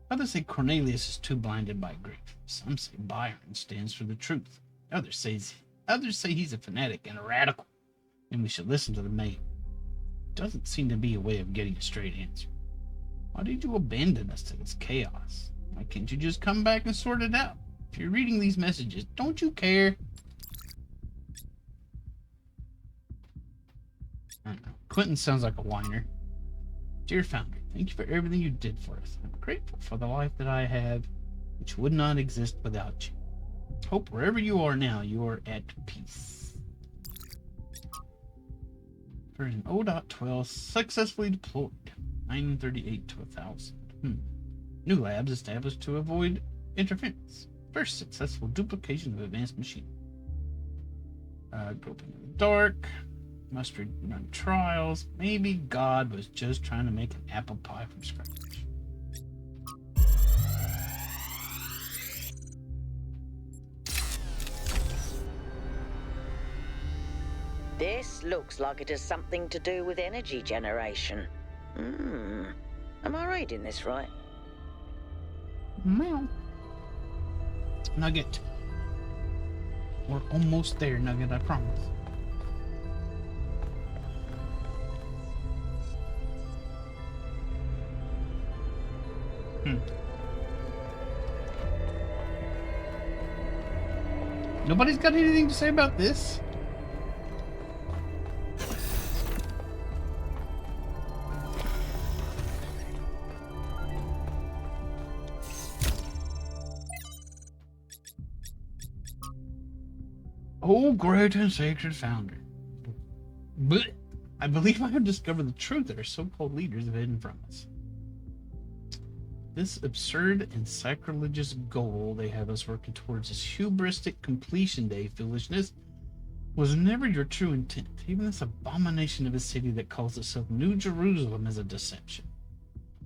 Others say Cornelius is too blinded by grief. Some say Byron stands for the truth. Others say he's a fanatic and a radical, and we should listen to the maid. Doesn't seem to be a way of getting a straight answer. Why did you abandon us to this chaos? Why can't you just come back and sort it out? If you're reading these messages, don't you care? I don't know. Quentin sounds like a whiner. Dear Founder, thank you for everything you did for us. I'm grateful for the life that I have, which would not exist without you. Hope wherever you are now, you are at peace. Version 0.12 successfully deployed. 938 to 1,000. New labs established to avoid interference. First successful duplication of advanced machine. Groping in the dark. Must run trials. Maybe God was just trying to make an apple pie from scratch. This looks like it has something to do with energy generation. Am I reading this right? Meow. Nugget. We're almost there, Nugget, I promise. Nobody's got anything to say about this? Oh, great and sacred Founder. But I believe I have discovered the truth that our so-called leaders have hidden from us. This absurd and sacrilegious goal they have us working towards, this hubristic completion day foolishness, was never your true intent. Even this abomination of a city that calls itself New Jerusalem is a deception.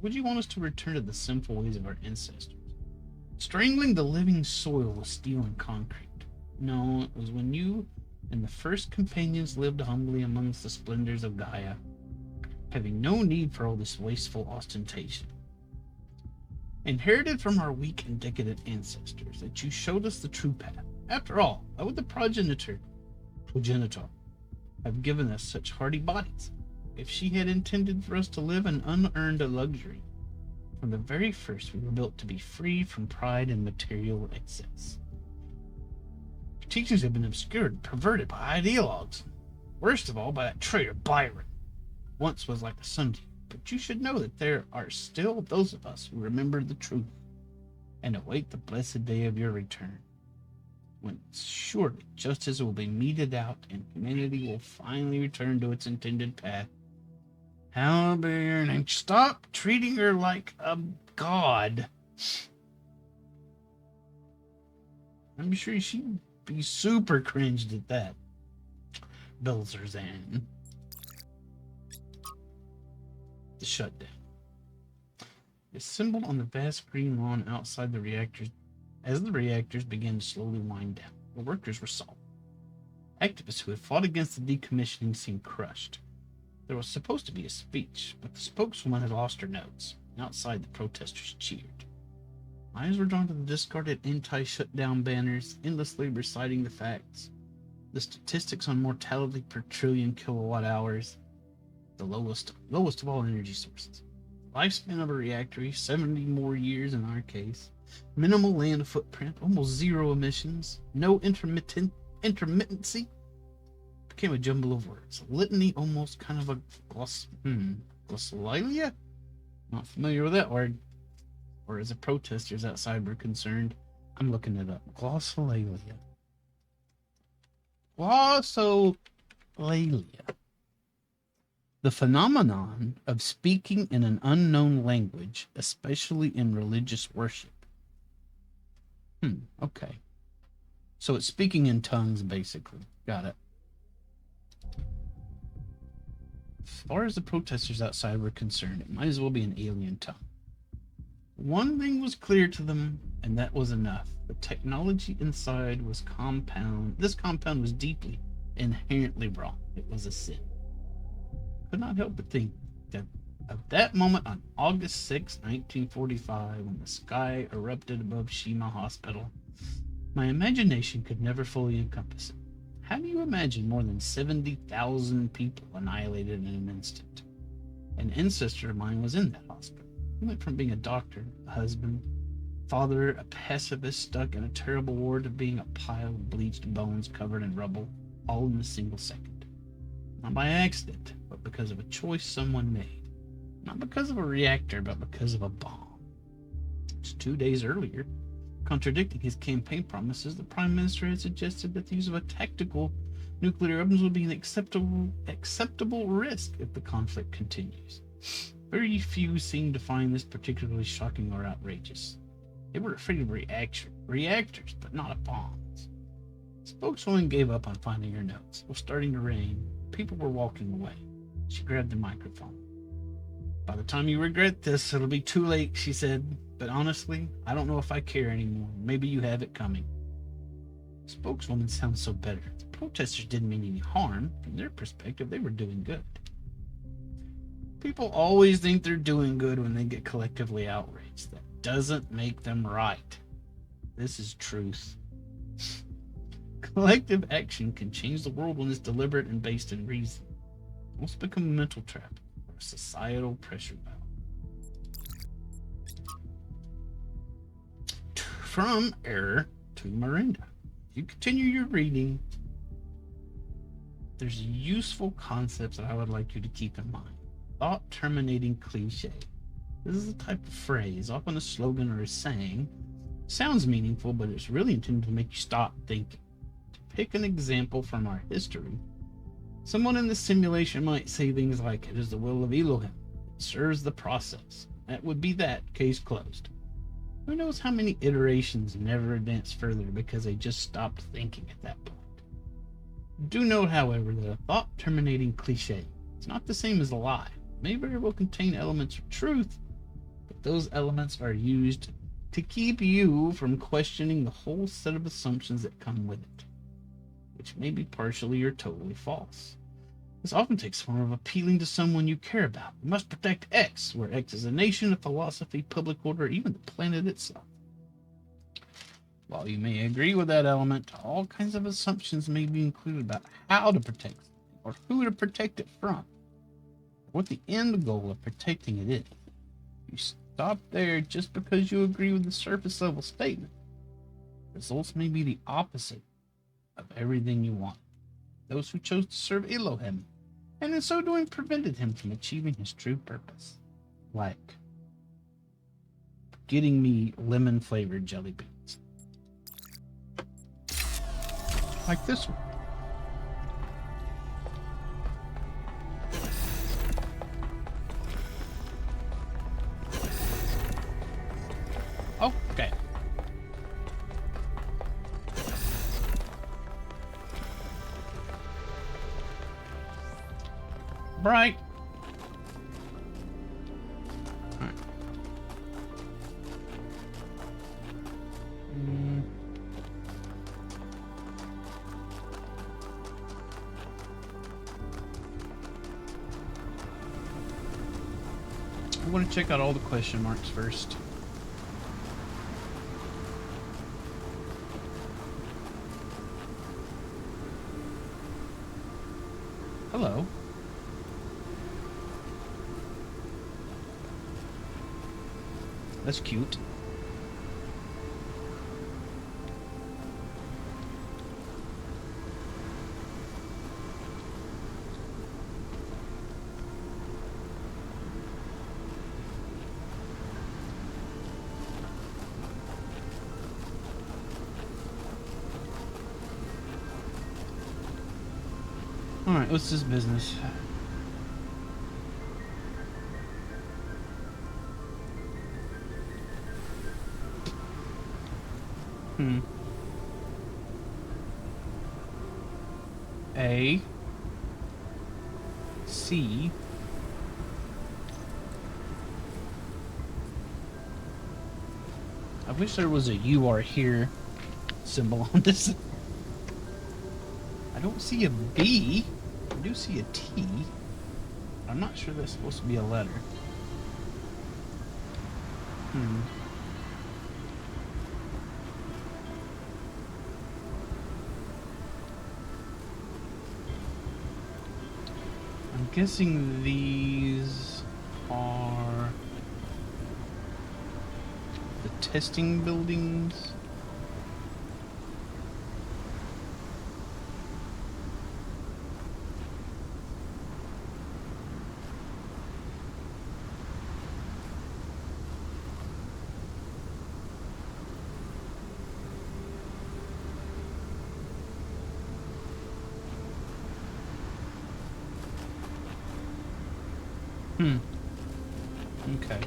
Would you want us to return to the sinful ways of our ancestors? Strangling the living soil with steel and concrete. No, it was when you and the first companions lived humbly amongst the splendors of Gaia, having no need for all this wasteful ostentation. Inherited from our weak and decadent ancestors, that you showed us the true path. After all, why would the progenitor have given us such hardy bodies? If she had intended for us to live in unearned luxury, from the very first we were built to be free from pride and material excess. Your teachings have been obscured and perverted by ideologues. Worst of all, by that traitor Byron. Once was like a son to you. But you should know that there are still those of us who remember the truth and await the blessed day of your return, when surely justice will be meted out and humanity will finally return to its intended path. Hallowed be your name. Stop treating her like a god. I'm sure she'd be super cringed at that. Belzerzan. The shutdown. Assembled on the vast green lawn outside the reactors, as the reactors began to slowly wind down, the workers were solemn. Activists who had fought against the decommissioning seemed crushed. There was supposed to be a speech, but the spokeswoman had lost her notes. Outside, the protesters cheered. My eyes were drawn to the discarded anti-shutdown banners, endlessly reciting the facts, the statistics on mortality per trillion kilowatt hours, the lowest of all energy sources. Lifespan of a reactor, 70 more years in our case. Minimal land footprint, almost zero emissions, no intermittency. Became a jumble of words. A litany, almost kind of a glossolalia? Not familiar with that word. Or as the protesters outside were concerned, I'm looking it up. Glossolalia. Glossolalia. The phenomenon of speaking in an unknown language, especially in religious worship. Okay. So it's speaking in tongues, basically. Got it. As far as the protesters outside were concerned, it might as well be an alien tongue. One thing was clear to them, and that was enough. The technology inside was This compound was deeply, inherently wrong. It was a sin. Could not help but think that of that moment on August 6, 1945, when the sky erupted above Shima Hospital, my imagination could never fully encompass it. How do you imagine more than 70,000 people annihilated in an instant? An ancestor of mine was in that hospital. He went from being a doctor, a husband, Father, a pacifist stuck in a terrible war, to being a pile of bleached bones covered in rubble, all in a single second. Not by accident, but because of a choice someone made. Not because of a reactor, but because of a bomb. Just 2 days earlier, contradicting his campaign promises, the Prime Minister had suggested that the use of a tactical nuclear weapons would be an acceptable risk if the conflict continues. Very few seemed to find this particularly shocking or outrageous. They were afraid of reactors, but not of bombs. The spokeswoman gave up on finding her notes. It was starting to rain. People were walking away. She grabbed the microphone. By the time you regret this, it'll be too late, she said. But honestly, I don't know if I care anymore. Maybe you have it coming. The spokeswoman sounds so better. The protesters didn't mean any harm. From their perspective, they were doing good. People always think they're doing good when they get collectively outraged. That doesn't make them right. This is truth. Collective action can change the world when it's deliberate and based in reason. It won't become a mental trap or a societal pressure valve. From error to Miranda. If you continue your reading, there's useful concepts that I would like you to keep in mind. Thought terminating cliche. This is a type of phrase, often a slogan or a saying. Sounds meaningful, but it's really intended to make you stop thinking. To pick an example from our history, someone in the simulation might say things like, "It is the will of Elohim. It serves the process." That would be that, case closed. Who knows how many iterations never advanced further because they just stopped thinking at that point. Do note, however, that a thought-terminating cliche is not the same as a lie. It may very well contain elements of truth, but those elements are used to keep you from questioning the whole set of assumptions that come with it, which may be partially or totally false. This often takes the form of appealing to someone you care about. We must protect X, where X is a nation, a philosophy, public order, or even the planet itself. While you may agree with that element, all kinds of assumptions may be included about how to protect it, or who to protect it from, or what the end goal of protecting it is. You stop there just because you agree with the surface level statement. Results may be the opposite of everything you want. Those who chose to serve Elohim, and in so doing prevented him from achieving his true purpose. Like getting me lemon-flavored jelly beans. Like this one. Okay. Bright. All right. I want to check out all the question marks first. Hello. That's cute. All right, what's this business? A C I wish there was a "you are here" symbol on this. I don't see a B. I do see a T. I'm not sure that's supposed to be a letter. I'm guessing these are the testing buildings. Okay.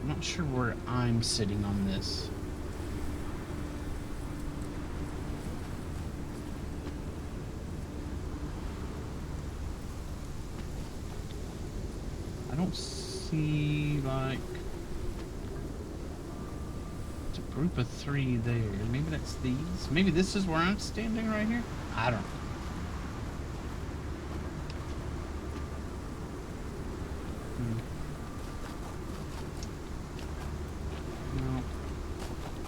I'm not sure where I'm sitting on this. I don't see, like, it's a group of 3 there. Maybe that's these. Maybe this is where I'm standing right here. I don't know. No.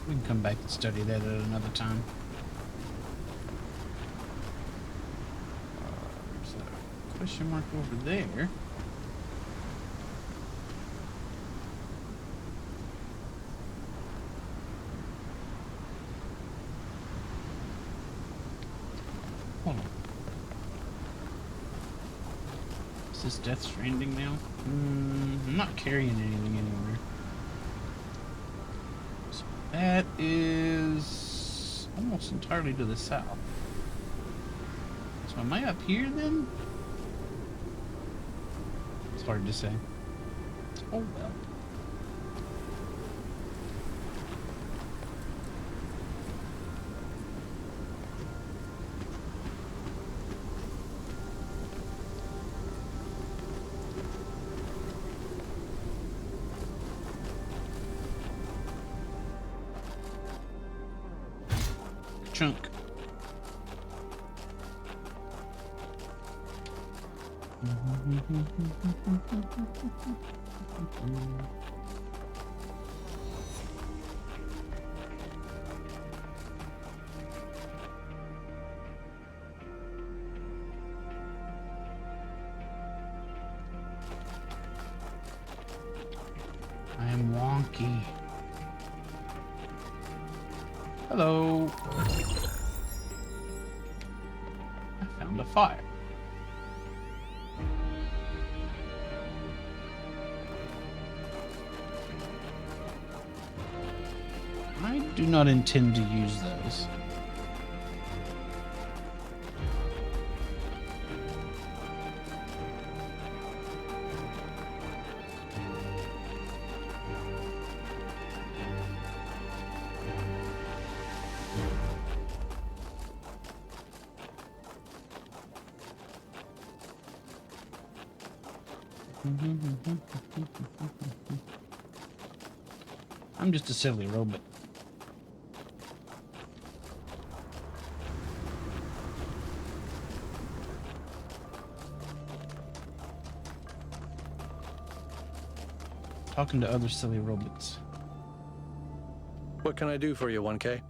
We can come back and study that at another time. There's a question mark over there. Hold on. Is this Death Stranding now? I'm not carrying anything anywhere. So that is almost entirely to the south. So am I up here then? It's hard to say. Oh well. Chunk. I am wonky. Hello. I found a fire. I do not intend to use those. I'm just a silly robot. Talking to other silly robots. What can I do for you, 1K?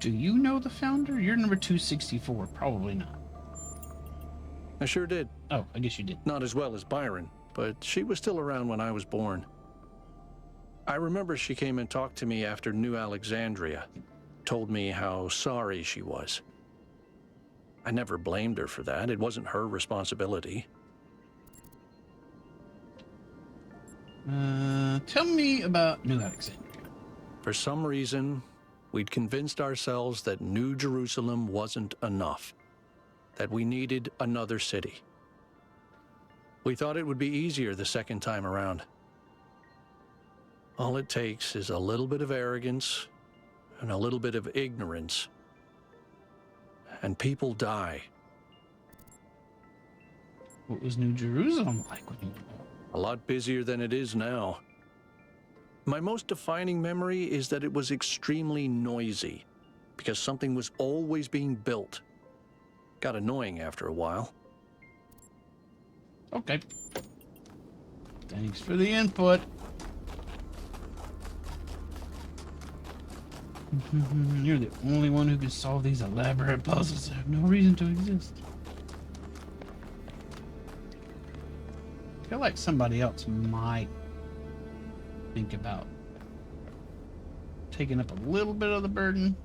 Do you know the founder? You're number 264. Probably not. I sure did. Oh, I guess you did. Not as well as Byron, but she was still around when I was born. I remember she came and talked to me after New Alexandria, told me how sorry she was. I never blamed her for that. It wasn't her responsibility. Tell me about New Alexandria. For some reason, we'd convinced ourselves that New Jerusalem wasn't enough, that we needed another city. We thought it would be easier the second time around. All it takes is a little bit of arrogance and a little bit of ignorance, and people die. What was New Jerusalem like when you were born? A lot busier than it is now. My most defining memory is that it was extremely noisy, because something was always being built. Got annoying after a while. Okay. Thanks for the input. You're the only one who can solve these elaborate puzzles that have no reason to exist. I feel like somebody else might think about taking up a little bit of the burden.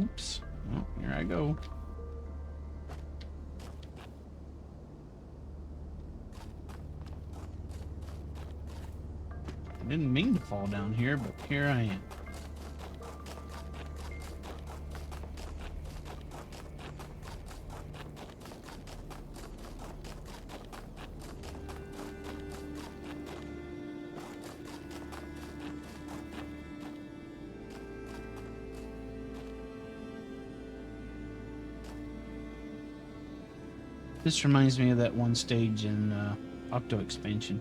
Oops. Well, here I go. I didn't mean to fall down here, but here I am. This reminds me of that one stage in Octo Expansion.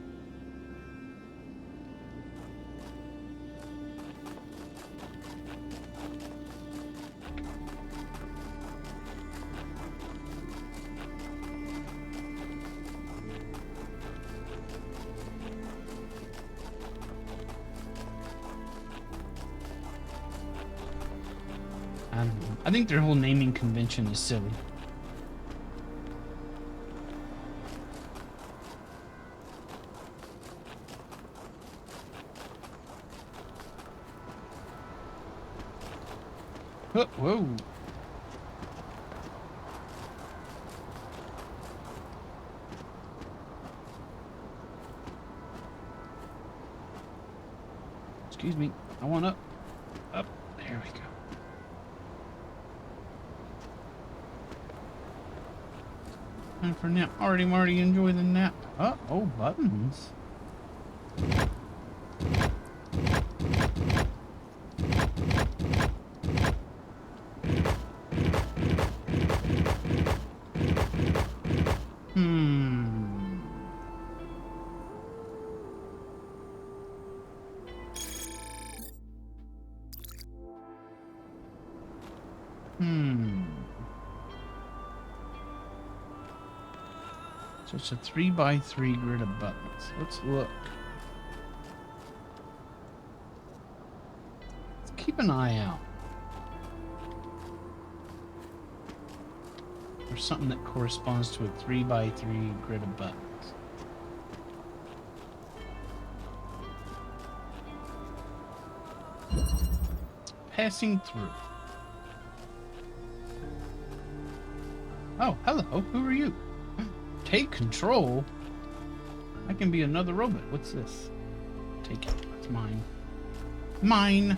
I don't know. I think their whole naming convention is silly. Oh, whoa. Excuse me. I want up. Up. There we go. And for now, already enjoy the nap. Oh, buttons. So it's a 3x3 grid of buttons. Let's look. Let's keep an eye out for something that corresponds to a 3x3 grid of buttons. Passing through. Oh, hello. Who are you? Take control? I can be another robot. What's this? Take it. It's mine. Mine!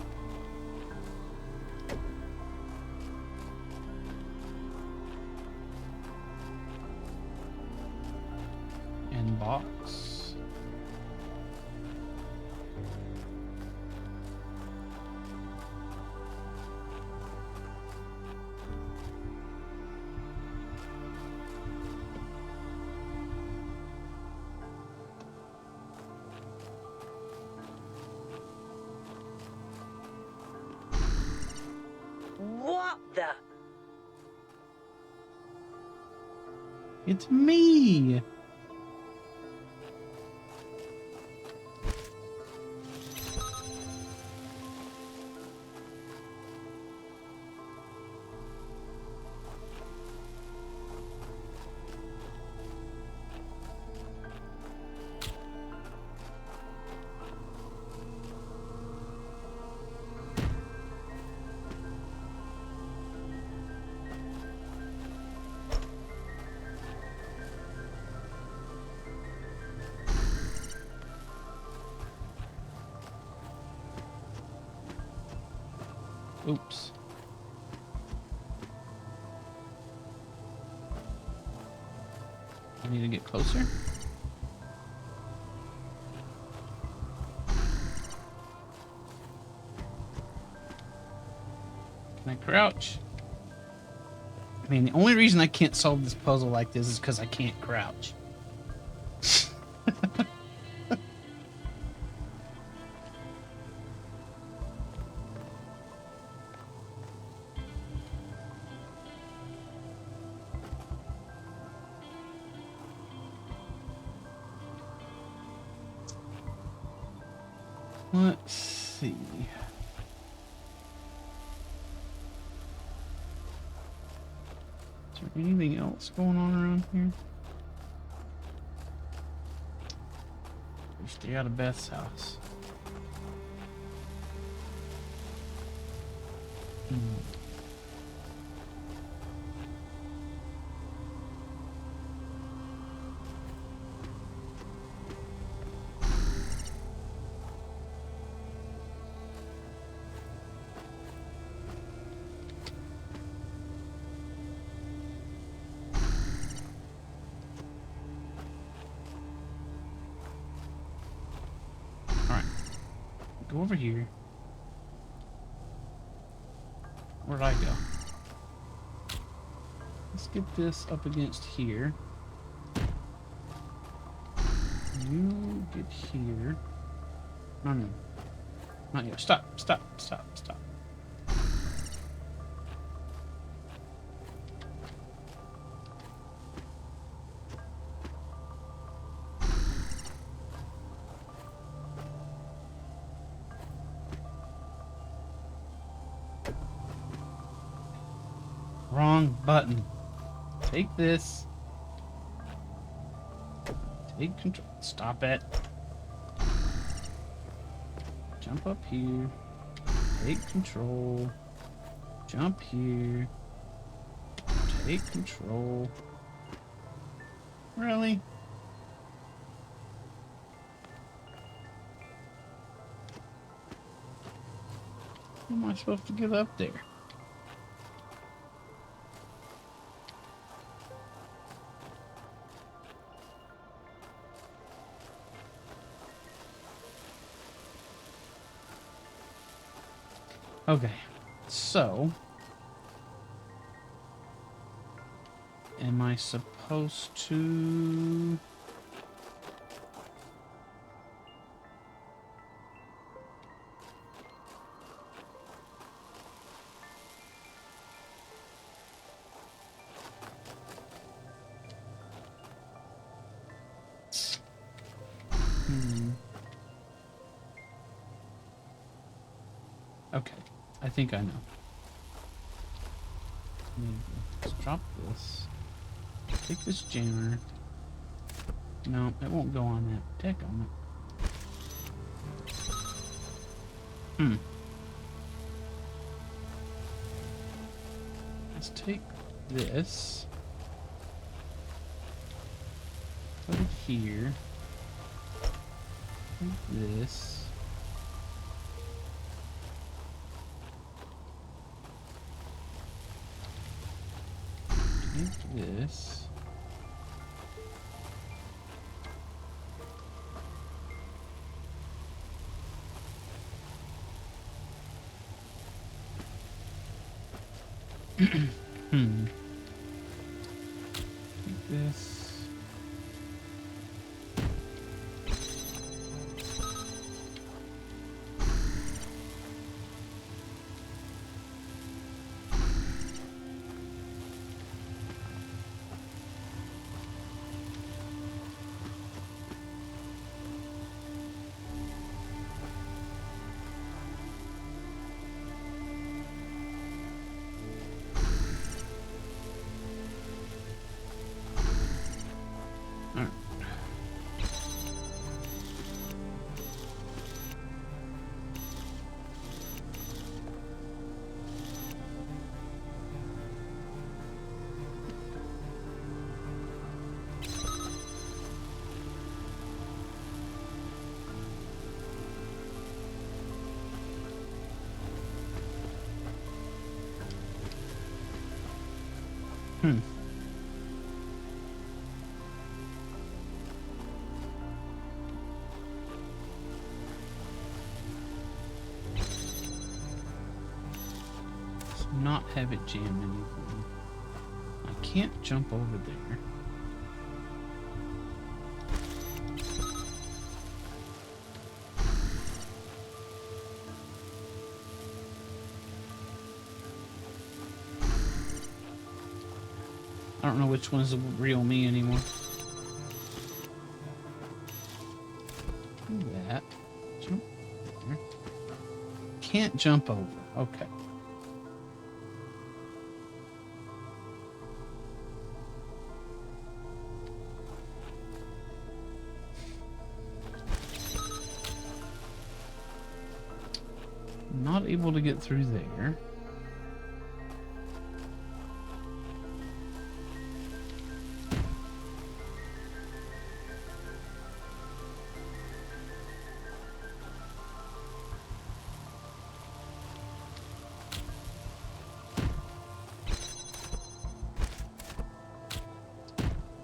Inbox. What the? It's me! Oops. I need to get closer. Can I crouch? I mean, the only reason I can't solve this puzzle like this is because I can't crouch. Let's see. Is there Anything else going on around here? We stay out of Beth's house. Alright. Go over here. Where'd I go? Let's get this up against here. You get here. No. Not yet. Stop. Wrong button. Take this. Take control. Stop it. Jump up here. Take control. Jump here. Take control. Really? How am I supposed to get up there? Okay, so am I supposed to... Okay, I think I know. Let's drop this. Take this jammer. No, it won't go on that. Deck on it. Let's take this. Put it here. Take this. Take this. Take this. Not have it jam anything. I can't jump over there. I don't know which one's the real me anymore. Do that. Jump there. Can't jump over. Okay. not able to get through there.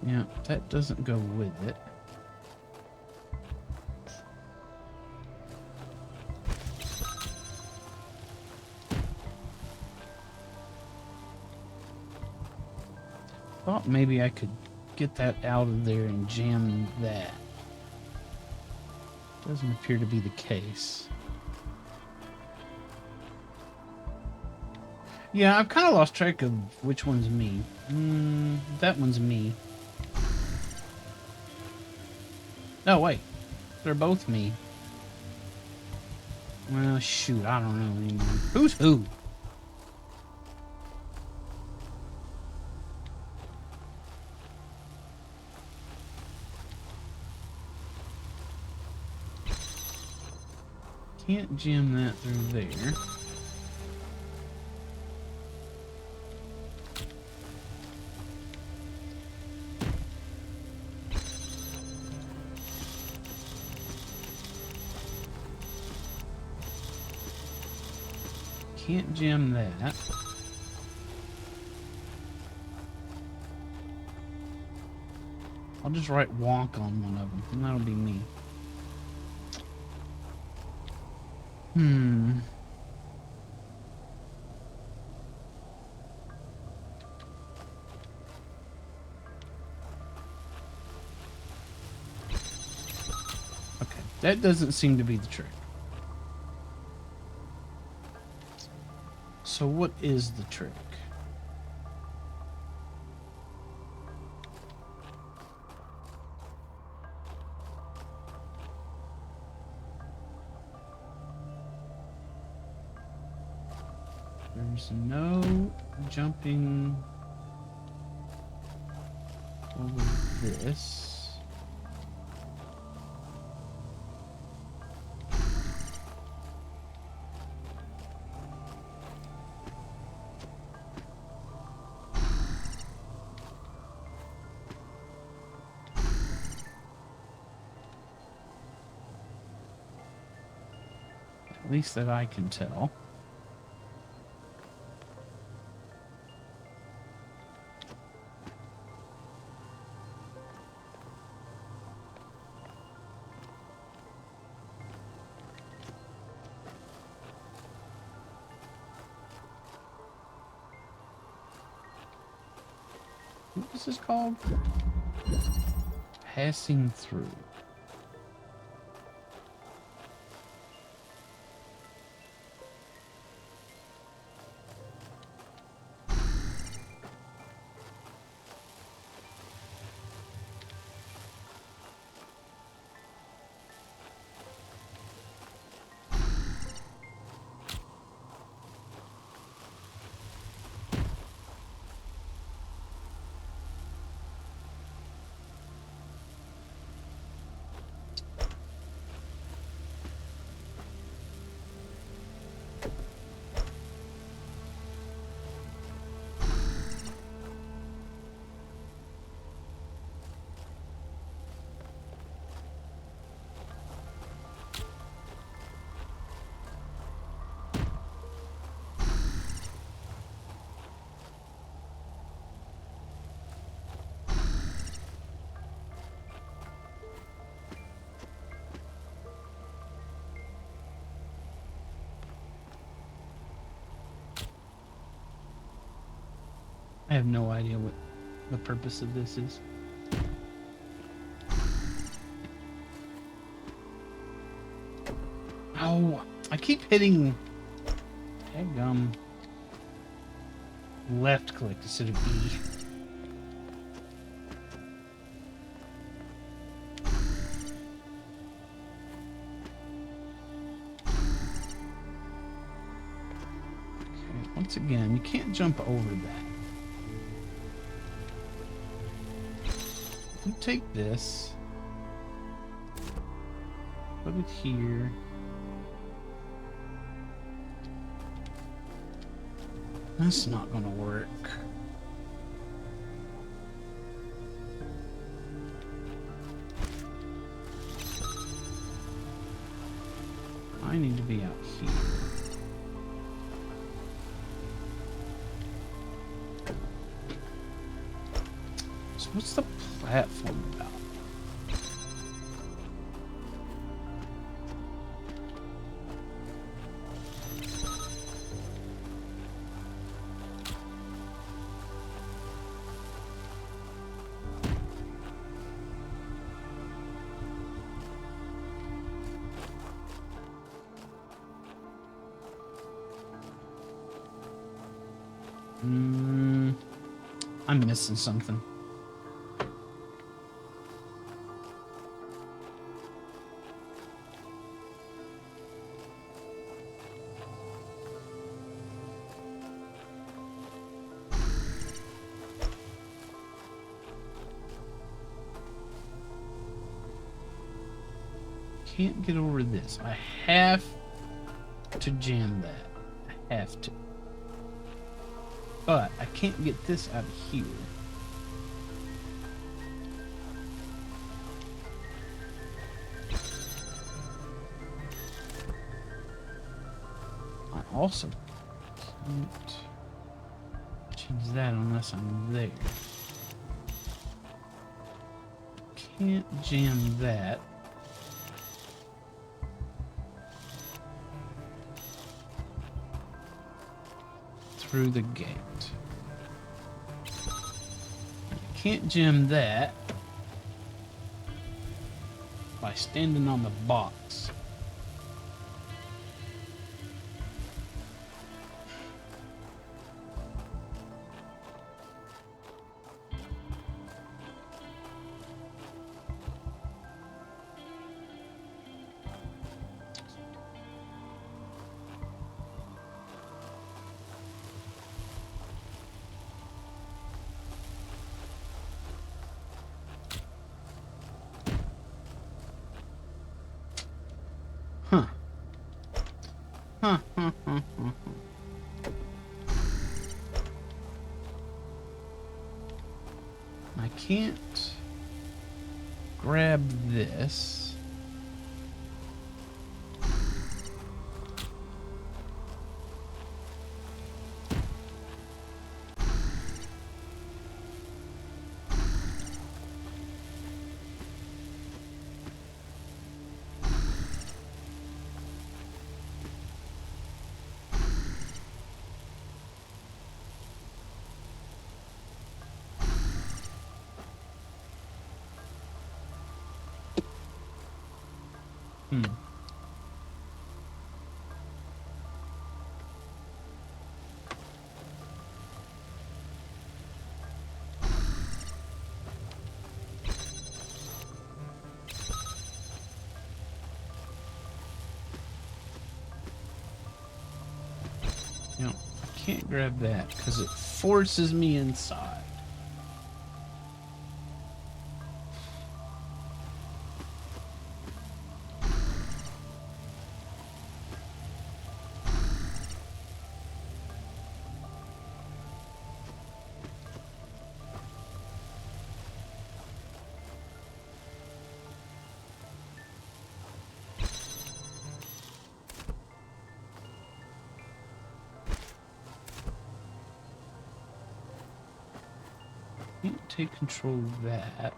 Yeah, that doesn't go with it. Thought maybe I could get that out of there and jam that. Doesn't appear to be the case. Yeah, I've kind of lost track of which one's me. That one's me. No, wait. They're both me. Well, shoot, I don't know anymore. Who's who? Can't jam that through there. Can't jam that. I'll just write wonk on one of them, and that'll be me. Okay, that doesn't seem to be the trick. So what is the trick? There's no jumping over this. At least that I can tell. What is this called? Passing through. I have no idea what the purpose of this is. Oh, I keep hitting left click instead of E. Okay, once again, you can't jump over that. You take this, put it here. That's not gonna work. I need to be out here. So what's the platform about? I'm missing something. Can't get over this. I have to jam that. I have to. But I can't get this out of here. I also can't change that unless I'm there. Can't jam that. Through the gate. I can't jam that by standing on the box. I can't grab this. You know, I can't grab that because it forces me inside. Can't take control of that.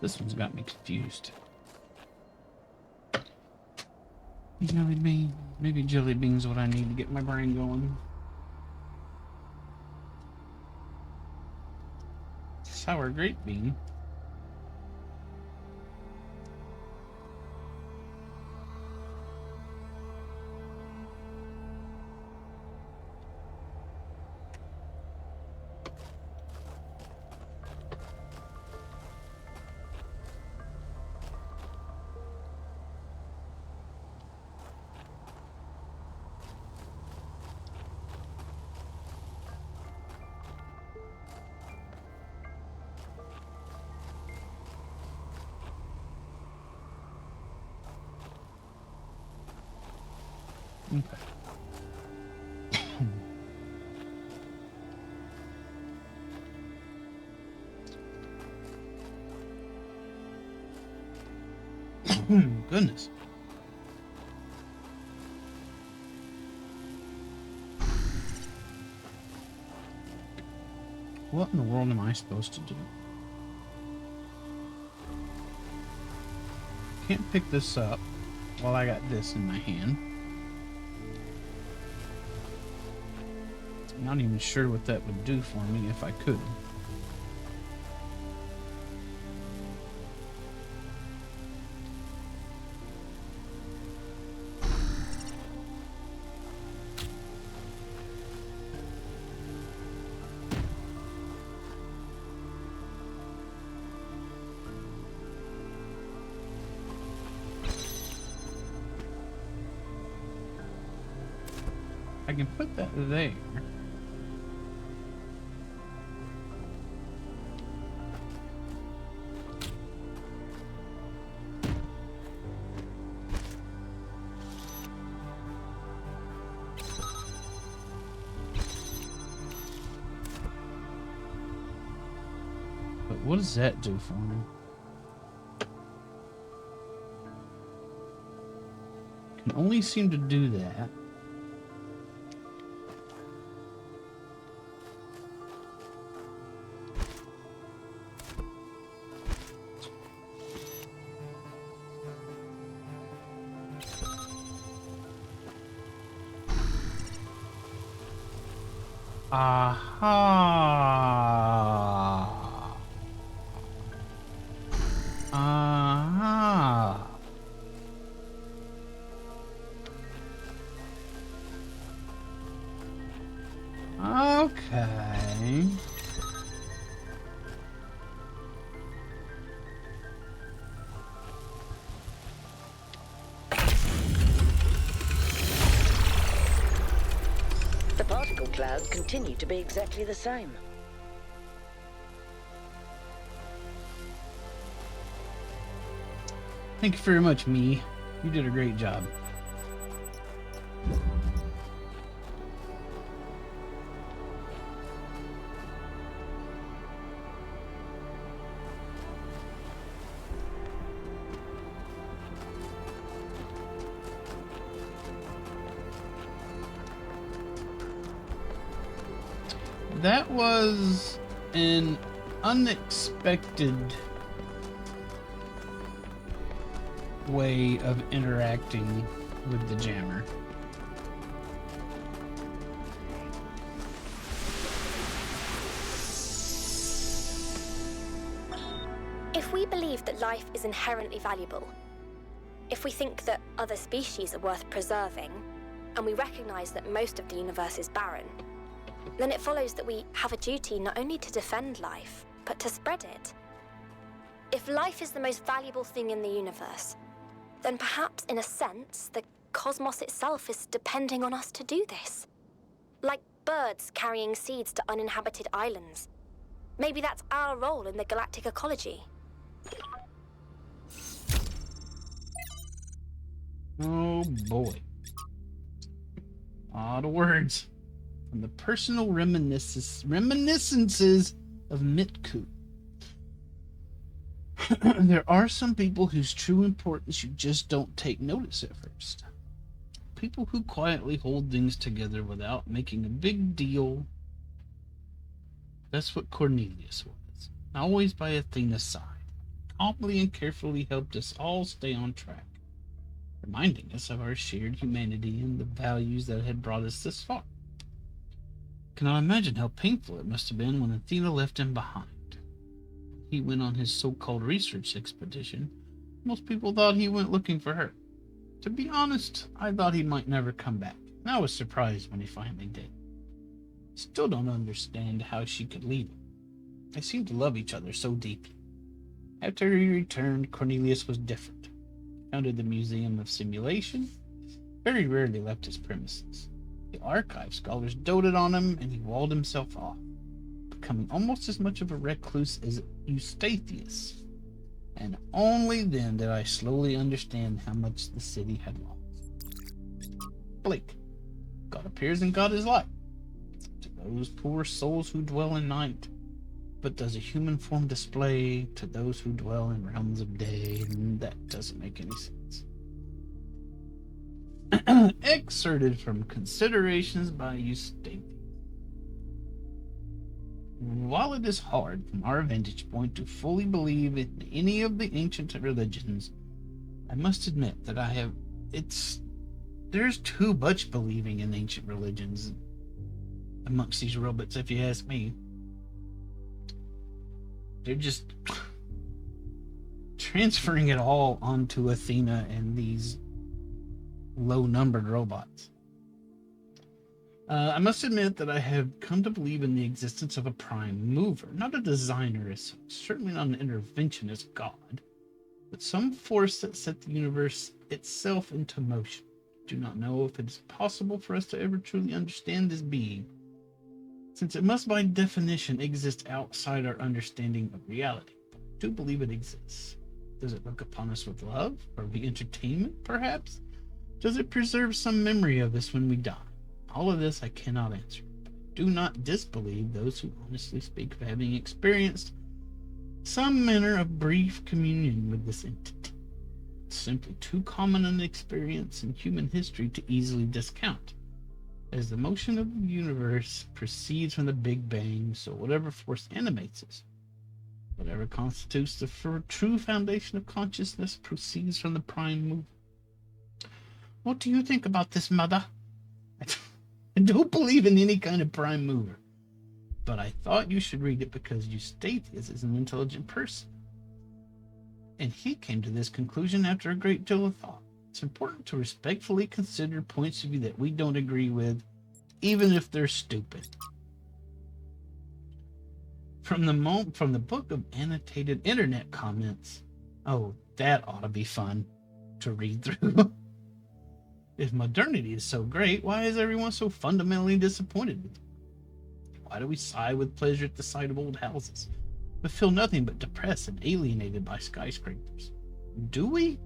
This one's got me confused. Jelly bean. Maybe jelly bean's what I need to get my brain going. Sour grape bean. Okay. Goodness. What in the world am I supposed to do? Can't pick this up while I got this in my hand. I'm not even sure what that would do for me if I could. I can put that there. But what does that do for me? Can only seem to do that. Aha. Aha. Okay. The particle clouds continue to be exactly the same. Thank you very much, me. You did a great job. That was an unexpected way of interacting with the jammer. If we believe that life is inherently valuable, if we think that other species are worth preserving, and we recognize that most of the universe is barren, then it follows that we have a duty not only to defend life, but to spread it. If life is the most valuable thing in the universe, then perhaps, in a sense, the cosmos itself is depending on us to do this. Like birds carrying seeds to uninhabited islands. Maybe that's our role in the galactic ecology. Oh boy. A lot of words. From the personal reminiscences of Mitku. There are some people whose true importance you just don't take notice at first. People who quietly hold things together without making a big deal. That's what Cornelius was. Always by Athena's side. Calmly and carefully helped us all stay on track. Reminding us of our shared humanity and the values that had brought us this far. Cannot imagine how painful it must have been when Athena left him behind. He went on his so-called research expedition. Most people thought he went looking for her. To be honest, I thought he might never come back, and I was surprised when he finally did. Still don't understand how she could leave him. They seemed to love each other so deeply. After he returned, Cornelius was different. He founded the Museum of Simulation, very rarely left his premises. The archive scholars doted on him, and he walled himself off, becoming almost as much of a recluse as Eustathius. And only then did I slowly understand how much the city had lost. Blake. God appears and God is light. To those poor souls who dwell in night. But does a human form display to those who dwell in realms of day? And that doesn't make any sense. Excerpted from Considerations by Eustathius. While it is hard from our vantage point to fully believe in any of the ancient religions, I must admit that there's too much believing in ancient religions amongst these robots, if you ask me. They're just transferring it all onto Athena and these low-numbered robots. I must admit that I have come to believe in the existence of a prime mover, not a designer as such, certainly not an interventionist god, but some force that set the universe itself into motion. I do not know if it is possible for us to ever truly understand this being, since it must by definition exist outside our understanding of reality. I do believe it exists. Does it look upon us with love, or the entertainment, perhaps? Does it preserve some memory of us when we die? All of this I cannot answer. But I do not disbelieve those who honestly speak of having experienced some manner of brief communion with this entity. It's simply too common an experience in human history to easily discount. As the motion of the universe proceeds from the Big Bang, so whatever force animates us, whatever constitutes the true foundation of consciousness, proceeds from the prime mover. What do you think about this, Mother? I don't believe in any kind of prime mover, but I thought you should read it because Eustathius is an intelligent person, and he came to this conclusion after a great deal of thought. It's important to respectfully consider points of view that we don't agree with, even if they're stupid. From the book of annotated internet comments. Oh, that ought to be fun to read through. If modernity is so great, why is everyone so fundamentally disappointed with it? Why do we sigh with pleasure at the sight of old houses, but feel nothing but depressed and alienated by skyscrapers? Do we?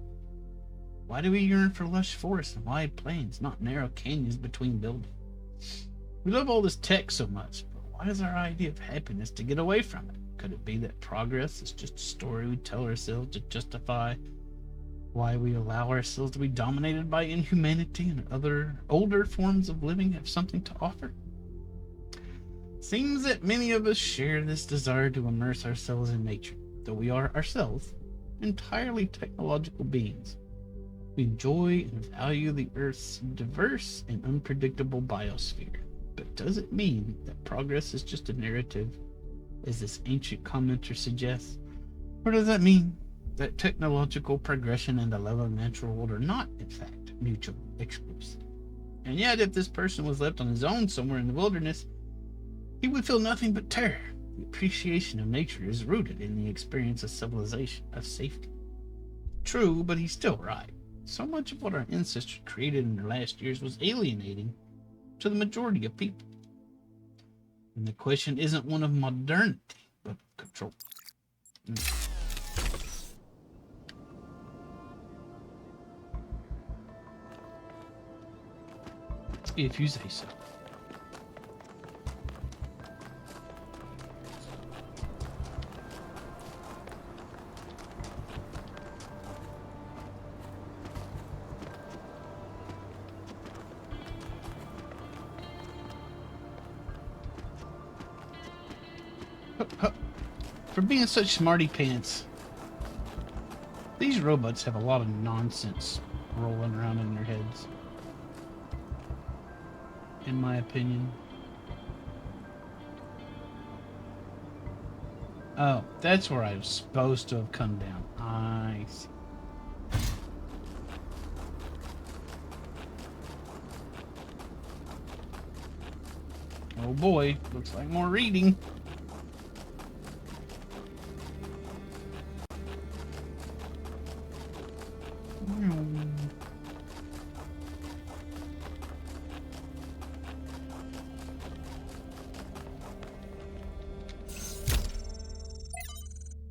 Why do we yearn for lush forests and wide plains, not narrow canyons between buildings? We love all this tech so much, but why is our idea of happiness to get away from it? Could it be that progress is just a story we tell ourselves to justify why we allow ourselves to be dominated by inhumanity and other older forms of living have something to offer? Seems that many of us share this desire to immerse ourselves in nature, though we are ourselves entirely technological beings. We enjoy and value the Earth's diverse and unpredictable biosphere. But does it mean that progress is just a narrative, as this ancient commenter suggests? Or does that mean that technological progression and the love of natural world are not, in fact, mutually exclusive? And yet, if this person was left on his own somewhere in the wilderness, he would feel nothing but terror. The appreciation of nature is rooted in the experience of civilization, of safety. True, but he's still right. So much of what our ancestors created in their last years was alienating to the majority of people. And the question isn't one of modernity, but of control. If you say so. For being such smarty pants, these robots have a lot of nonsense rolling around in their heads, in my opinion. Oh, that's where I was supposed to have come down. I see. Oh boy, looks like more reading.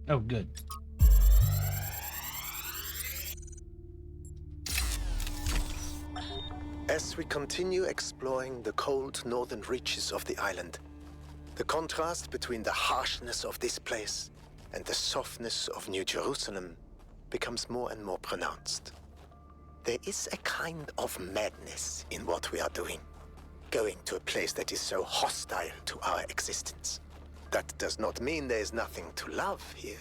Oh, good. as we continue exploring the cold northern reaches of the island, the contrast between the harshness of this place and the softness of New Jerusalem becomes more and more pronounced. There is a kind of madness in what we are doing, going to a place that is so hostile to our existence. That does not mean there is nothing to love here.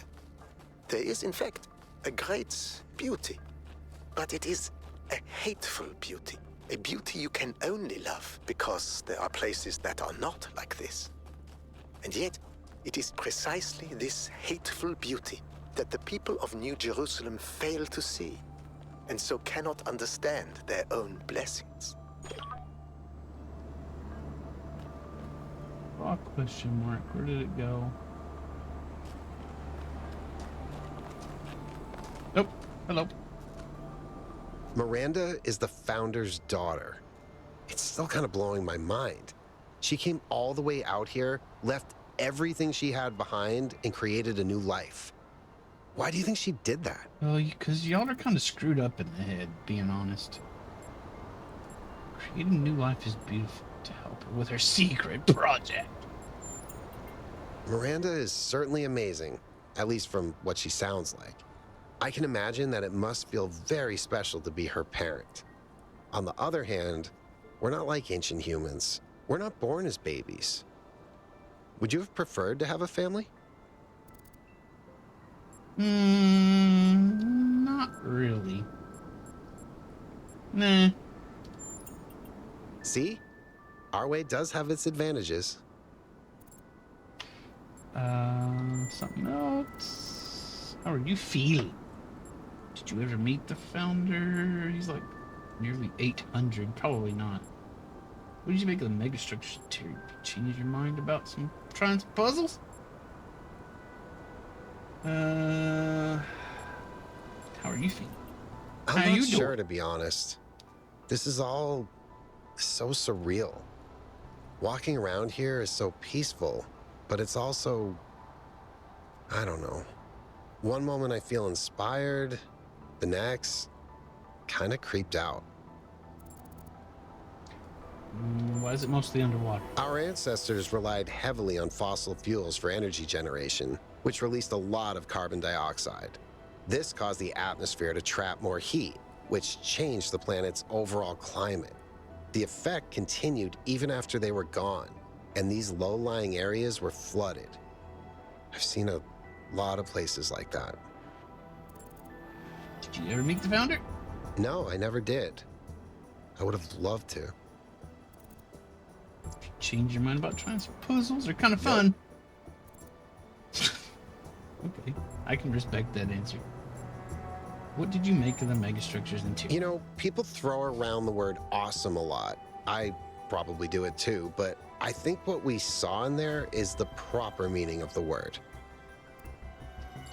There is, in fact, a great beauty, but it is a hateful beauty, a beauty you can only love because there are places that are not like this. And yet, it is precisely this hateful beauty that the people of New Jerusalem fail to see, and so cannot understand their own blessings. Oh, question mark. Where did it go? Nope. Hello. Miranda is the founder's daughter. It's still kind of blowing my mind. She came all the way out here, left everything she had behind, and created a new life. Why do you think she did that? Well, because y'all are kind of screwed up in the head, being honest. Creating a new life is beautiful to help her with her secret project. Miranda is certainly amazing, at least from what she sounds like. I can imagine that it must feel very special to be her parent. On the other hand, we're not like ancient humans. We're not born as babies. Would you have preferred to have a family? Not really. Nah. See? Our way does have its advantages. Something else. How are you feeling? Did you ever meet the founder? He's like nearly 800. Probably not. What did you make of the megastructure? Change your mind about trying some puzzles? How are you feeling? I'm not sure, to be honest. This is all so surreal. Walking around here is so peaceful, but it's also, I don't know. One moment I feel inspired, the next, kind of creeped out. Why is it mostly underwater? Our ancestors relied heavily on fossil fuels for energy generation, which released a lot of carbon dioxide. This caused the atmosphere to trap more heat, which changed the planet's overall climate. The effect continued even after they were gone, and these low-lying areas were flooded. I've seen a lot of places like that. Did you ever meet the founder? No, I never did. I would have loved to. Change your mind about trying some puzzles? They're kind of fun. Okay, I can respect that answer. What did you make of the megastructures interior? You know, people throw around the word awesome a lot. I probably do it too, but I think what we saw in there is the proper meaning of the word.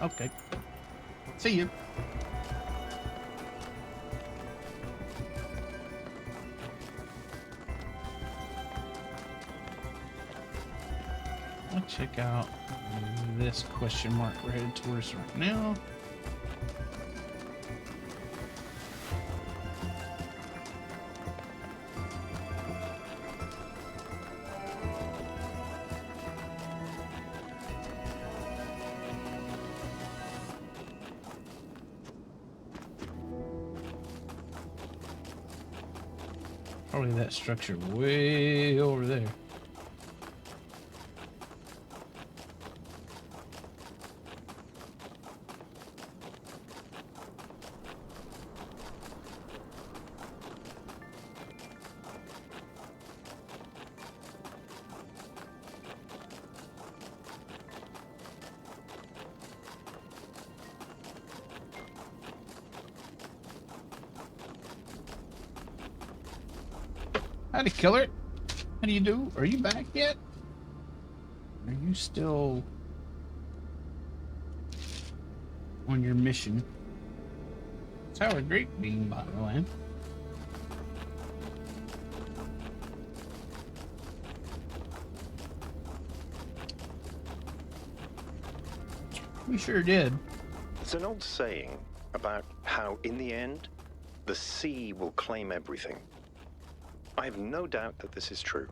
Okay. See you. I'll check out this question mark we're headed towards right now. Probably that structure way over there. Howdy, killer. How do you do? Are you back yet? Are you still on your mission? Sour grape bean, by the way. We sure did. It's an old saying about how, in the end, the sea will claim everything. I have no doubt that this is true.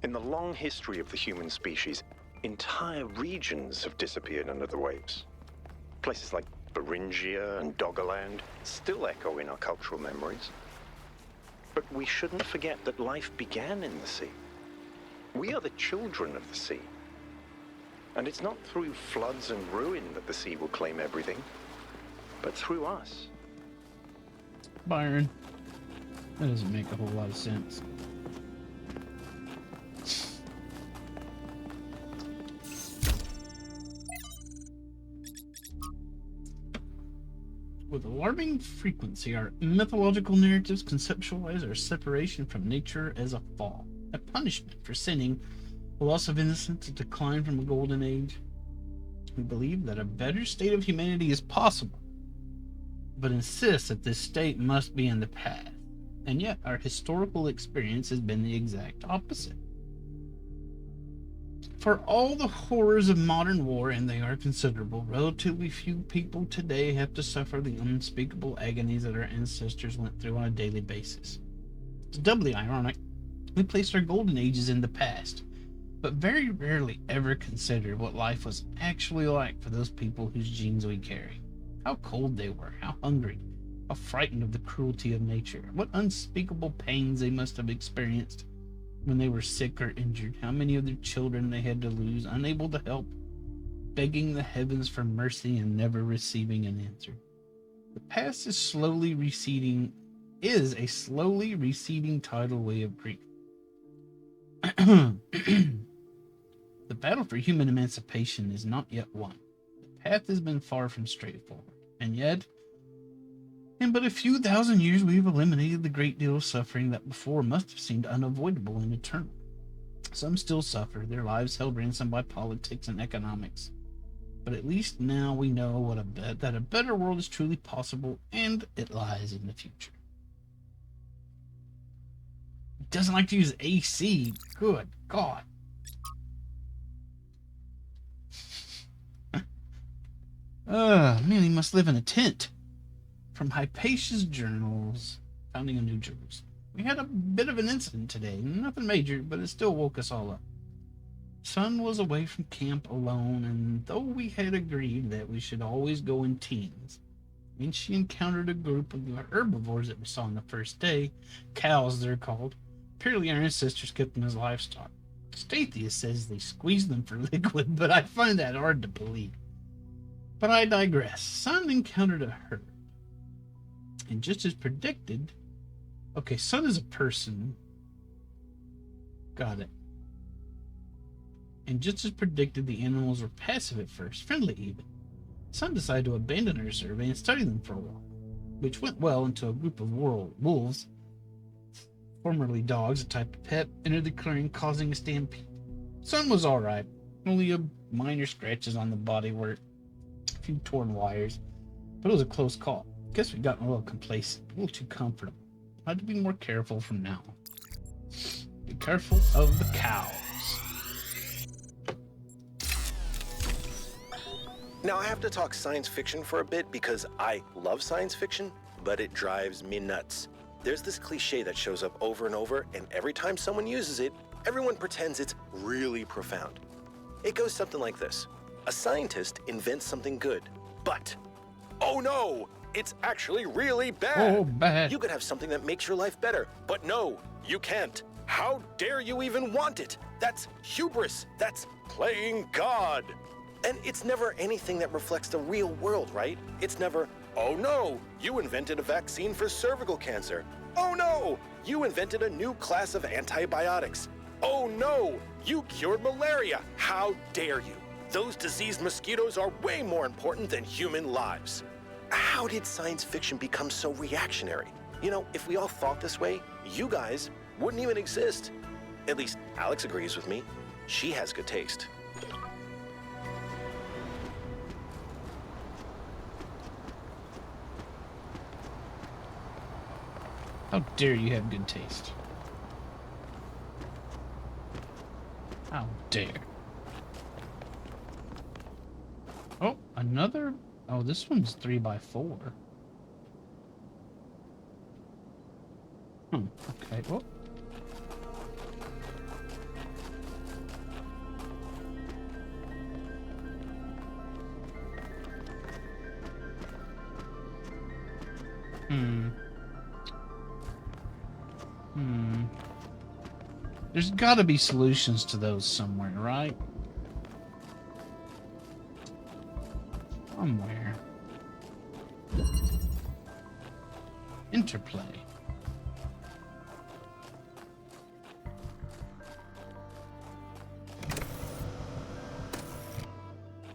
In the long history of the human species, entire regions have disappeared under the waves. Places like Beringia and Doggerland still echo in our cultural memories. But we shouldn't forget that life began in the sea. We are the children of the sea. And it's not through floods and ruin that the sea will claim everything, but through us. Byron, that doesn't make a whole lot of sense. With alarming frequency, our mythological narratives conceptualize our separation from nature as a fall, a punishment for sinning, a loss of innocence, a decline from a golden age. We believe that a better state of humanity is possible, but insist that this state must be in the past, and yet our historical experience has been the exact opposite. For all the horrors of modern war, and they are considerable, relatively few people today have to suffer the unspeakable agonies that our ancestors went through on a daily basis. It's doubly ironic. We place our golden ages in the past, but very rarely ever consider what life was actually like for those people whose genes we carry. How cold they were, how hungry, how frightened of the cruelty of nature, what unspeakable pains they must have experienced when they were sick or injured, how many of their children they had to lose, unable to help, begging the heavens for mercy and never receiving an answer. The past is a slowly receding tidal wave of grief. The battle for human emancipation is not yet won. The path has been far from straightforward, and yet, in but a few thousand years, we have eliminated the great deal of suffering that before must have seemed unavoidable and eternal. Some still suffer, their lives held ransom by politics and economics. But at least now we know that a better world is truly possible, and it lies in the future. He doesn't like to use AC. Good God. Man, he must live in a tent. From Hypatia's journals, founding of New Jerusalem. We had a bit of an incident today. Nothing major, but it still woke us all up. Son was away from camp alone, and though we had agreed that we should always go in teams, when she encountered a group of herbivores that we saw on the first day, cows they're called, apparently our ancestors kept them as livestock. Stathia says they squeezed them for liquid, but I find that hard to believe. But I digress. Son encountered a herd. And just as predicted, okay, Son is a person. Got it. And just as predicted, the animals were passive at first, friendly even. Son decided to abandon her survey and study them for a while, which went well until a group of wolves, formerly dogs, a type of pet, entered the clearing, causing a stampede. Son was alright, only a minor scratches on the bodywork, a few torn wires, but it was a close call. Guess we've gotten a little complacent, a little too comfortable. I had to be more careful from now on. Be careful of the cows. Now, I have to talk science fiction for a bit because I love science fiction, but it drives me nuts. There's this cliche that shows up over and over, and every time someone uses it, everyone pretends it's really profound. It goes something like this. A scientist invents something good, but, oh no, it's actually really bad. Oh, bad. You could have something that makes your life better, but no, you can't. How dare you even want it? That's hubris. That's playing God. And it's never anything that reflects the real world, right? It's never, oh no, you invented a vaccine for cervical cancer. Oh no, you invented a new class of antibiotics. Oh no, you cured malaria. How dare you? Those diseased mosquitoes are way more important than human lives. How did science fiction become so reactionary? You know, if we all thought this way, you guys wouldn't even exist. At least Alex agrees with me. She has good taste. How dare you have good taste? How dare. Oh, another. Oh, this one's 3x4. Okay. Well. There's got to be solutions to those somewhere, right? Somewhere. Interplay.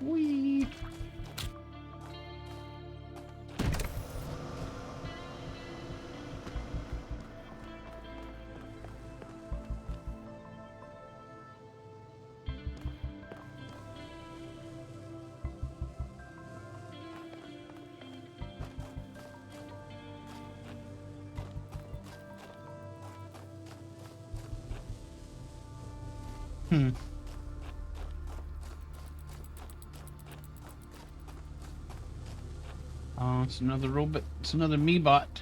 Whee! Oh, it's another robot. It's another me-bot.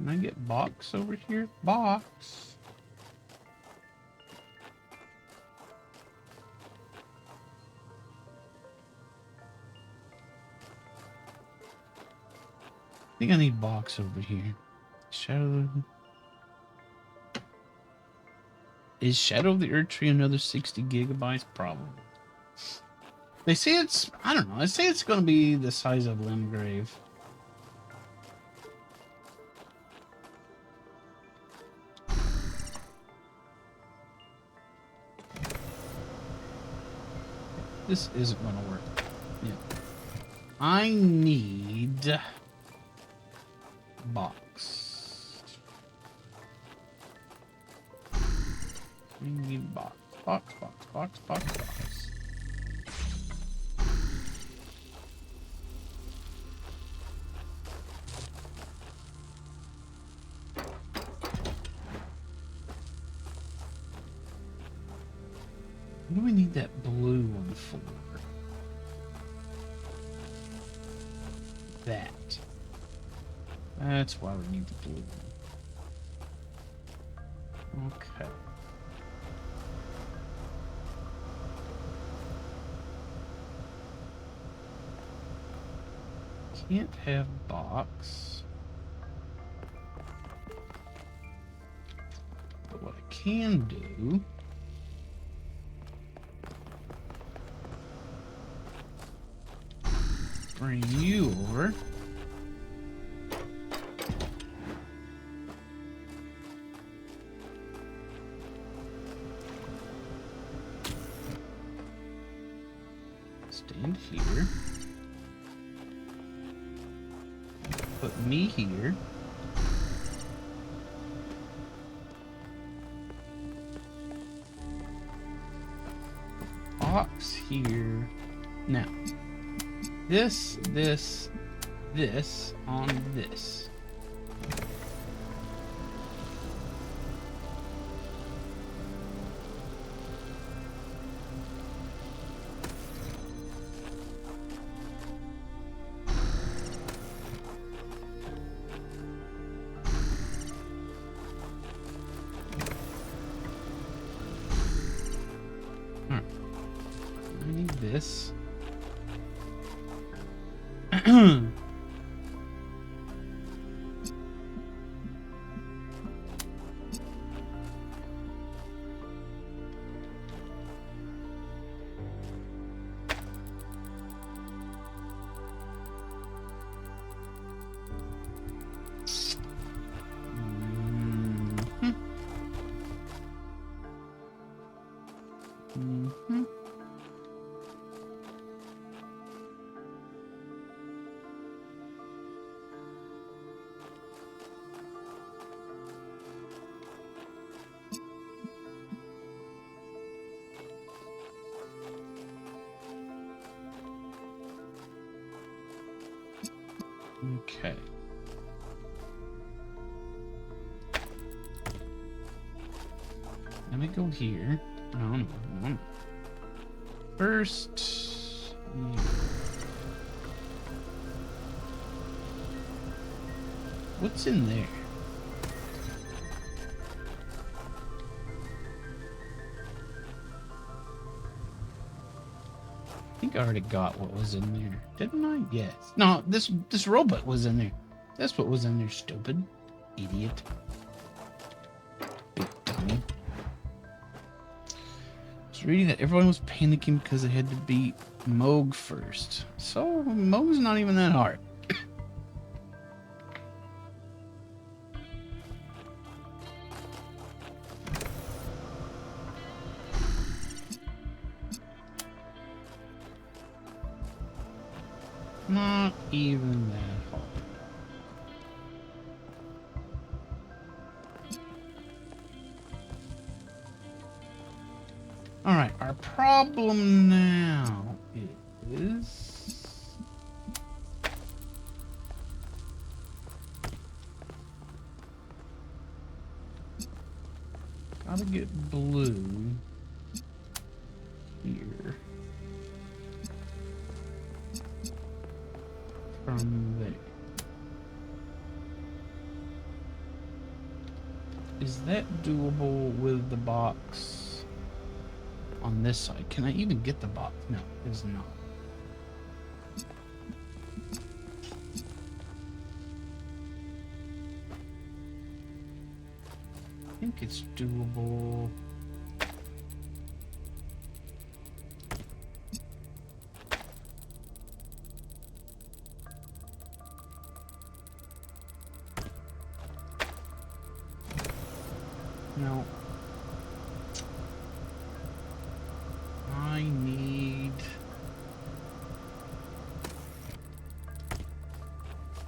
Can I get box over here? Box. I think I need box over here. Shadow. Is Shadow of the Earth Tree another 60 gigabytes? Probably. They say it's, I don't know, they say it's going to be the size of Limgrave. This isn't going to work. Yeah. I need box. We need box. Box. What do we need that blue one for? That. That's why we need the blue one. Okay. Can't have box. But what I can do bring you over. Stand here. Put me here. Box here. Now. This on this. this. Okay. Let me go here. No. First. What's in there? I think I already got what was in there. Didn't I? Yes. No, this robot was in there. That's what was in there, stupid. Idiot. Big dummy. I was reading that everyone was panicking because they had to beat Moog first. So, Moog's not even that hard. Not even that hard. Alright, our problem now is... gotta get blue here. From there. Is that doable with the box on this side? Can I even get the box? No, it is not. I think it's doable. No. I need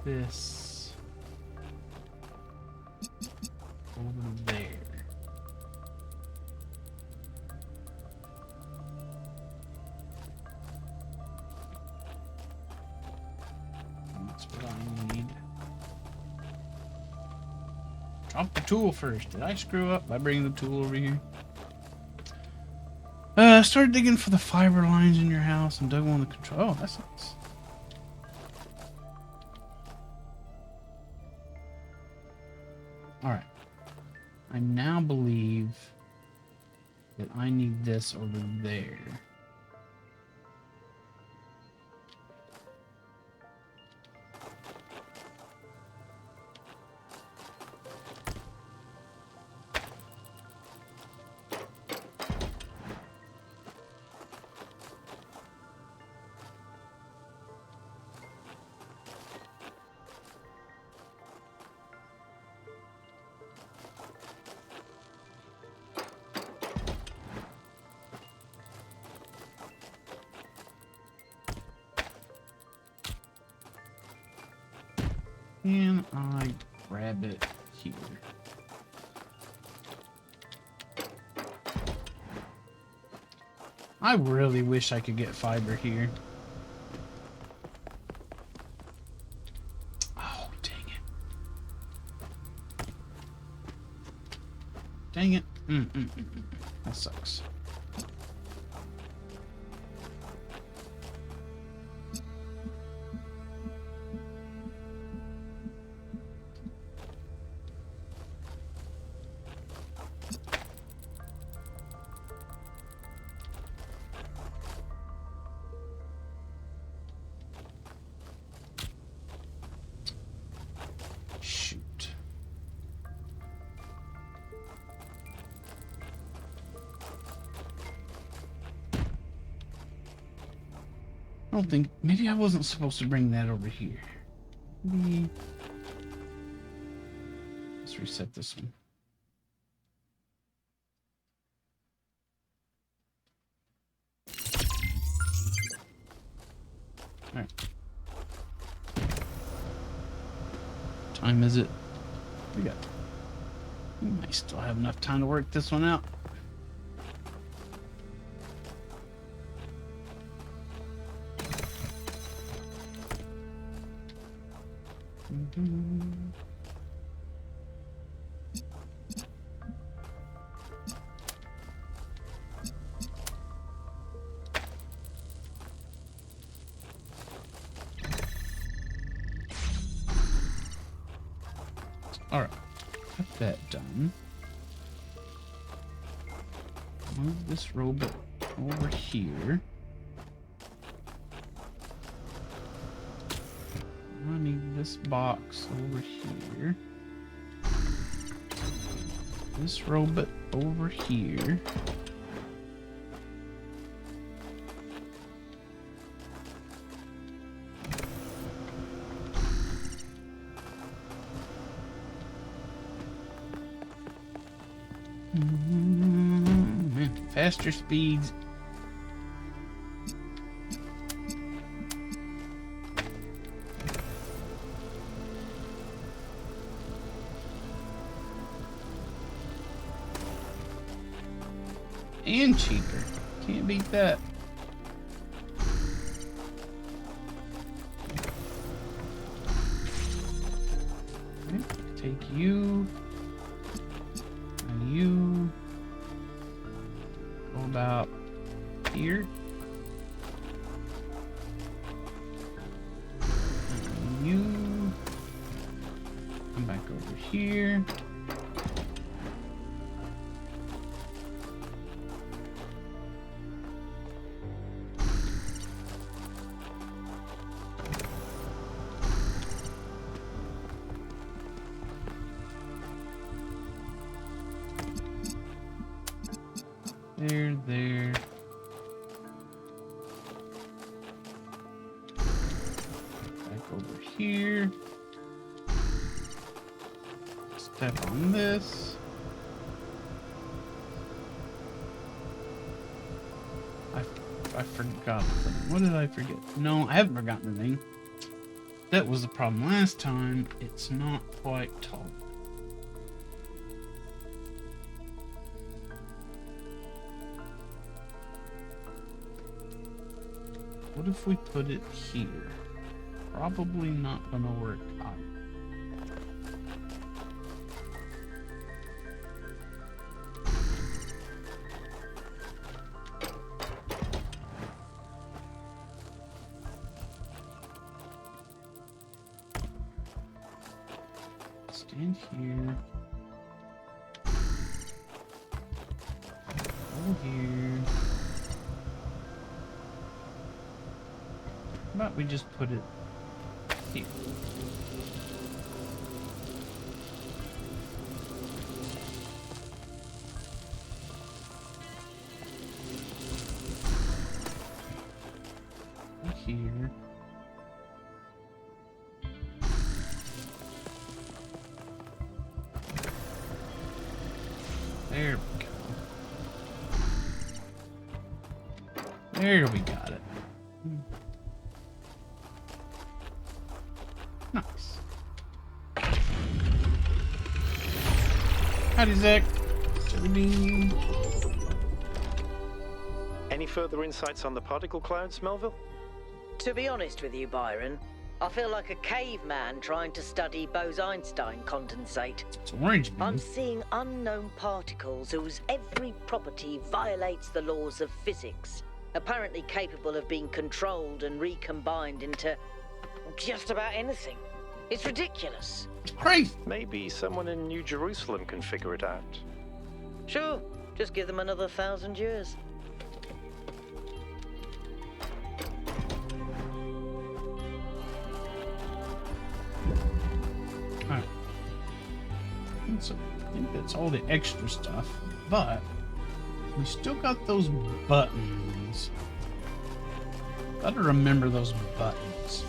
this over there. That's what I need. Drop the tool first. Did I screw up by bringing the tool over here? Started digging for the fiber lines in your house and dug one of the control. Oh, that's nice. Alright. I now believe that I need this over there. Can I grab it here? I really wish I could get fiber here. Oh, dang it. Dang it. That sucks. don't think... Maybe I wasn't supposed to bring that over here. Maybe... Let's reset this one. Alright. Time is it? We might still have enough time to work this one out. Alright, got that done. Move this robot over here. I need this box over here. This robot over here. Faster speeds. And cheaper. Can't beat that. Okay, take you. And you. Go about here. And you. Come back over here. There. Back over here. Step on this. I forgot something. What did I forget? No, I haven't forgotten anything. That was the problem last time. It's not quite tall. What if we put it here? Probably not gonna work out. Stand here. Go here. How about we just put it here? Here. There we go. There we got it. Nice. Howdy, Zach. Jelly bean. Any further insights on the particle clouds, Melville? To be honest with you, Byron, I feel like a caveman trying to study Bose-Einstein condensate. It's orange bean. I'm seeing unknown particles whose every property violates the laws of physics, apparently capable of being controlled and recombined into just about anything. It's ridiculous. It's crazy. Maybe someone in New Jerusalem can figure it out. Sure, just give them another 1,000 years. Alright. So, I think that's all the extra stuff, but we still got those buttons. Gotta remember those buttons.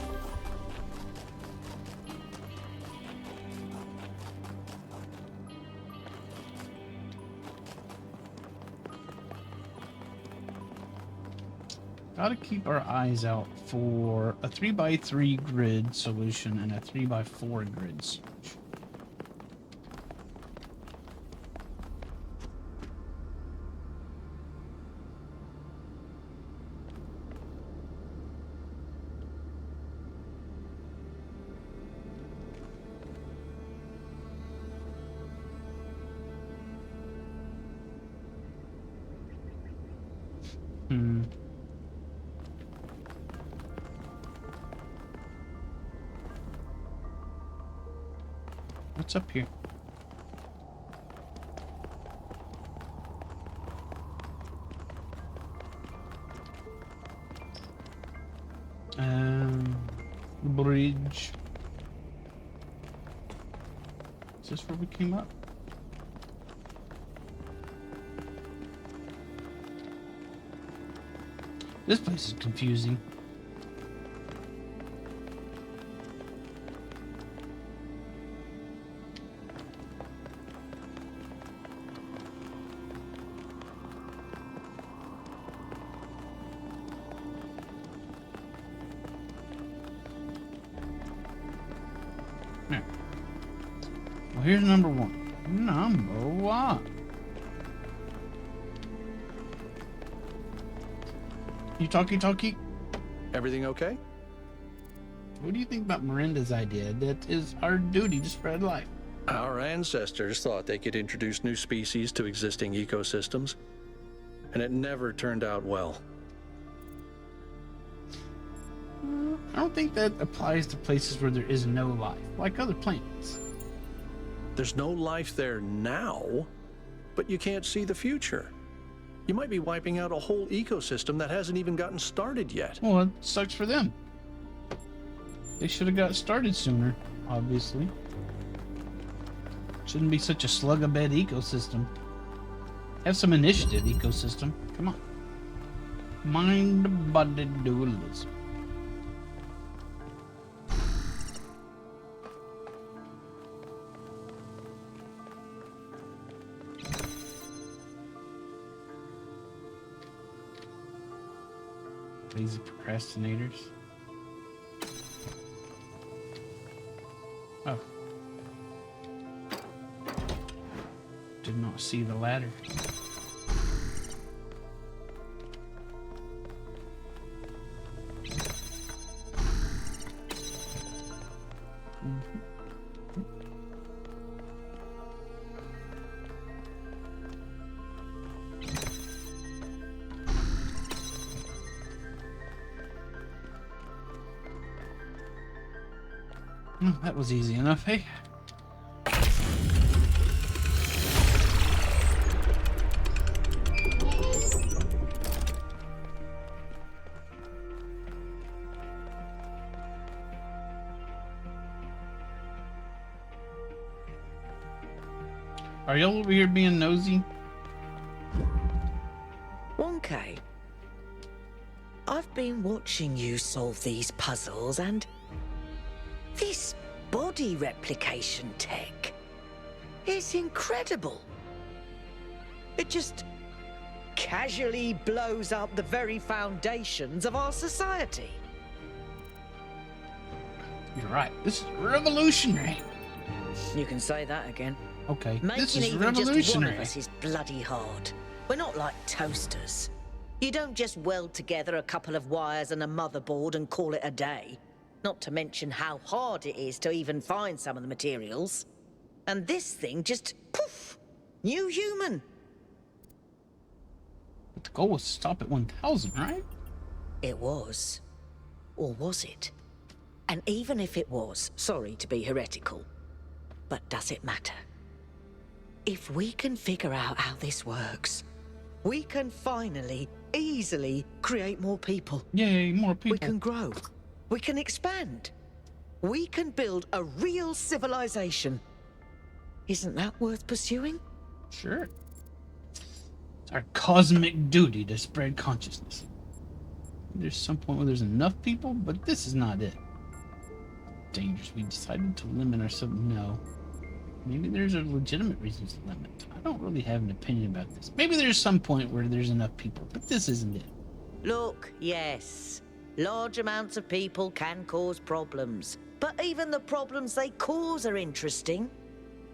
Gotta keep our eyes out for a 3x3 grid solution and a 3x4 grid solution. What's up here? Bridge. Is this where we came up? This place is confusing. Well, here's number one. Number one. You talkie? Everything okay? What do you think about Miranda's idea that it's our duty to spread life? Our ancestors thought they could introduce new species to existing ecosystems, and it never turned out well. I don't think that applies to places where there is no life, like other planets. There's no life there now, but you can't see the future. You might be wiping out a whole ecosystem that hasn't even gotten started yet. Well, it sucks for them. They should have got started sooner, obviously. Shouldn't be such a slug-a-bed ecosystem. Have some initiative, ecosystem. Come on. Mind-bodied dualism. Lazy procrastinators. Oh. Did not see the ladder. That was easy enough, hey? Are y'all over here being nosy? Wonkai, I've been watching you solve these puzzles, and this body replication tech is incredible. It just casually blows up the very foundations of our society. You're right. This is revolutionary. You can say that again. Okay, Making this is even just one revolutionary. of us is bloody hard. We're not like toasters. You don't just weld together a couple of wires and a motherboard and call it a day. Not to mention how hard it is to even find some of the materials. And this thing just, poof, new human. But the goal was to stop at 1,000, right? It was. Or was it? And even if it was, sorry to be heretical, but does it matter? If we can figure out how this works, we can finally, easily create more people. Yay, more people. We can grow. We can expand. We can build a real civilization. Isn't that worth pursuing? Sure. It's our cosmic duty to spread consciousness. There's some point where there's enough people, but this is not it. Dangerous. We decided to limit ourselves. No. Maybe there's a legitimate reason to limit. I don't really have an opinion about this. Maybe there's some point where there's enough people, but this isn't it. Look, yes. Large amounts of people can cause problems. But even the problems they cause are interesting.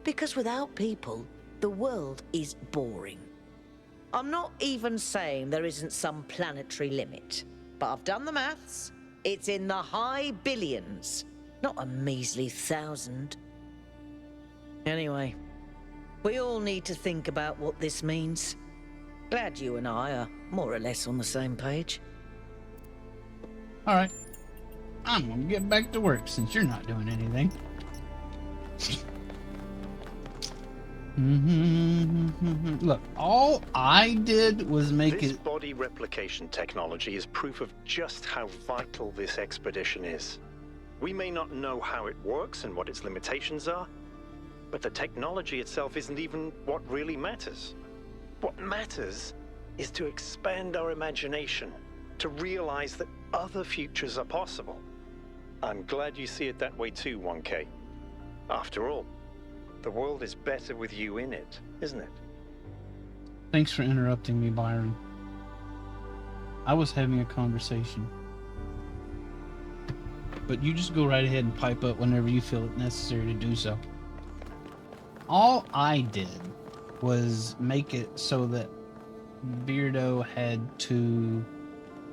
Because without people, the world is boring. I'm not even saying there isn't some planetary limit. But I've done the maths. It's in the high billions, not a measly 1,000. Anyway, we all need to think about what this means. Glad you and I are more or less on the same page. All right. I'm gonna get back to work since you're not doing anything. Look, all I did was make this it... body replication technology is proof of just how vital this expedition is. We may not know how it works and what its limitations are, but the technology itself isn't even what really matters. What matters is to expand our imagination, to realize that other futures are possible. I'm glad you see it that way too, 1K. After all, the world is better with you in it, isn't it? Thanks for interrupting me, Byron. I was having a conversation. But you just go right ahead and pipe up whenever you feel it necessary to do so. All I did was make it so that Beardo had to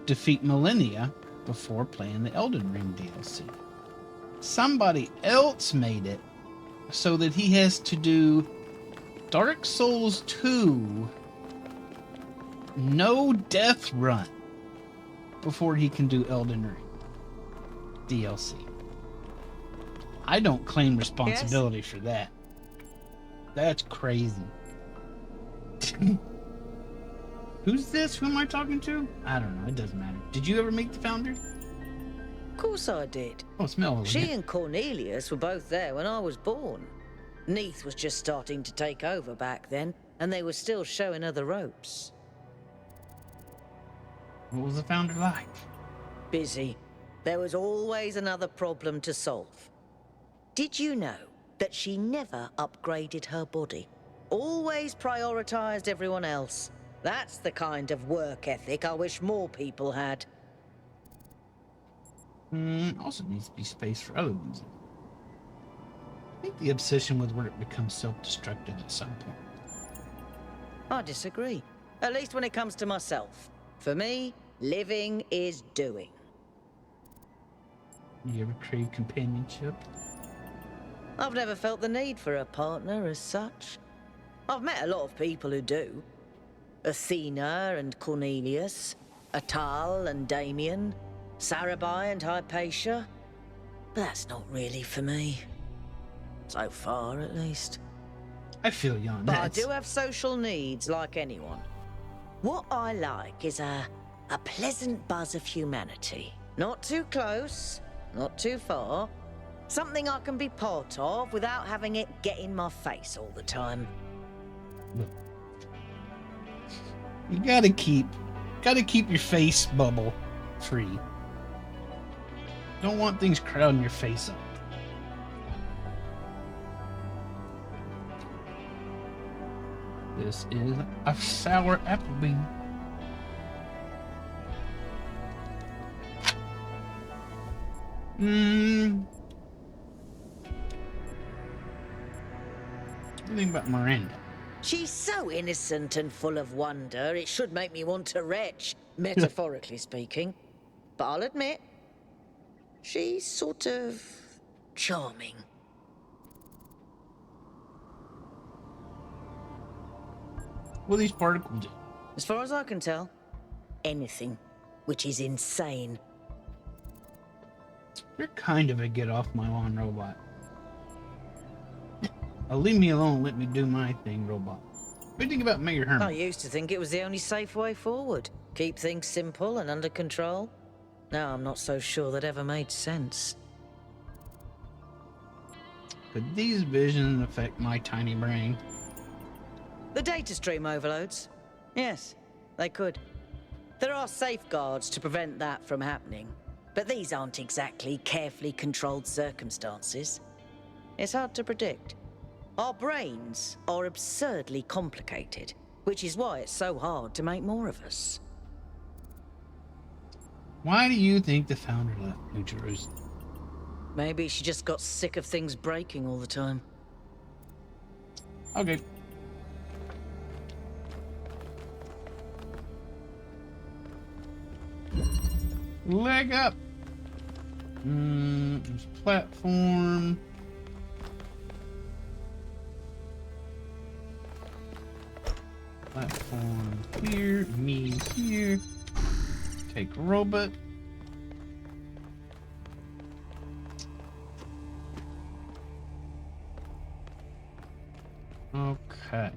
defeat Millennia before playing the Elden Ring DLC. Somebody else made it so that he has to do Dark Souls 2 no death run before he can do Elden Ring DLC. I don't claim responsibility for that. That's crazy. Who's this? Who am I talking to? I don't know. It doesn't matter. Did you ever meet the founder? Of course I did. Oh, smell. She and Cornelius were both there when I was born. Neath was just starting to take over back then, and they were still showing her the ropes. What was the founder like? Busy. There was always another problem to solve. Did you know that she never upgraded her body? Always prioritized everyone else. That's the kind of work ethic I wish more people had. Also needs to be space for other ones. I think the obsession with work becomes self-destructive at some point. I disagree. At least when it comes to myself. For me, living is doing. You ever crave companionship? I've never felt the need for a partner as such. I've met a lot of people who do. Athena and Cornelius, Atal and Damien, Sarabai and Hypatia. But that's not really for me. So far, at least. I feel you on that. But I do have social needs like anyone. What I like is a pleasant buzz of humanity. Not too close, not too far. Something I can be part of without having it get in my face all the time. Look. You gotta keep your face bubble free. Don't want things crowding your face up. This is a sour apple bean. What do you think about Miranda? She's so innocent and full of wonder, it should make me want to retch, metaphorically speaking. But I'll admit, she's sort of charming. What do these particles do? As far as I can tell, anything, which is insane. You're kind of a get off my lawn robot. Leave me alone and let me do my thing, robot. What do you think about Mayor Herman? I used to think it was the only safe way forward. Keep things simple and under control. Now I'm not so sure that ever made sense. Could these visions affect my tiny brain? The data stream overloads? Yes, they could. There are safeguards to prevent that from happening, but these aren't exactly carefully controlled circumstances. It's hard to predict. Our brains are absurdly complicated, which is why it's so hard to make more of us. Why do you think the founder left New Jerusalem? Maybe she just got sick of things breaking all the time. Okay. Leg up. There's platform. Platform here, me here. Take robot. Okay.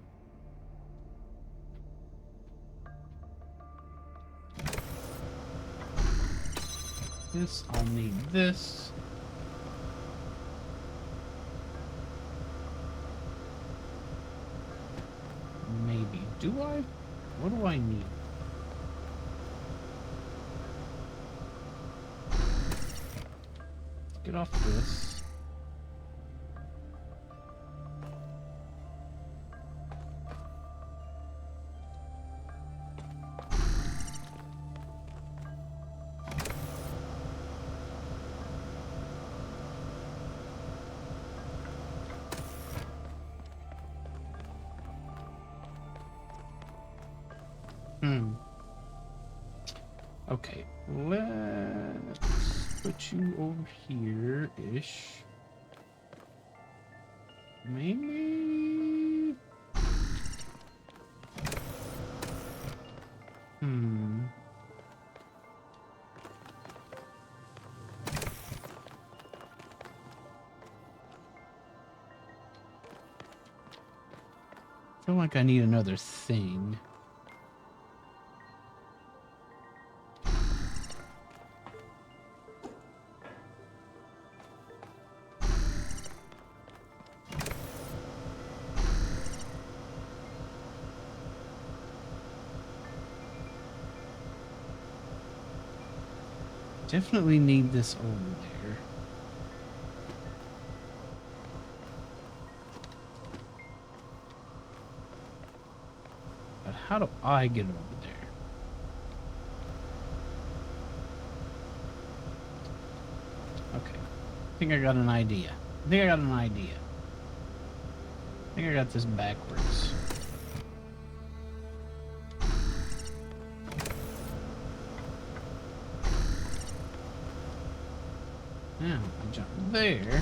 This, I'll need this. Maybe. Do I? What do I need? Get off this. Okay, let's put you over here-ish. Maybe? I feel like I need another thing. Definitely need this over there. But how do I get over there? Okay. I think I got an idea. I think I got this backwards. Now, I jump there.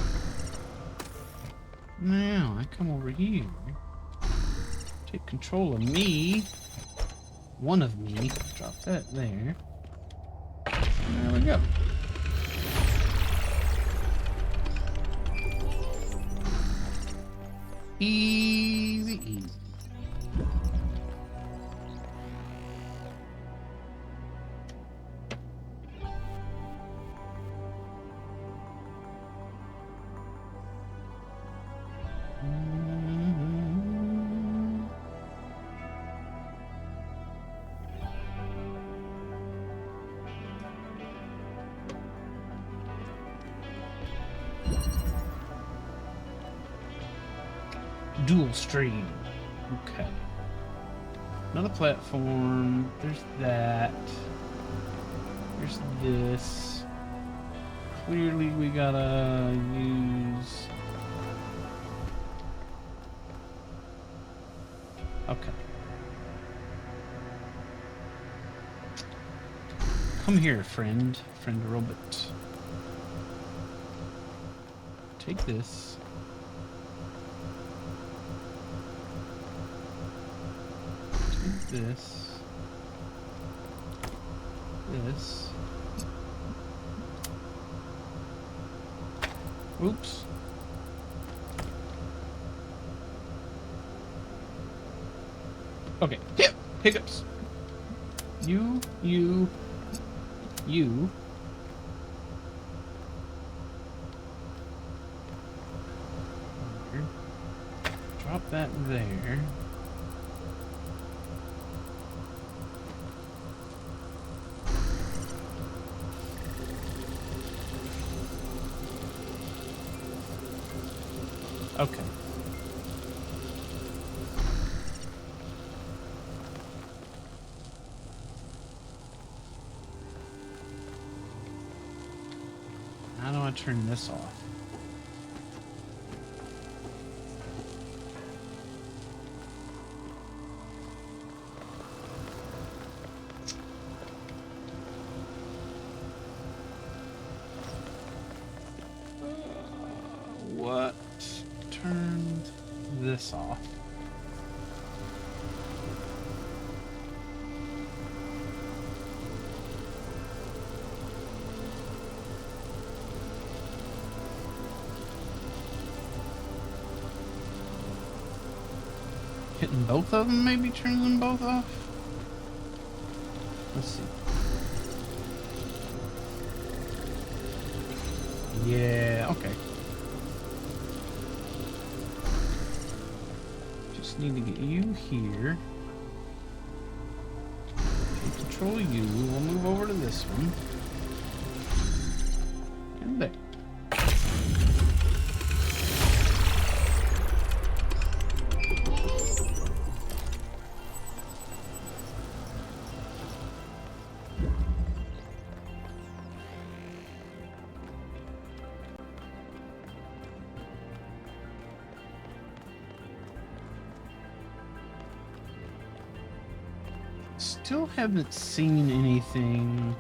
Now, I come over here. Take control of me. One of me. Drop that there. There we go. Easy, easy. Dual stream. Okay. Another platform. There's that. There's this. Clearly we gotta use... Okay. Come here, friend. Friend robot. Take this. This. This. Oops. Okay. Hip. Hiccups. You. Drop that there. Okay. How do I turn this off? What turned this off? Hitting both of them, maybe turning them both off? Let's see. Yeah, okay. Just need to get you here. Control you. We'll move over to this one. And there. Still haven't seen anything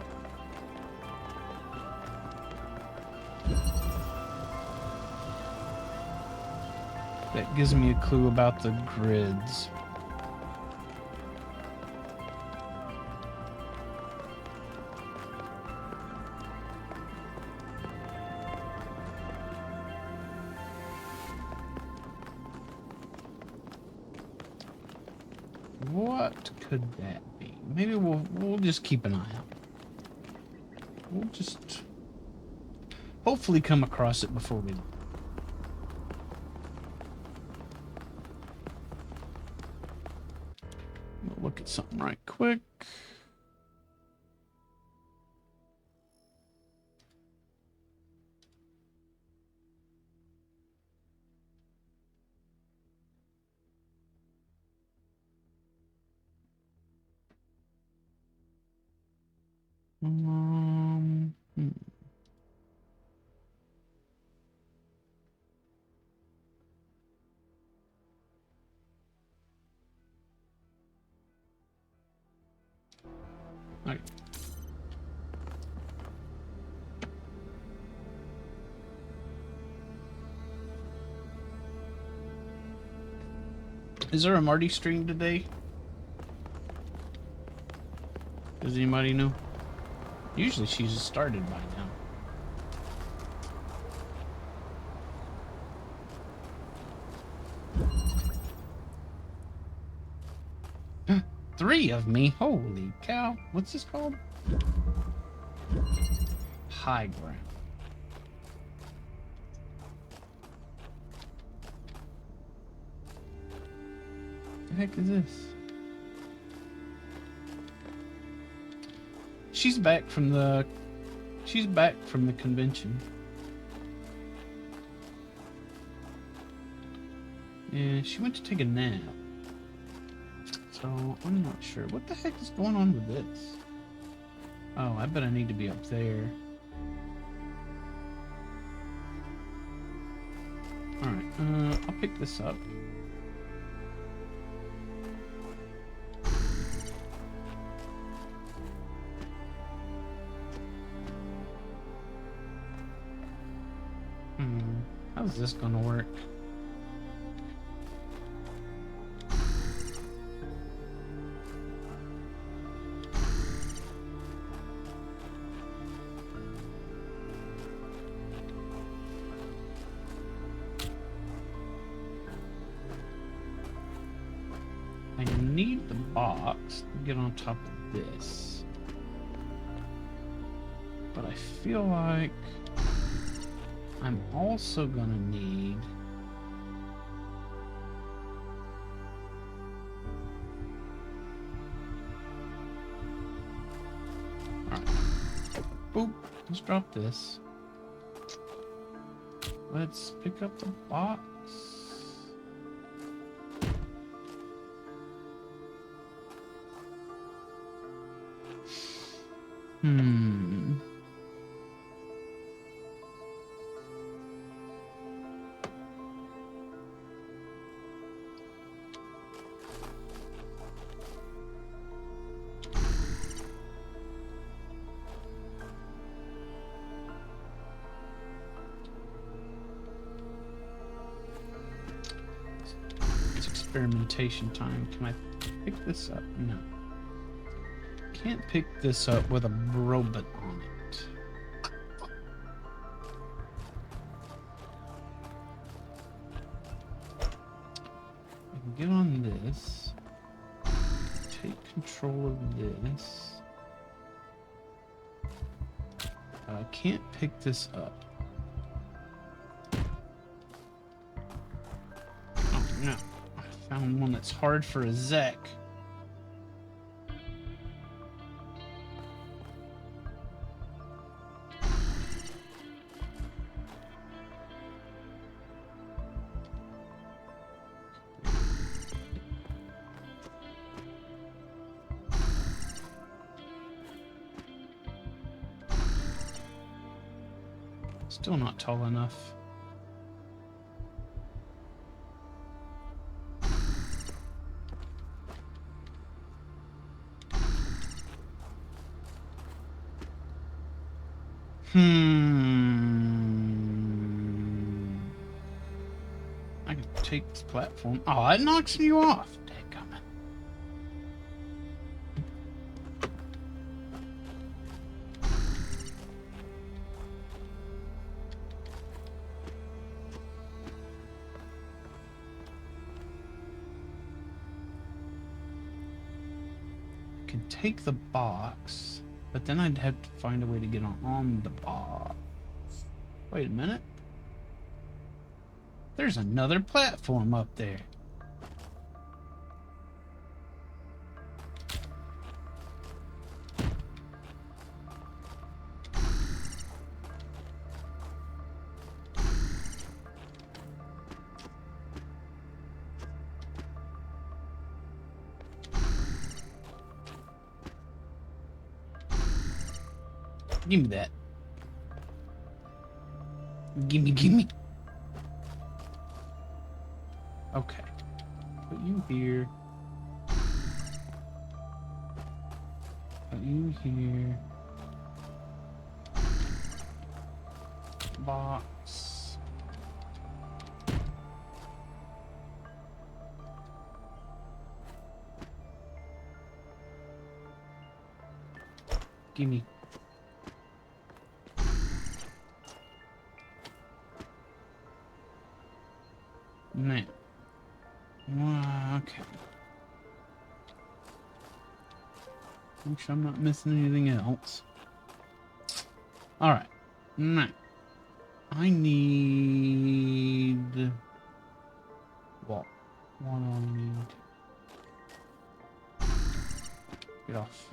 that gives me a clue about the grids. What could that be? Maybe we'll just keep an eye out. We'll just hopefully come across it before we leave. We'll look at something right quick. Okay. Is there a Marty stream today? Does anybody know? Usually she's started by now. 3 of me? Holy cow. What's this called? High ground. The heck is this? She's back from the convention. Yeah, she went to take a nap. So I'm not sure. What the heck is going on with this? Oh, I bet I need to be up there. Alright, I'll pick this up. How's this gonna work? I need the box to get on top of this. But I feel like I'm also gonna need alright. Boop. Let's drop this. Let's pick up the box. Hmm. It's experimentation time. Can I pick this up? No. Can't pick this up with a robot on it. I can get on this. Take control of this. I can't pick this up. Oh no. I found one that's hard for a Zek. Still not tall enough. I can take this platform. Oh, it knocks you off. Dadgummit. I can take the box, but then I'd have to find a way to get on the box. Wait a minute. There's another platform up there. Give me that. Gimme. Okay. Put you here. Put you here. Box. Gimme. Now. Okay. Make sure I'm not missing anything else. Alright. Now. I need... What? What do I need? Get off.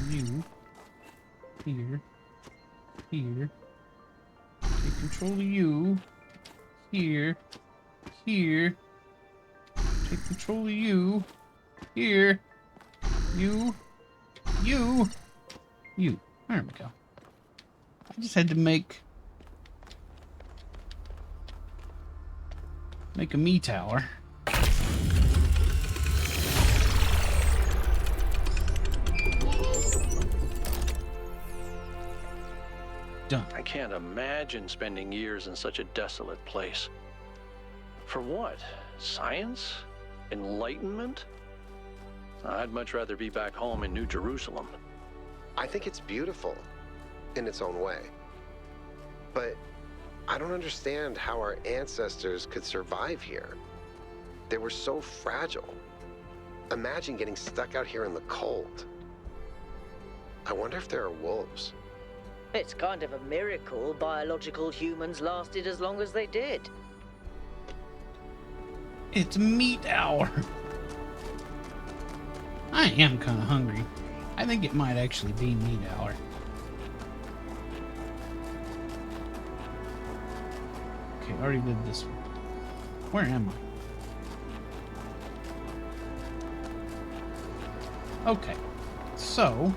You. Here. Here. Take control of you. Here. Here. Take control of you. Here. You. You. You. There we go. I just had to make a me tower. Done. I can't imagine spending years in such a desolate place. For what? Science? Enlightenment? I'd much rather be back home in New Jerusalem. I think it's beautiful in its own way. But I don't understand how our ancestors could survive here. They were so fragile. Imagine getting stuck out here in the cold. I wonder if there are wolves. It's kind of a miracle biological humans lasted as long as they did. It's meat hour. I am kind of hungry. I think it might actually be meat hour. Okay, I already did this one. Where am I? Okay, so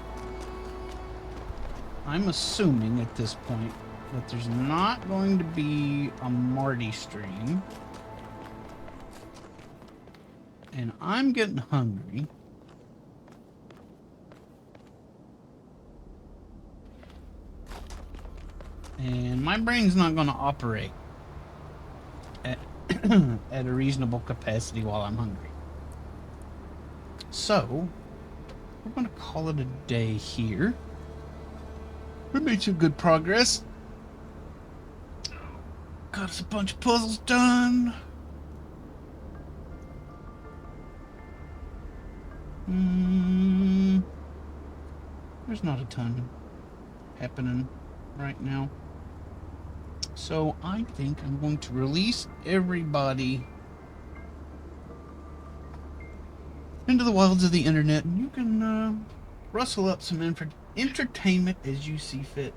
I'm assuming at this point that there's not going to be a Marty stream. And I'm getting hungry. And my brain's not going to operate at, at a reasonable capacity while I'm hungry. So, we're going to call it a day here. We made some good progress. Got us a bunch of puzzles done. There's not a ton happening right now. So I think I'm going to release everybody into the wilds of the internet, and you can rustle up some entertainment as you see fit.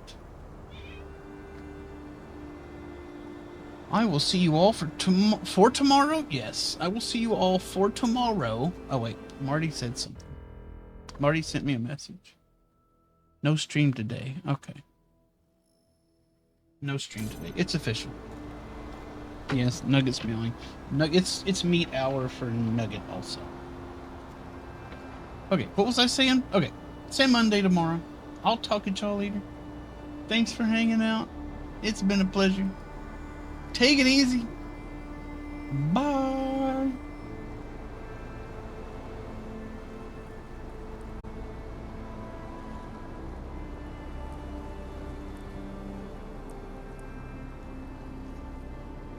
I will see you all for tomorrow. Yes, I will see you all for tomorrow. Oh wait, Marty said something. Marty sent me a message. No stream today. Okay. No stream today. It's official. Yes, Nugget's meowing. It's meat hour for Nugget also. Okay, what was I saying? Okay, same Monday tomorrow. I'll talk at y'all later. Thanks for hanging out. It's been a pleasure. Take it easy. Bye.